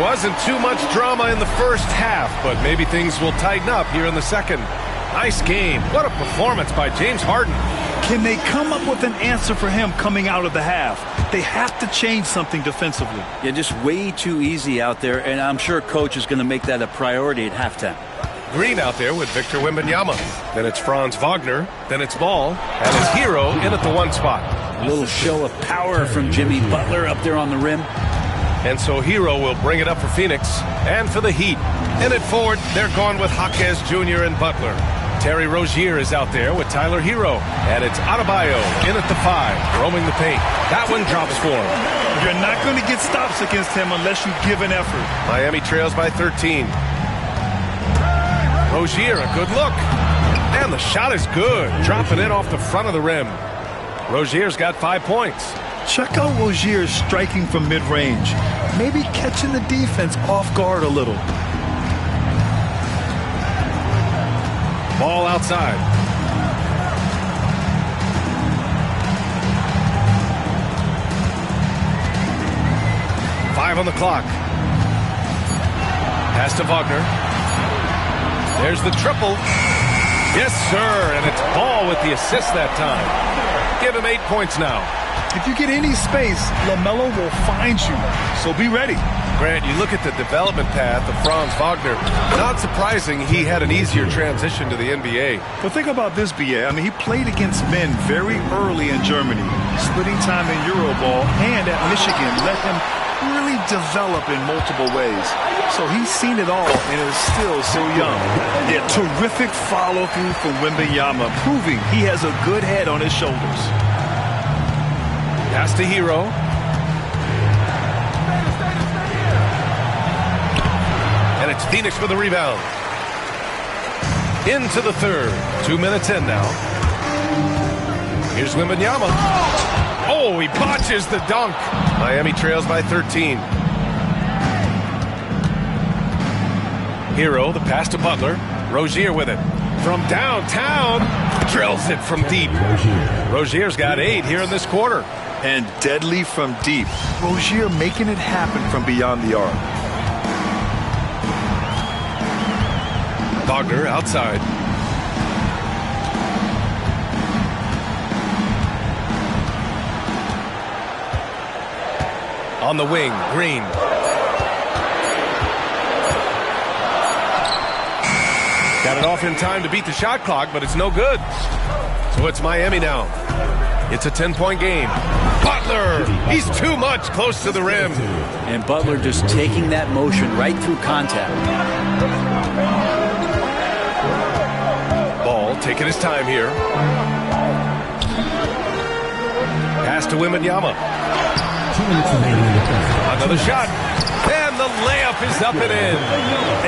Wasn't too much drama in the first half, but maybe things will tighten up here in the second. Nice game. What a performance by James Harden. Can they come up with an answer for him coming out of the half? They have to change something defensively. Yeah, just way too easy out there, and I'm sure coach is going to make that a priority at halftime. Green out there with Victor Wembanyama. Then it's Franz Wagner. Then it's Ball. And his hero in at the 1 spot. A little show of power from Jimmy Butler up there on the rim. And so Hero will bring it up for Phoenix and for the Heat. In at forward, they're gone with Jaquez Jr. and Butler. Terry Rozier is out there with Tyler Hero. And it's Adebayo in at the 5, roaming the paint. That one drops for him. You're not going to get stops against him unless you give an effort. Miami trails by 13. Rozier, a good look. And the shot is good, dropping in off the front of the rim. Rozier's got 5 points. Check out Rozier striking from mid-range. Maybe catching the defense off guard a little. Ball outside. Five on the clock. Pass to Wagner. There's the triple. Yes, sir. And it's Ball with the assist that time. Give him 8 points now. If you get any space, LaMelo will find you, so be ready. Grant, you look at the development path of Franz Wagner. Not surprising he had an easier transition to the NBA. But think about this, B.A. I mean, he played against men very early in Germany, splitting time in Euroball, and at Michigan let him really develop in multiple ways. So he's seen it all and is still so young. Yeah, terrific follow-through from Wembanyama, proving he has a good head on his shoulders. Pass to Hero. And it's Phoenix with the rebound. Into the third. 2 minutes in now. Here's Wembanyama. Oh, he botches the dunk. Miami trails by 13. Hero, the pass to Butler. Rozier with it. From downtown. Drills it from deep. Rozier's got 8 here in this quarter. And deadly from deep. Rozier making it happen from beyond the arc. Wagner outside. On the wing, Green. Got it off in time to beat the shot clock, but it's no good. So it's Miami now. It's a 10-point game. Butler, he's too much close to the rim. And Butler just taking that motion right through contact. Ball taking his time here. Pass to Wembanyama. Another shot. And the layup is up and in.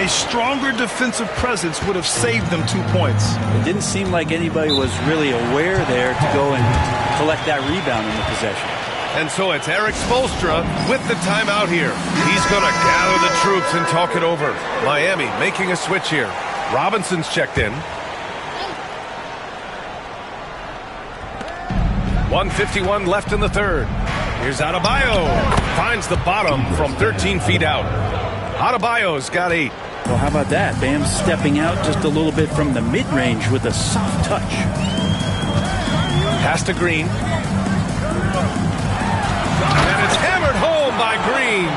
A stronger defensive presence would have saved them 2 points. It didn't seem like anybody was really aware there to go and collect that rebound in the possession. And so it's Eric Spoelstra with the timeout here. He's going to gather the troops and talk it over. Miami making a switch here. Robinson's checked in. 1:51 left in the third. Here's Adebayo. Finds the bottom from 13 feet out. Adebayo's got 8. Well, how about that? Bam stepping out just a little bit from the mid-range with a soft touch. Pass to Green. And it's hammered home by Green.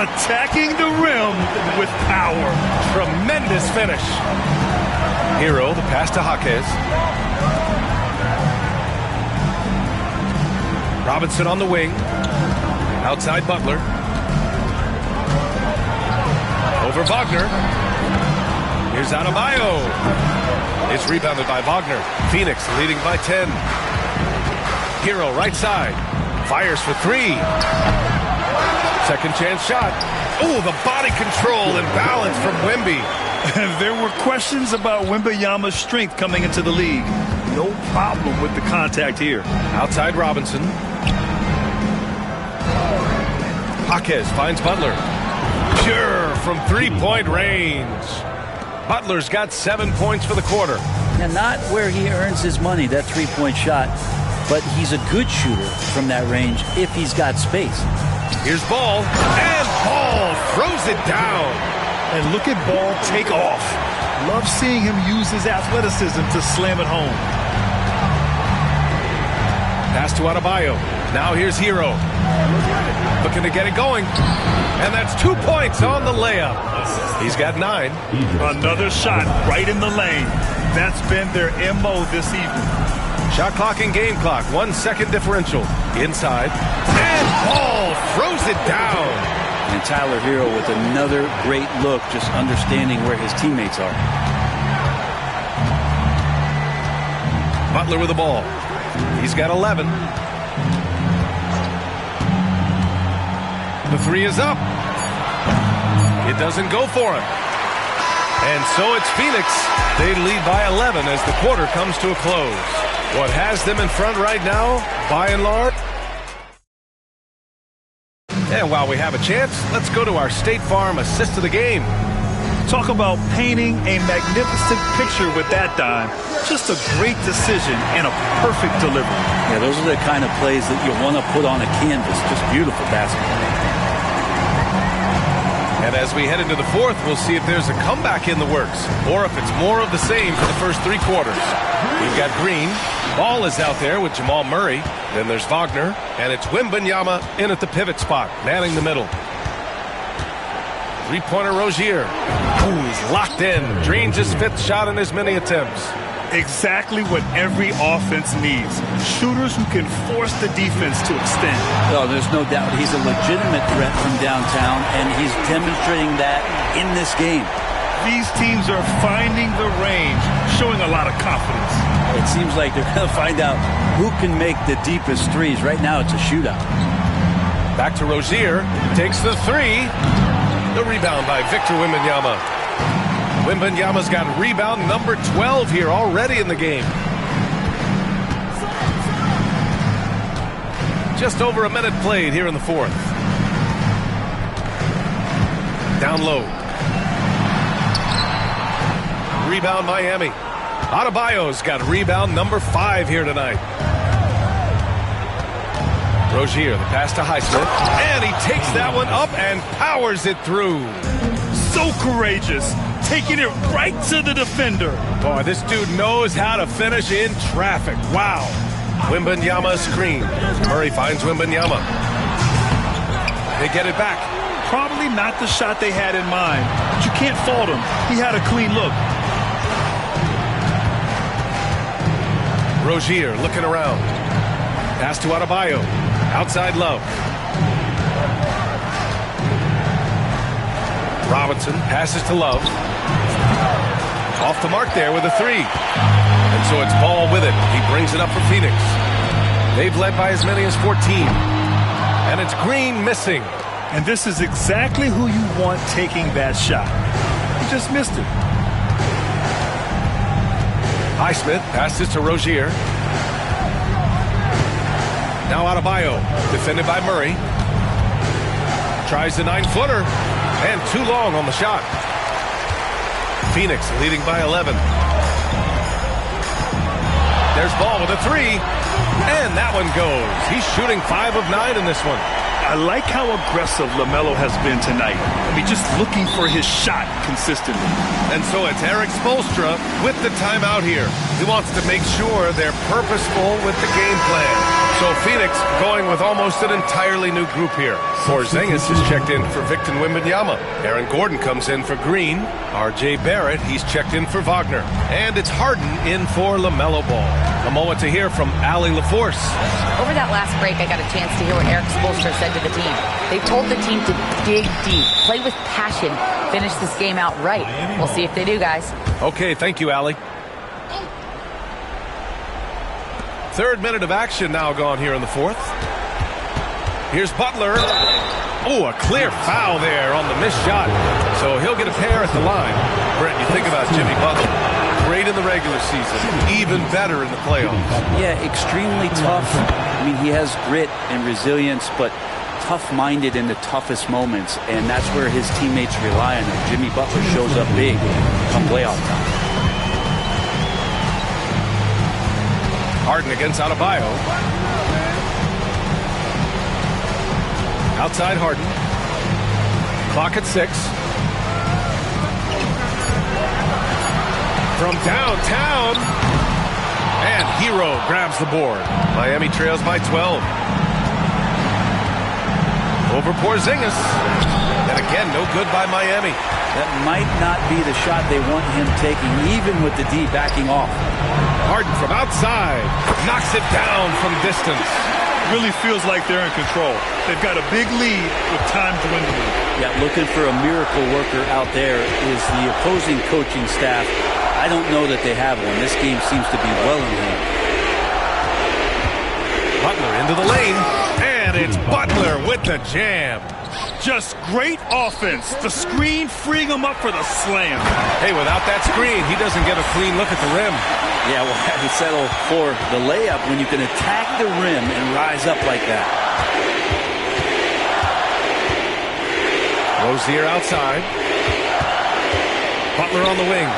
Attacking the rim with power. Tremendous finish. Hero, the pass to Jaquez. Robinson on the wing. Outside Butler. Over Wagner. Here's Adebayo. It's rebounded by Wagner. Phoenix leading by 10. Hero right side. Fires for 3. Second chance shot. Oh, the body control and balance from Wemby. There were questions about Wembanyama's strength coming into the league. No problem with the contact here. Outside Robinson. Jaquez finds Butler. Pure from three-point range. Butler's got 7 points for the quarter. Now, not where he earns his money, that three-point shot, but he's a good shooter from that range if he's got space. Here's Ball, and Ball throws it down. And look at Ball take off. Love seeing him use his athleticism to slam it home. Pass to Adebayo. Now here's Hero. Looking to get it going. And that's 2 points on the layup. He's got 9. Another shot right in the lane. That's been their MO this evening. Shot clock and game clock. 1 second differential. Inside. And Ball throws it down. And Tyler Hero with another great look, just understanding where his teammates are. Butler with the ball. He's got 11. The 3 is up. It doesn't go for him. And so it's Phoenix. They lead by 11 as the quarter comes to a close. What has them in front right now, by and large? And while we have a chance, let's go to our State Farm assist of the game. Talk about painting a magnificent picture with that dime. Just a great decision and a perfect delivery. Yeah, those are the kind of plays that you want to put on a canvas. Just beautiful basketball. And as we head into the fourth, we'll see if there's a comeback in the works or if it's more of the same for the first 3 quarters. We've got Green. Ball is out there with Jamal Murray. Then there's Wagner. And it's Wembanyama in at the pivot spot, manning the middle. Three-pointer Rozier. Ooh, he's locked in. Drains his 5th shot in as many attempts. Exactly what every offense needs. Shooters who can force the defense to extend. Oh, there's no doubt he's a legitimate threat from downtown, and he's demonstrating that in this game. These teams are finding the range, showing a lot of confidence. It seems like they're going to find out who can make the deepest threes. Right now, it's a shootout. Back to Rozier. Takes the 3. The rebound by Victor Wembanyama. Wembanyama's got rebound number 12 here already in the game. Just over a minute played here in the fourth. Down low. Rebound Miami. Adebayo's got rebound number 5 here tonight. Rozier, the pass to Highsmith. And he takes that one up and powers it through. So courageous. Taking it right to the defender. Boy, this dude knows how to finish in traffic. Wow. Wembanyama screen. Murray finds Wembanyama. They get it back. Probably not the shot they had in mind, but you can't fault him. He had a clean look. Rozier looking around. Pass to Adebayo. Outside Love. Robinson passes to Love. Off the mark there with a 3. And so it's Ball with it. He brings it up for Phoenix. They've led by as many as 14. And it's Green missing. And this is exactly who you want taking that shot. He just missed it. Highsmith passes to Rozier. Now Adebayo, defended by Murray. Tries the 9-footer. And too long on the shot. Phoenix leading by 11. There's Ball with a three, and that one goes. He's shooting 5 of 9 in this one. I like how aggressive LaMelo has been tonight. I mean, just looking for his shot consistently. And so it's Eric Spoelstra with the timeout here. He wants to make sure they're purposeful with the game plan. So Phoenix going with almost an entirely new group here. Porzingis is checked in for Victor Wembanyama. Aaron Gordon comes in for Green. R.J. Barrett, he's checked in for Wagner. And it's Harden in for LaMelo Ball. A moment to hear from Allie LaForce. Over that last break, I got a chance to hear what Eric Spoelstra said to the team. They told the team to dig deep, play with passion, finish this game out right. We'll see if they do, guys. Okay, thank you, Allie. Third minute of action now gone here in the fourth. Here's Butler. Oh, a clear foul there on the missed shot. So he'll get a pair at the line. Brent, you think about Jimmy Butler. Great in the regular season, even better in the playoffs. Yeah, extremely tough. I mean, he has grit and resilience, but tough-minded in the toughest moments, and that's where his teammates rely on him. Jimmy Butler shows up big come playoff time. Harden against Adebayo. Outside Harden. Clock at 6. From downtown. And Hero grabs the board. Miami trails by 12. Over Porzingis. And again, no good by Miami. That might not be the shot they want him taking, even with the D backing off. Harden from outside. Knocks it down from distance. Really feels like they're in control. They've got a big lead with time dwindling. Yeah, looking for a miracle worker out there is the opposing coaching staff. I don't know that they have one. This game seems to be well in hand. Butler into the lane. And it's Butler with the jam. Just great offense. The screen freeing him up for the slam. Hey, without that screen, he doesn't get a clean look at the rim. Yeah, well, how do you settle for the layup when you can attack the rim and rise up like that? Rozier outside. Butler on the wing.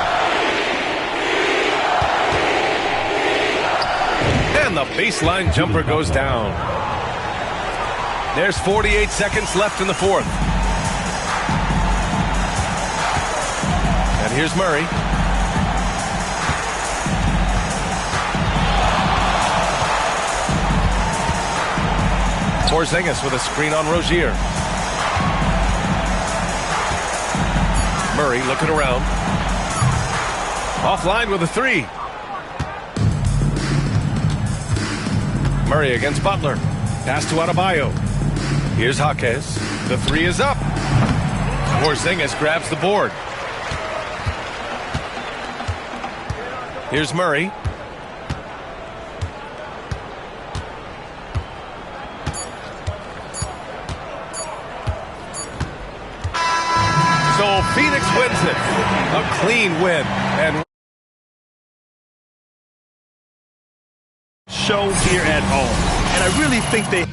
And the baseline jumper goes down. There's 48 seconds left in the fourth. And here's Murray. Porzingis with a screen on Rozier. Murray looking around. Offline with a three. Murray against Butler. Pass to Adebayo. Here's Jaquez. The three is up. Porzingis grabs the board. Here's Murray. So Phoenix wins it. A clean win. And show here at home. And I really think they